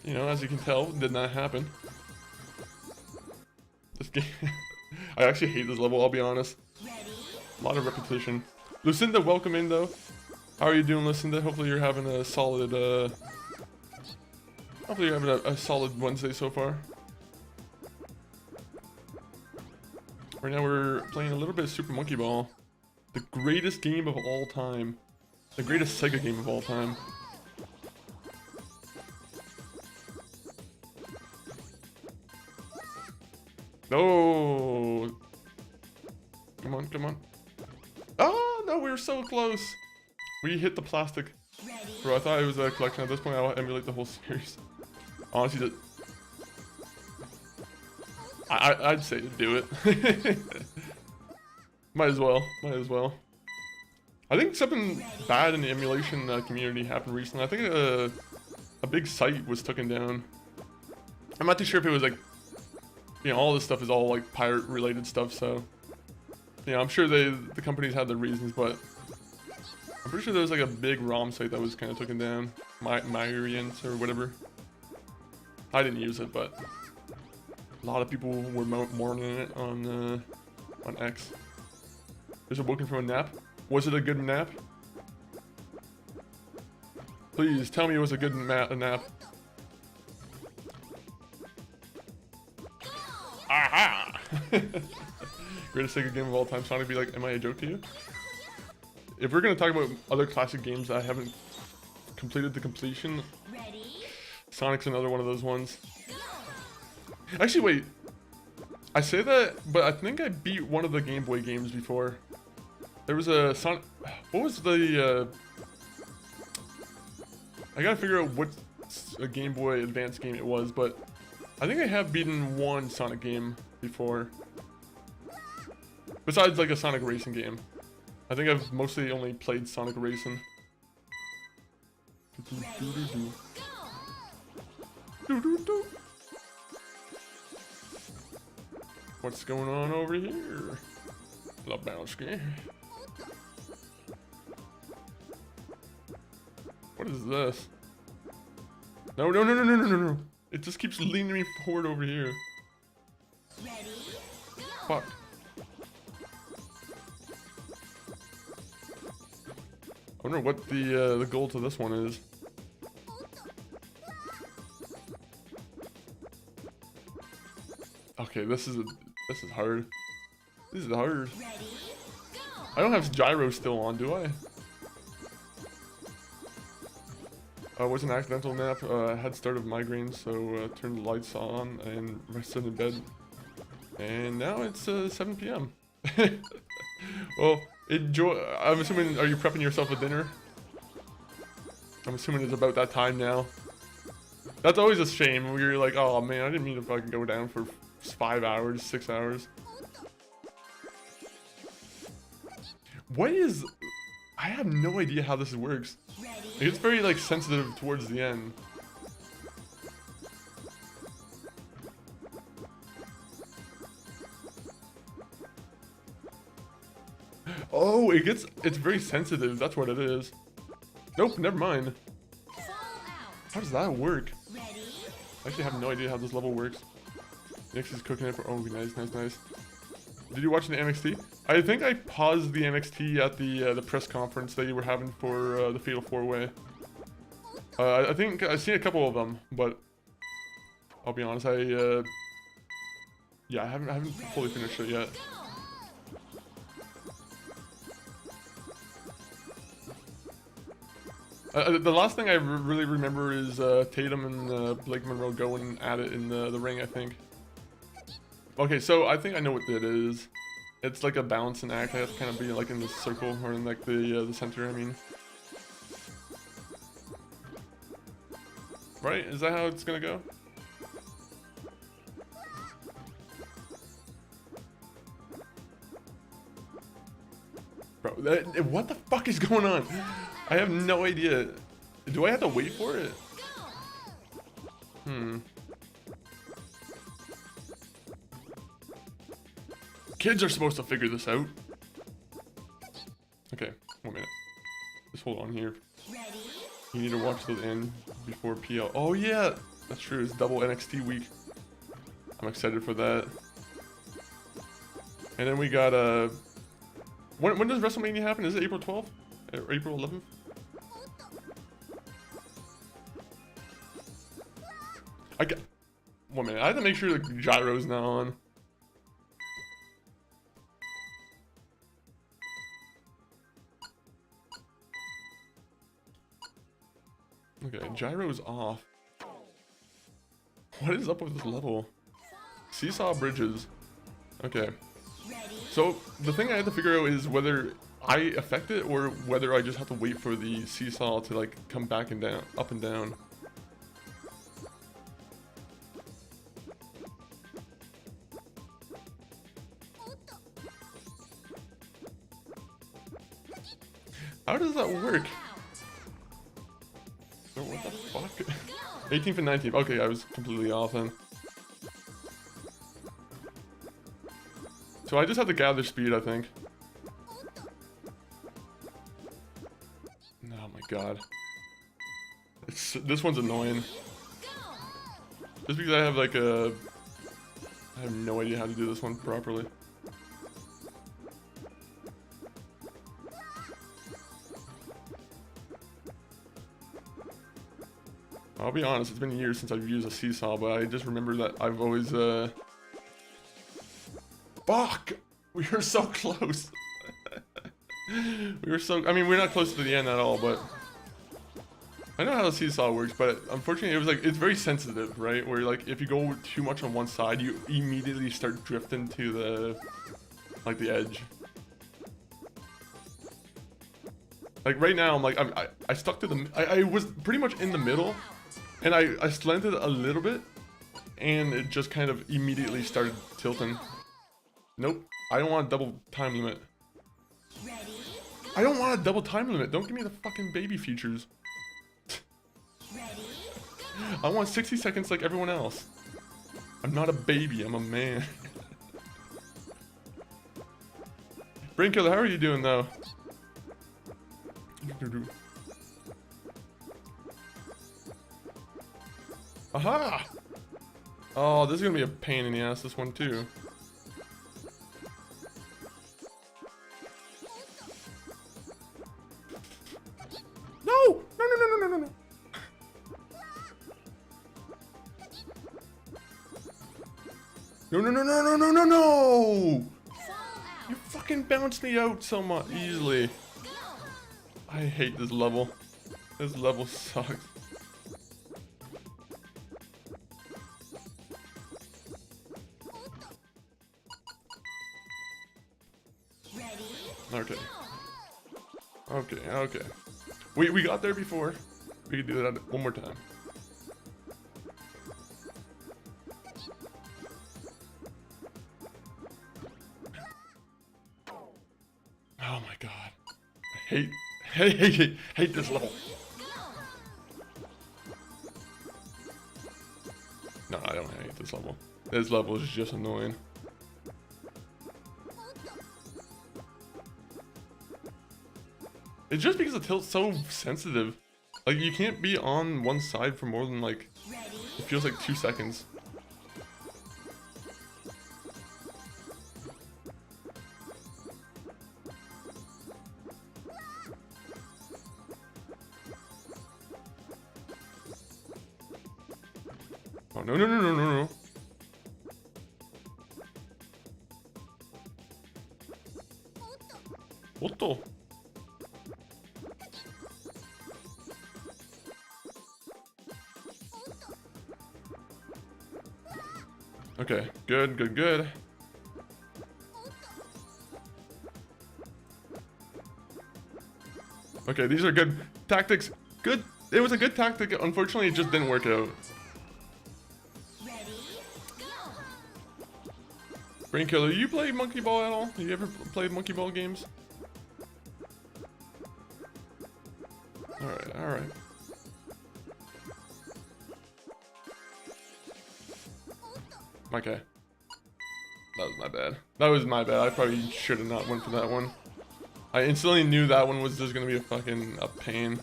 you know, as you can tell, did not happen. This game, I actually hate this level, I'll be honest. A lot of repetition. Lucinda, welcome in though. How are you doing, Lucinda? Hopefully you're having a solid, hopefully you're having a solid Wednesday so far. Right now we're playing a little bit of Super Monkey Ball. The greatest game of all time. The greatest Sega game of all time. No! Come on, come on. Oh, no, we were so close. We hit the plastic. Bro, I thought it was a collection. At this point, I'll emulate the whole series. Honestly, I'd say to do it. Might as well. Might as well. I think something bad in the emulation community happened recently. I think a big site was taken down. I'm not too sure if it was like, you know, all this stuff is all like pirate related stuff. So, yeah, I'm sure the companies had their reasons, but I'm pretty sure there was like a big ROM site that was kind of taken down. Myriant or whatever. I didn't use it, but a lot of people were mourning it on X. Just awoken from a nap. Was it a good nap? Please tell me it was a good nap. Aha! Greatest Sega game of all time. Sonic be like, am I a joke to you? If we're gonna talk about other classic games that I haven't completed the completion, Sonic's another one of those ones. Actually, wait. I say that, but I think I beat one of the Game Boy games before. There was a Sonic... What was the... I gotta figure out what a Game Boy Advance game it was, but I think I have beaten one Sonic game before. Besides, like, a Sonic racing game. I think I've mostly only played Sonic Racing. What's going on over here? Lebowski. What is this? No, no, no, no, no, no, no, no. It just keeps leaning me forward over here. Fuck. I wonder what the goal to this one is. Okay, this is hard. This is hard. I don't have gyro still on, do I? Was an accidental nap. Had start of migraines, so turned the lights on and rested in bed. And now it's 7 p.m. Well, enjoy. I'm assuming, are you prepping yourself a dinner? I'm assuming it's about that time now. That's always a shame when you're like, oh man, I didn't mean to fucking go down for 5 hours, 6 hours. What is... I have no idea how this works. It's very like sensitive towards the end. Oh, it's very sensitive. That's what it is. Nope, never mind. How does that work? I actually have no idea how this level works. Nix is cooking it for... Oh, nice, nice, nice. Did you watch the NXT? I think I paused the NXT at the press conference they were having for the Fatal 4-Way. I think I've seen a couple of them, but I'll be honest, yeah, I haven't fully finished it yet. The last thing I really remember is Tatum and Blake Monroe going at it in the ring, I think. Okay, so I think I know what it is. It's like a balancing act. I have to kind of be like in the circle or in like the center, I mean. Right? Is that how it's gonna go? Bro, what the fuck is going on? I have no idea. Do I have to wait for it? Kids are supposed to figure this out. Okay, 1 minute. Just hold on here. Ready? You need to watch till the end before PL. Oh yeah, that's true. It's double NXT week. I'm excited for that. And then we got when does WrestleMania happen? Is it April 12th or April 11th? I got 1 minute. I have to make sure the gyro's not on. Okay, gyro's off. What is up with this level? Seesaw bridges. Okay. So the thing I have to figure out is whether I affect it or whether I just have to wait for the seesaw to like come back and down, up and down. How does that work? So what the fuck? 18th and 19th. Okay, I was completely off then. So I just have to gather speed, I think. Oh my god. This one's annoying. Just because I have like I have no idea how to do this one properly. I'll be honest, it's been years since I've used a seesaw, but I just remember that I've always, Fuck! We were so close. We were so, I mean, we're not close to the end at all, but I know how the seesaw works, but unfortunately it was like, it's very sensitive, right? Where like, if you go too much on one side, you immediately start drifting to the, like the edge. Like right now, I'm like, I stuck to the, I was pretty much in the middle. And I slanted a little bit, and it just kind of immediately started tilting. Nope, I don't want a double time limit. Ready? I don't want a double time limit. Don't give me the fucking baby features. Ready? I want 60 seconds like everyone else. I'm not a baby, I'm a man. Brain Killer, how are you doing though? Aha! Oh, this is gonna be a pain in the ass, this one too. No! No, no, no, no, no, no, no. No, no, no, no, no, no, no, no! You fucking bounced me out so much easily. I hate this level. This level sucks. Okay. Okay, okay. We got there before. We can do that one more time. Oh my god. I hate this level. No, I don't hate this level. This level is just annoying. It's just because the tilt's so sensitive. Like, you can't be on one side for more than, like, it feels like 2 seconds. no, no, no, no, no, no. What the? Okay, good, good, good. Okay, these are good tactics. Good. It was a good tactic. Unfortunately, it just didn't work out. Ready, go! Brain Killer, you play Monkey Ball at all? You ever played Monkey Ball games? Alright, alright. Okay. That was my bad. That was my bad. I probably should have not went for that one. I instantly knew that one was just gonna be a pain.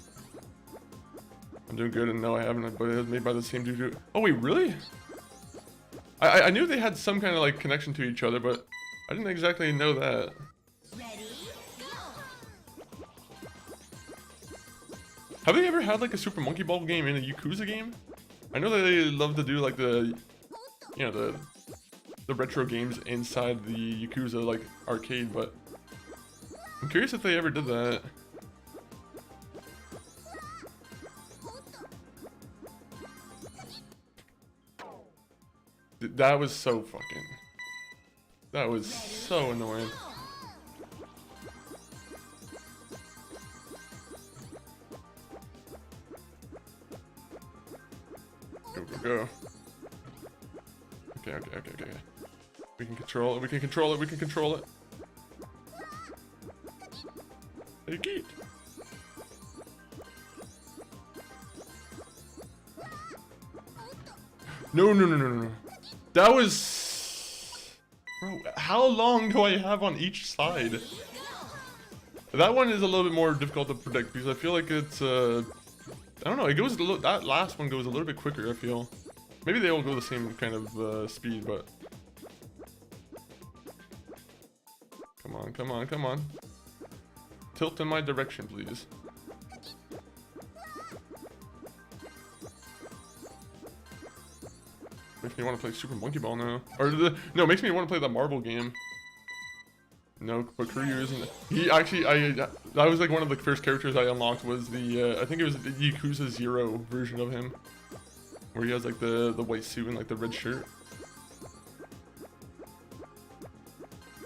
I'm doing good and no I haven't, but it was made by the same dude. Oh wait, really? I knew they had some kind of like connection to each other, but I didn't exactly know that. Ready, go! Have they ever had like a Super Monkey Ball game in a Yakuza game? I know that they love to do like the, you know, the retro games inside the Yakuza like arcade, but I'm curious if they ever did that. That was so fucking... That was so annoying. Go, go, go. Okay, okay, okay, okay. We can control it, we can control it, we can control it. Hey, Geet. No, no, no, no, no. That was... Bro, how long do I have on each side? That one is a little bit more difficult to predict because I feel like it's, I don't know, it goes a little, that last one goes a little bit quicker, I feel. Maybe they all go the same kind of speed, but... Come on, come on, come on. Tilt in my direction, please. Makes me want to play Super Monkey Ball now. Or no, makes me want to play the marble game. No, but Kiryu isn't. He actually, that was like one of the first characters I unlocked was the, I think it was the Yakuza 0 version of him. Where he has like the white suit and like the red shirt.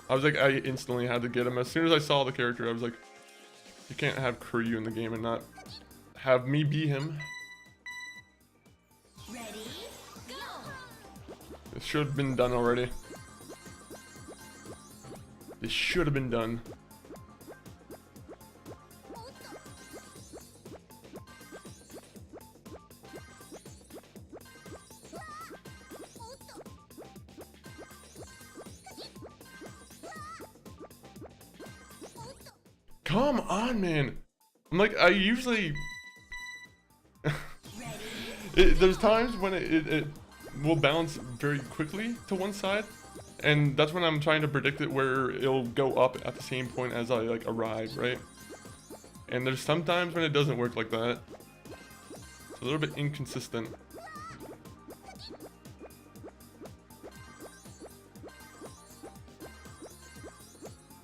I was like, I instantly had to get him. As soon as I saw the character, I was like, you can't have Kiryu in the game and not have me be him. Ready, go! It should have been done already. It should have been done. Come on, man. I'm like, I usually... there's times when it will bounce very quickly to one side. And that's when I'm trying to predict it where it'll go up at the same point as I like arrive, right? And there's sometimes when it doesn't work like that. It's a little bit inconsistent.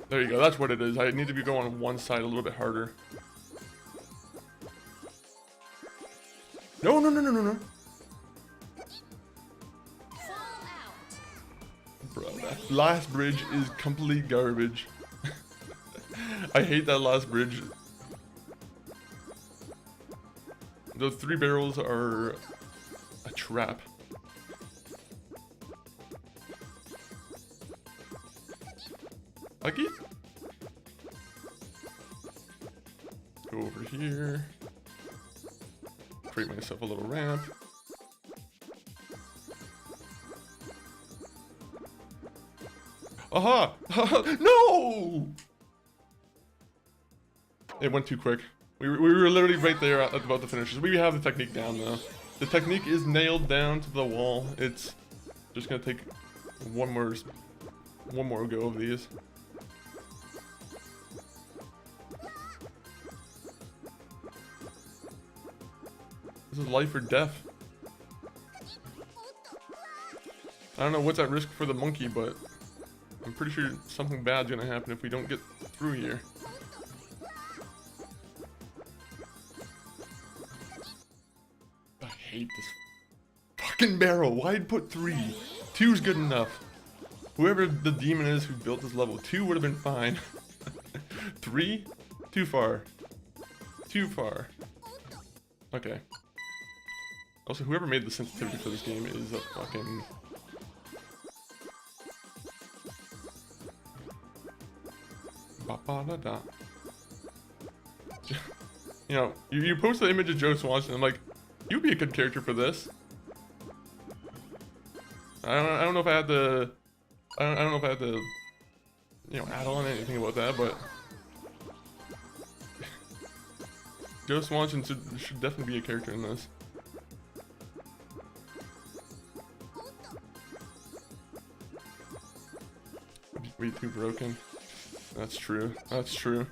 There you go, that's what it is. I need to be going on one side a little bit harder. No, no, no, no, no, no. Bro, that last bridge is complete garbage. I hate that last bridge. Those 3 barrels are a trap. Lucky? Go over here. Create myself a little ramp. Aha! No! It went too quick. We were literally right there at about the finishes. We have the technique down though. The technique is nailed down to the wall. It's just gonna take one more go of these. This is life or death. I don't know what's at risk for the monkey, but I'm pretty sure something bad's gonna happen if we don't get through here. I hate this fucking barrel. Why'd put 3? 2's good enough. Whoever the demon is who built this level, 2 would have been fine. 3? Too far. Too far. Okay. Also, whoever made the sensitivity for this game is a fucking... Ba-ba-da-da. You know, you post the image of Joe Swanson, I'm like, you'd be a good character for this. I don't know if I had to... I don't know if I had to, you know, add on anything about that, but... Joe Swanson should definitely be a character in this. Way too broken. That's true. That's true.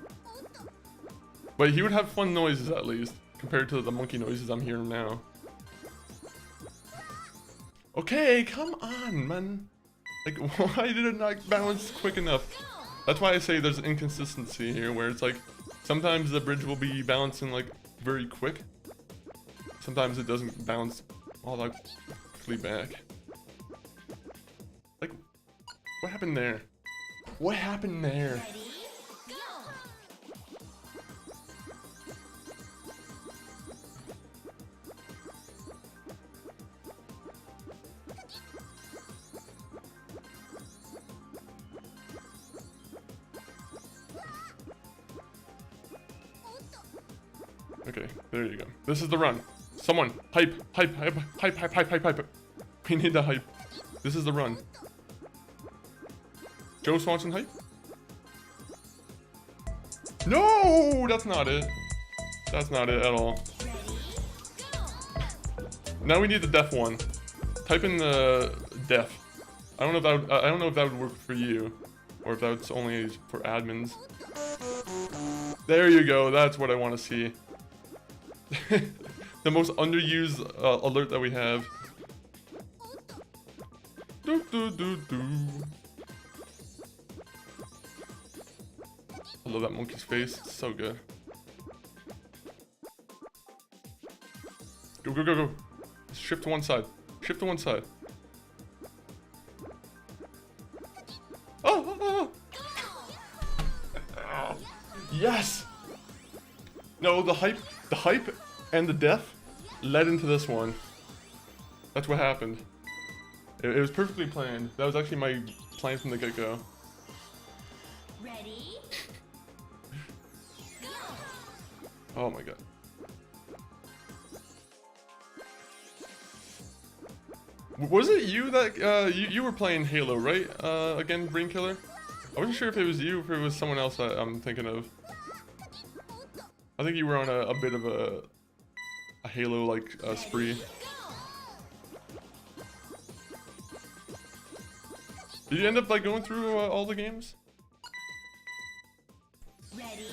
But he would have fun noises at least, compared to the monkey noises I'm hearing now. Okay, come on, man. Like, why did it not balance quick enough? That's why I say there's an inconsistency here, where it's like, sometimes the bridge will be balancing like very quick. Sometimes it doesn't balance all that quickly back. Like, what happened there? What happened there? Okay, there you go. This is the run. Someone, hype. We need the hype. This is the run. Joe Swanson hype? No, that's not it. That's not it at all. Now we need the deaf one. Type in the deaf. I don't know if that would, I don't know if that would work for you, or if that's only for admins. There you go. That's what I want to see. The most underused alert that we have. Do, do, do, do. I love that monkey's face. It's so good. Go, go, go, go. Shift to one side. Shift to one side. Oh, oh, oh. Yes! No, the hype and the death led into this one. That's what happened. It was perfectly planned. That was actually my plan from the get-go. Ready? Oh my god. Was it you that you were playing Halo, right? Again, Brain Killer? I wasn't sure if it was you or if it was someone else that I'm thinking of. I think you were on a bit of a Halo like spree. Did you end up like going through all the games? Ready?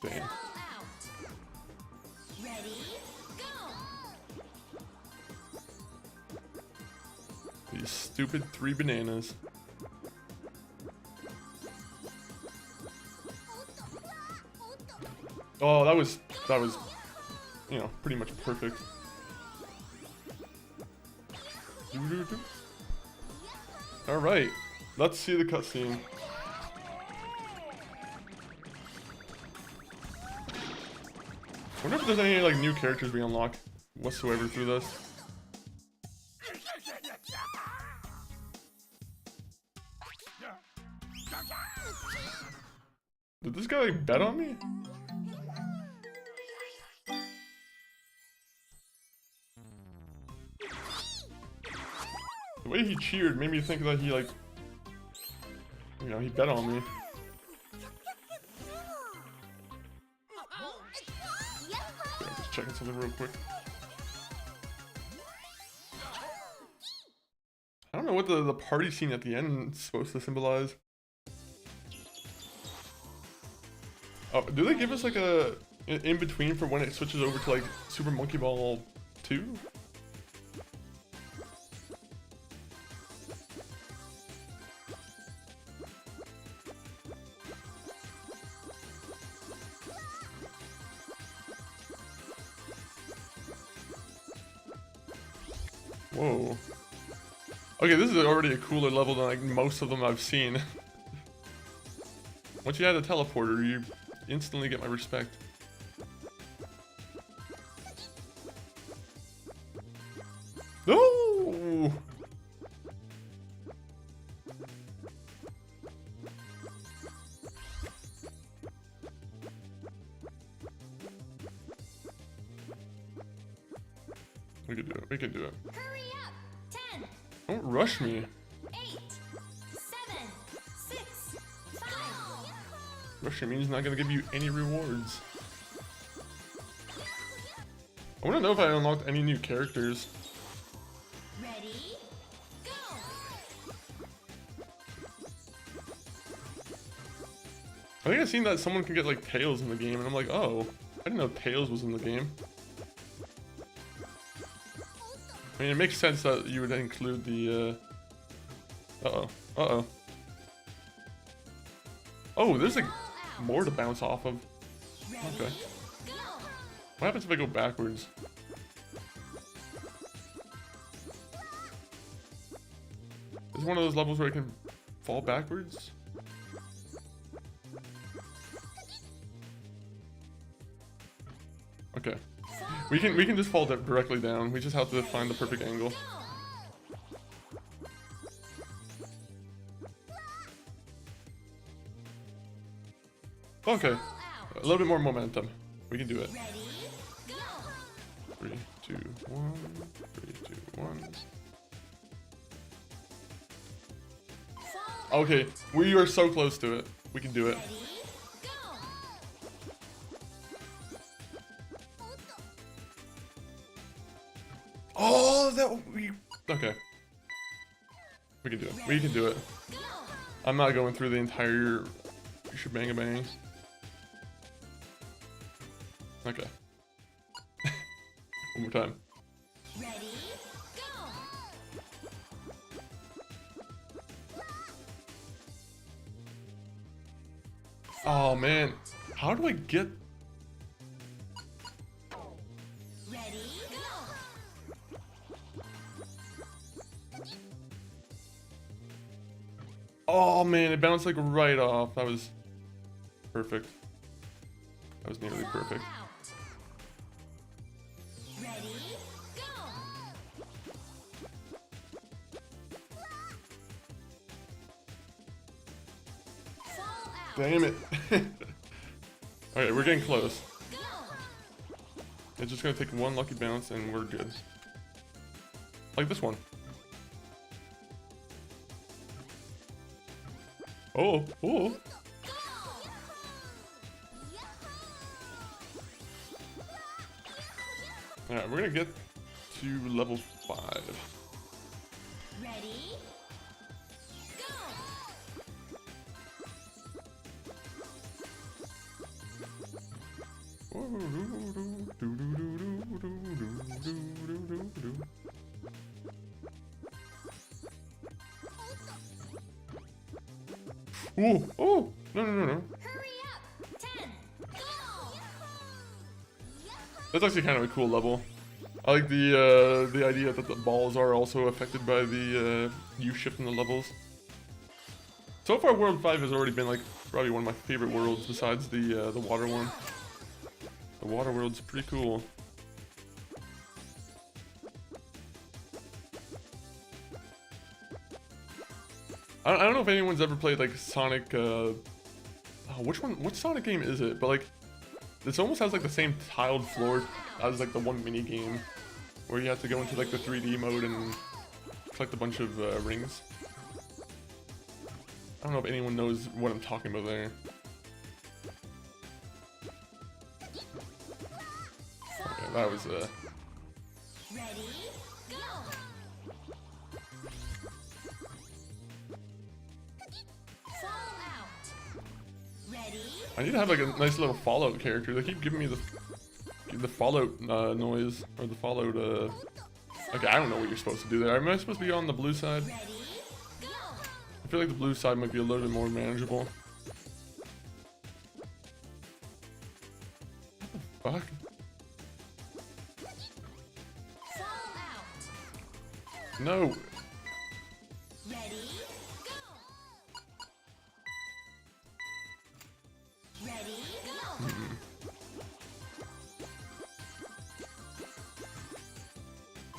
Damn. Out. Ready? Go. These stupid 3 bananas. Oh, that was, you know, pretty much perfect. All right, let's see the cutscene. Wonder if there's any like new characters we unlock whatsoever through this. Did this guy like bet on me? The way he cheered made me think that he like, you know, he bet on me. Okay, I'm just checking something real quick. I don't know what the party scene at the end is supposed to symbolize. Oh, do they give us like a in between for when it switches over to like Super Monkey Ball 2. Whoa. Okay, this is already a cooler level than like most of them I've seen. Once you add a teleporter, you instantly get my respect. No! We can do it. We can do it. Hurry up! 10, Don't rush me. 8, 7, 6, 5. Rushing means not gonna give you any rewards. I wanna know if I unlocked any new characters. Ready? Go! I think I've seen that someone can get like Tails in the game, and I'm like, oh, I didn't know Tails was in the game. I mean, it makes sense that you would include the, Oh, there's like more to bounce off of. Okay. Go! What happens if I go backwards? Is one of those levels where I can fall backwards? Okay. We can just fall directly down. We just have to find the perfect angle. Okay. A little bit more momentum. We can do it. Ready? Go! 3, 2, 1. 3, 2, 1. Fall Okay, we are so close to it. We can do it. Ready? Go! Oh, okay. We can do it. We can do it. Go! I'm not going through the entire shebang bang. Okay. One more time. Ready? Go! Oh man, how do I get? Ready? Go! Oh man, it bounced like right off. That was perfect. That was nearly Fall perfect. out. Ready? Go! Fall out. Damn it. Okay, we're getting close. Go! It's just gonna take one lucky bounce and we're good. Like this one. Oh, oh. Alright, we're gonna get to level 5. Ready? Go! Oh, oh, no, no, no, no. Hurry up! 10, go! That's actually kind of a cool level. I like the idea that the balls are also affected by the you shifting the levels. So far, World 5 has already been like probably one of my favorite worlds besides the water one. The water world's pretty cool. I don't know if anyone's ever played like Sonic. Oh, which Sonic game is it? But like, this almost has like the same tiled floor as like the one mini game, where you have to go into like the 3D mode and collect a bunch of rings. I don't know if anyone knows what I'm talking about there. Okay, that was Ready? Go! Fall out. Ready? I need to have like a nice little Fallout character. They keep giving me the Fallout noise or the Fallout. Okay, I don't know what you're supposed to do there. Am I supposed to be on the blue side? Ready, go! I feel like the blue side might be a little bit more manageable. What the fuck? Fall out. No. Ready, go! Ready, go!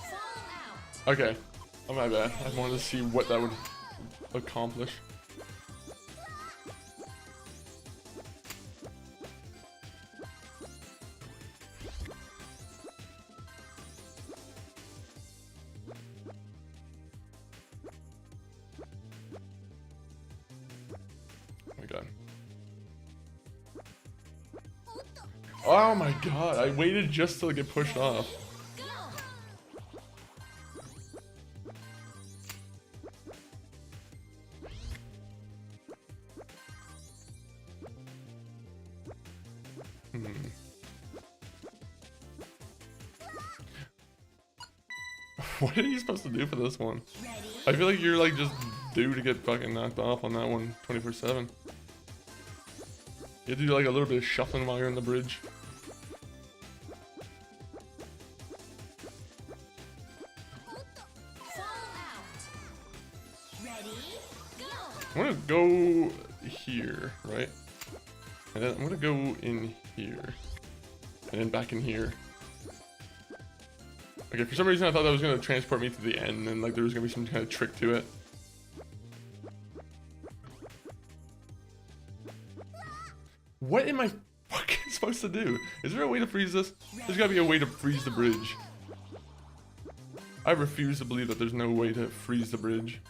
Fall out. Okay. Oh my bad. I wanted to see what that would accomplish. Oh my god. Oh my god, I waited just to get pushed off. Go! What are you supposed to do for this one? Ready, I feel like you're like just due to get fucking knocked off on that one 24/7. You have to do like a little bit of shuffling while you're on the bridge. fall out. Ready, go! I'm gonna go here, right? And then I'm gonna go in here. And then back in here. Okay, for some reason I thought that was gonna transport me to the end and like there was gonna be some kind of trick to it. What am I fucking supposed to do? Is there a way to freeze this? There's gotta be a way to freeze the bridge. I refuse to believe that there's no way to freeze the bridge.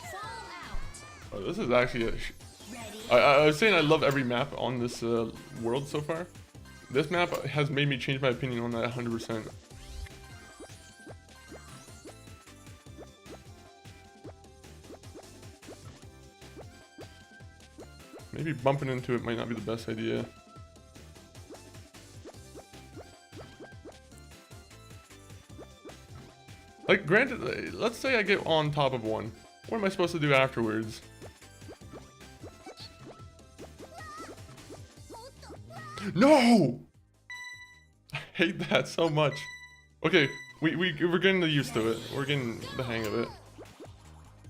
Fall out. Oh, this is actually a... Ready, I was saying I love every map on this world so far. This map has made me change my opinion on that 100%. Maybe bumping into it might not be the best idea. Like, granted, let's say I get on top of one. What am I supposed to do afterwards? No! I hate that so much. Okay, we're getting used to it. We're getting the hang of it.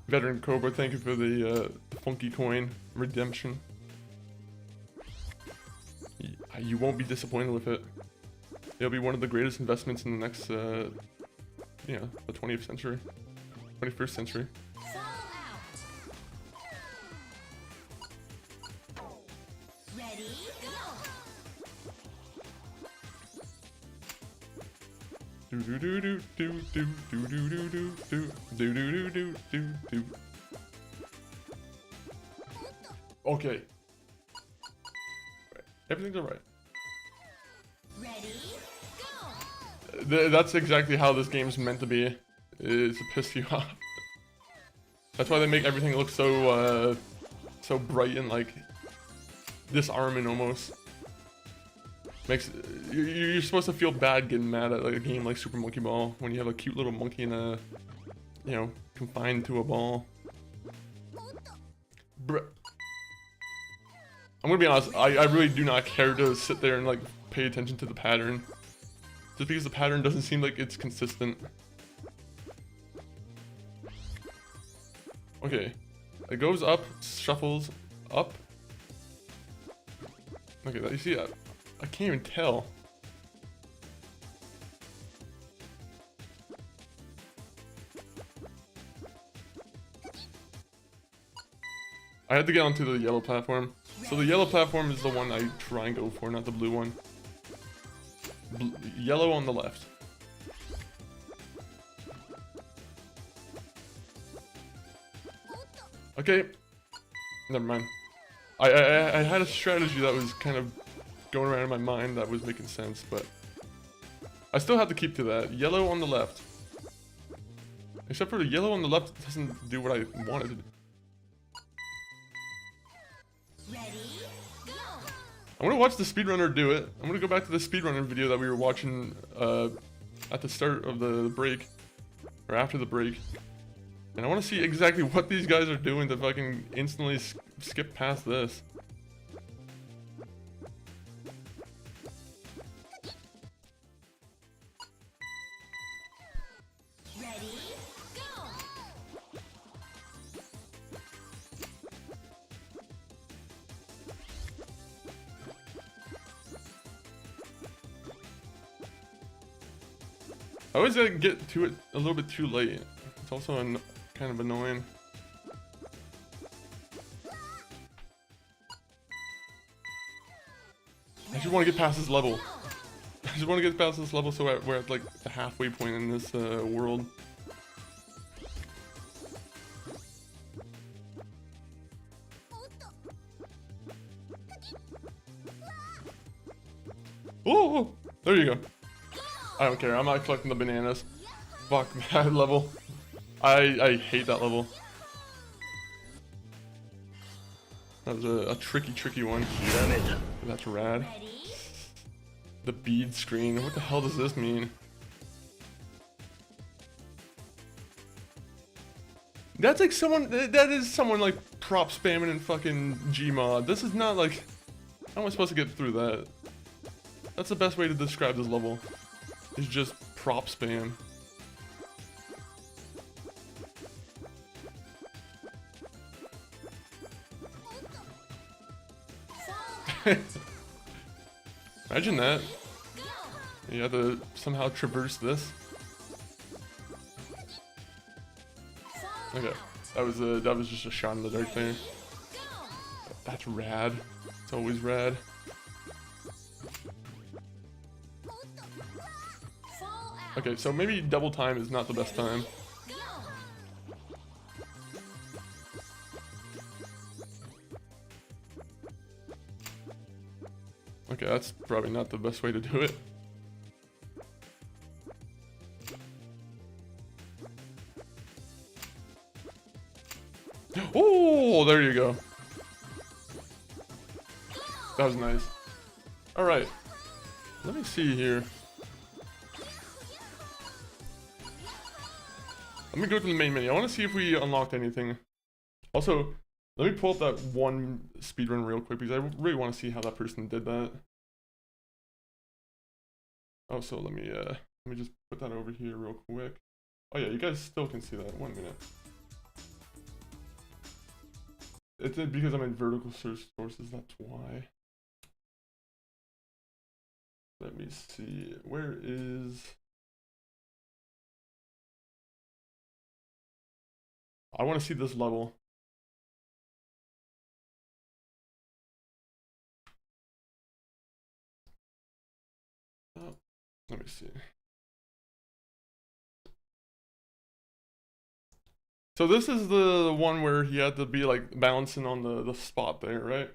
Veteran Cobra, thank you for the funky coin redemption. You won't be disappointed with it. It'll be one of the greatest investments in the next, the 20th century, 21st century. fall out. Ready, go! Do do do do do do do do do do do do do do do do. Okay. Everything's alright. Ready, go! That's exactly how this game's meant to be. Is to piss you off. That's why they make everything look so so bright and like disarming almost. Makes you're supposed to feel bad getting mad at like a game like Super Monkey Ball when you have a cute little monkey in a, confined to a ball. Bruh. I'm gonna be honest, I really do not care to sit there and like pay attention to the pattern. Just because the pattern doesn't seem like it's consistent. Okay. It goes up, shuffles, up. Okay, you see, I can't even tell. I had to get onto the yellow platform. So the yellow platform is the one I try and go for, not the blue one. Yellow on the left. Okay. Never mind. I had a strategy that was kind of going around in my mind that was making sense, but I still have to keep to that. Yellow on the left. Except for the yellow on the left doesn't do what I wanted. Ready, go! I'm gonna watch the speedrunner do it. I'm gonna go back to the speedrunner video that we were watching at the start of the break. Or after the break. And I want to see exactly what these guys are doing to fucking instantly skip past this. Ready, go! I always gotta get to it a little bit too late. It's also kind of annoying. I just want to get past this level. I just want to get past this level so we're at like the halfway point in this world. Oh, there you go. I don't care. I'm not collecting the bananas. Fuck that level. I hate that level. That was a tricky one. That's rad. Ready, The bead screen. What the hell does this mean? That's like someone. That is someone like prop spamming in fucking Gmod. This is not like. How am I supposed to get through that? That's the best way to describe this level. It's just prop spam. Imagine that. go! You have to somehow traverse this. Fall Okay, out. that was just a shot in the dark there. Go! That's rad. It's always rad. Fall out. Okay, so maybe double time is not the best time. Go! Okay, that's probably not the best way to do it. Oh, there you go. That was nice. Alright. Let me see here. Let me go to the main menu. I want to see if we unlocked anything. Also, let me pull up that one speedrun real quick because I really want to see how that person did that. Oh, so let me just put that over here real quick. Oh yeah, you guys still can see that. 1 minute. It's because I'm in vertical search sources, that's why. Let me see. Where is... I want to see this level. Oh, let me see. So this is the one where he had to be like balancing on the spot there, right?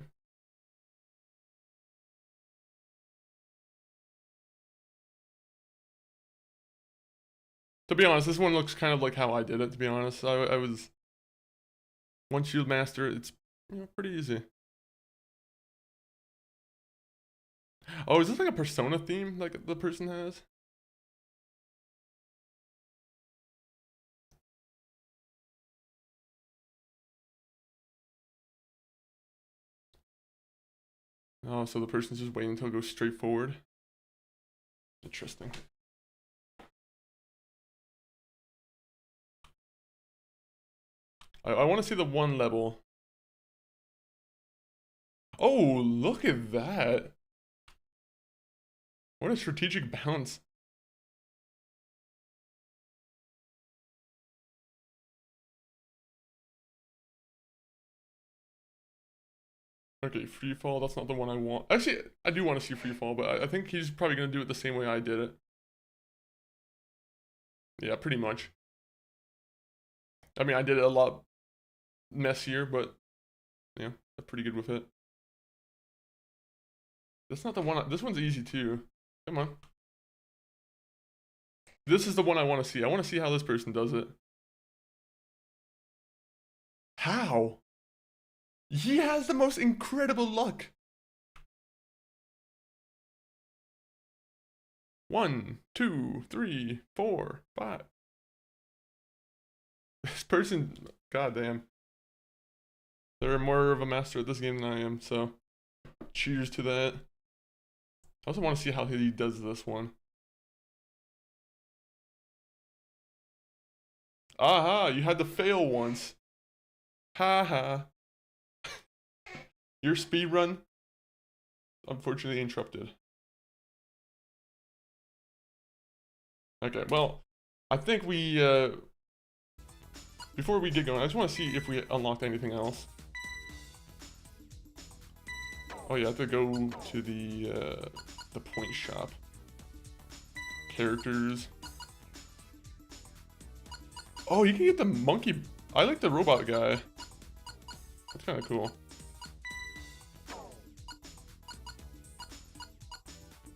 To be honest, this one looks kind of like how I did it, to be honest. I was... Once you master it, it's pretty easy. Oh, is this like a Persona theme like the person has? Oh, so the person's just waiting until it goes straight forward. Interesting. I want to see the one level. Oh, look at that. What a strategic bounce. Okay, free fall, that's not the one I want. Actually, I do want to see free fall, but I think he's probably going to do it the same way I did it. Yeah, pretty much. I mean, I did it a lot messier, but yeah, I'm pretty good with it. That's not the one. This one's easy too. Come on. This is the one I want to see. I want to see how this person does it. How? He has the most incredible luck. 1, 2, 3, 4, 5. This person, goddamn. They're more of a master at this game than I am, so cheers to that. I also want to see how he does this one. Aha, you had to fail once. Haha. Your speed run, unfortunately interrupted. Okay, well, I think we, before we get going, I just want to see if we unlocked anything else. Oh yeah, I have to go to the point shop. Characters. Oh, you can get the monkey. I like the robot guy. That's kind of cool.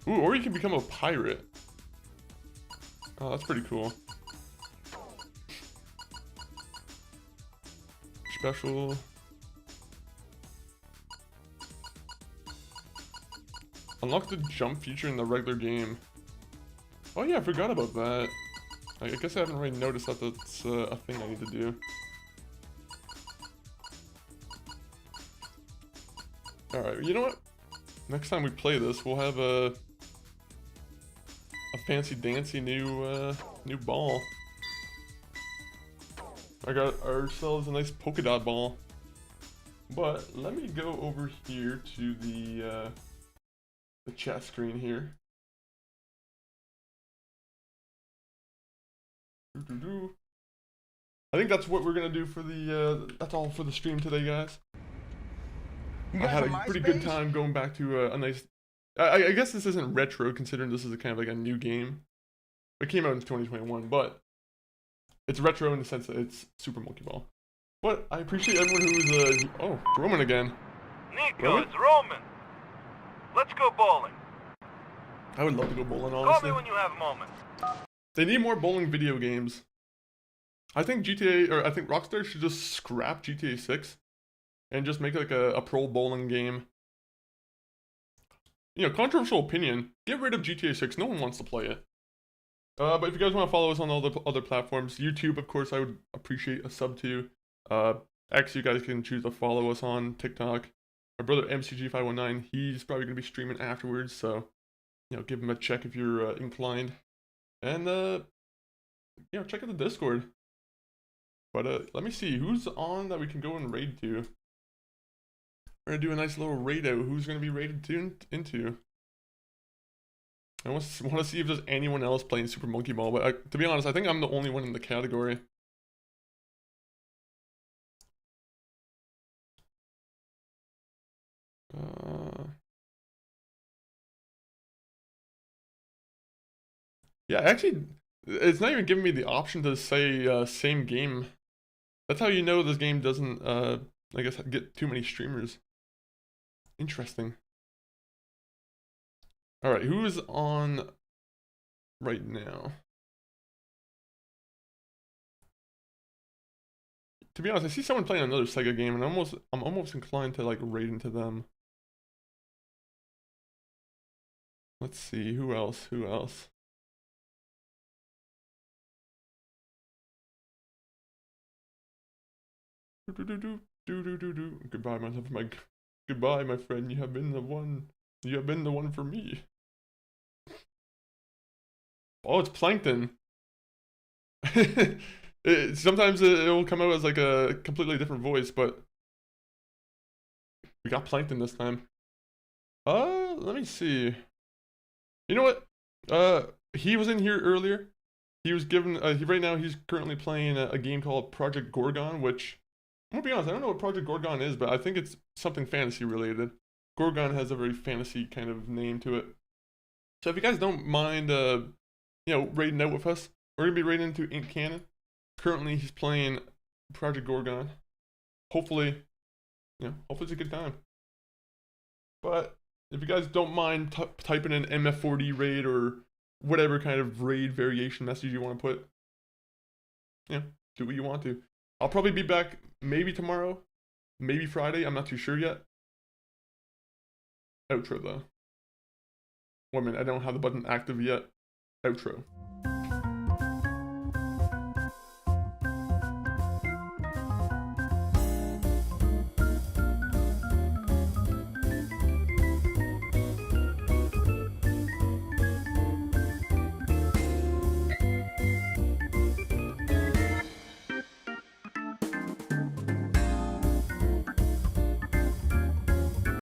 Ooh, or you can become a pirate. Oh, that's pretty cool. Special. Unlock the jump feature in the regular game. Oh yeah, I forgot about that. I guess I haven't really noticed that that's a thing I need to do. Alright, you know what? Next time we play this, we'll have a fancy dancy new ball. I got ourselves a nice polka dot ball. But let me go over here to the chat screen here. I think that's what we're gonna do for the that's all for the stream today, guys. I had a pretty good time going back to a nice. I guess this isn't retro, considering this is a kind of like a new game. It came out in 2021, but it's retro in the sense that it's Super Monkey Ball. But I appreciate everyone who's oh, Roman again. Nico, Roman? it's Roman. Let's go bowling. I would love to go bowling, Call honestly. me when you have a moment. They need more bowling video games. I think GTA, or I think Rockstar should just scrap GTA 6 and just make like a pro bowling game. You know, controversial opinion, get rid of GTA 6, no one wants to play it. But if you guys want to follow us on all the other platforms, YouTube, of course, I would appreciate a sub to. X, you guys can choose to follow us on TikTok. My brother MCG519, he's probably going to be streaming afterwards, so, you know, give him a check if you're inclined. And, you know, check out the Discord. But, let me see, who's on that we can go and raid to? We're going to do a nice little raid out. Who's going to be raided into? I want to see if there's anyone else playing Super Monkey Ball, but to be honest, I think I'm the only one in the category. Yeah, actually, it's not even giving me the option to say same game. That's how you know this game doesn't, I guess, get too many streamers. Interesting. Alright, who is on right now? To be honest, I see someone playing another Sega game, and I'm almost inclined to like raid into them. Let's see, who else? Who else? Goodbye, my friend. You have been the one. You have been the one for me. Oh, it's Plankton. Sometimes it will come out as like a completely different voice, but we got Plankton this time. Let me see. You know what? He was in here earlier. He was given. Right now he's currently playing a game called Project Gorgon, which I'm gonna be honest, I don't know what Project Gorgon is, but I think it's something fantasy related. Gorgon has a very fantasy kind of name to it. So if you guys don't mind, you know, raiding out with us, we're gonna be raiding into Ink Cannon. Currently, he's playing Project Gorgon. Hopefully, you know, hopefully it's a good time. But if you guys don't mind typing in MF40 raid or whatever kind of raid variation message you want to put, yeah, do what you want to. I'll probably be back maybe tomorrow, maybe Friday. I'm not too sure yet. Outro though. 1 minute, I don't have the button active yet. Outro.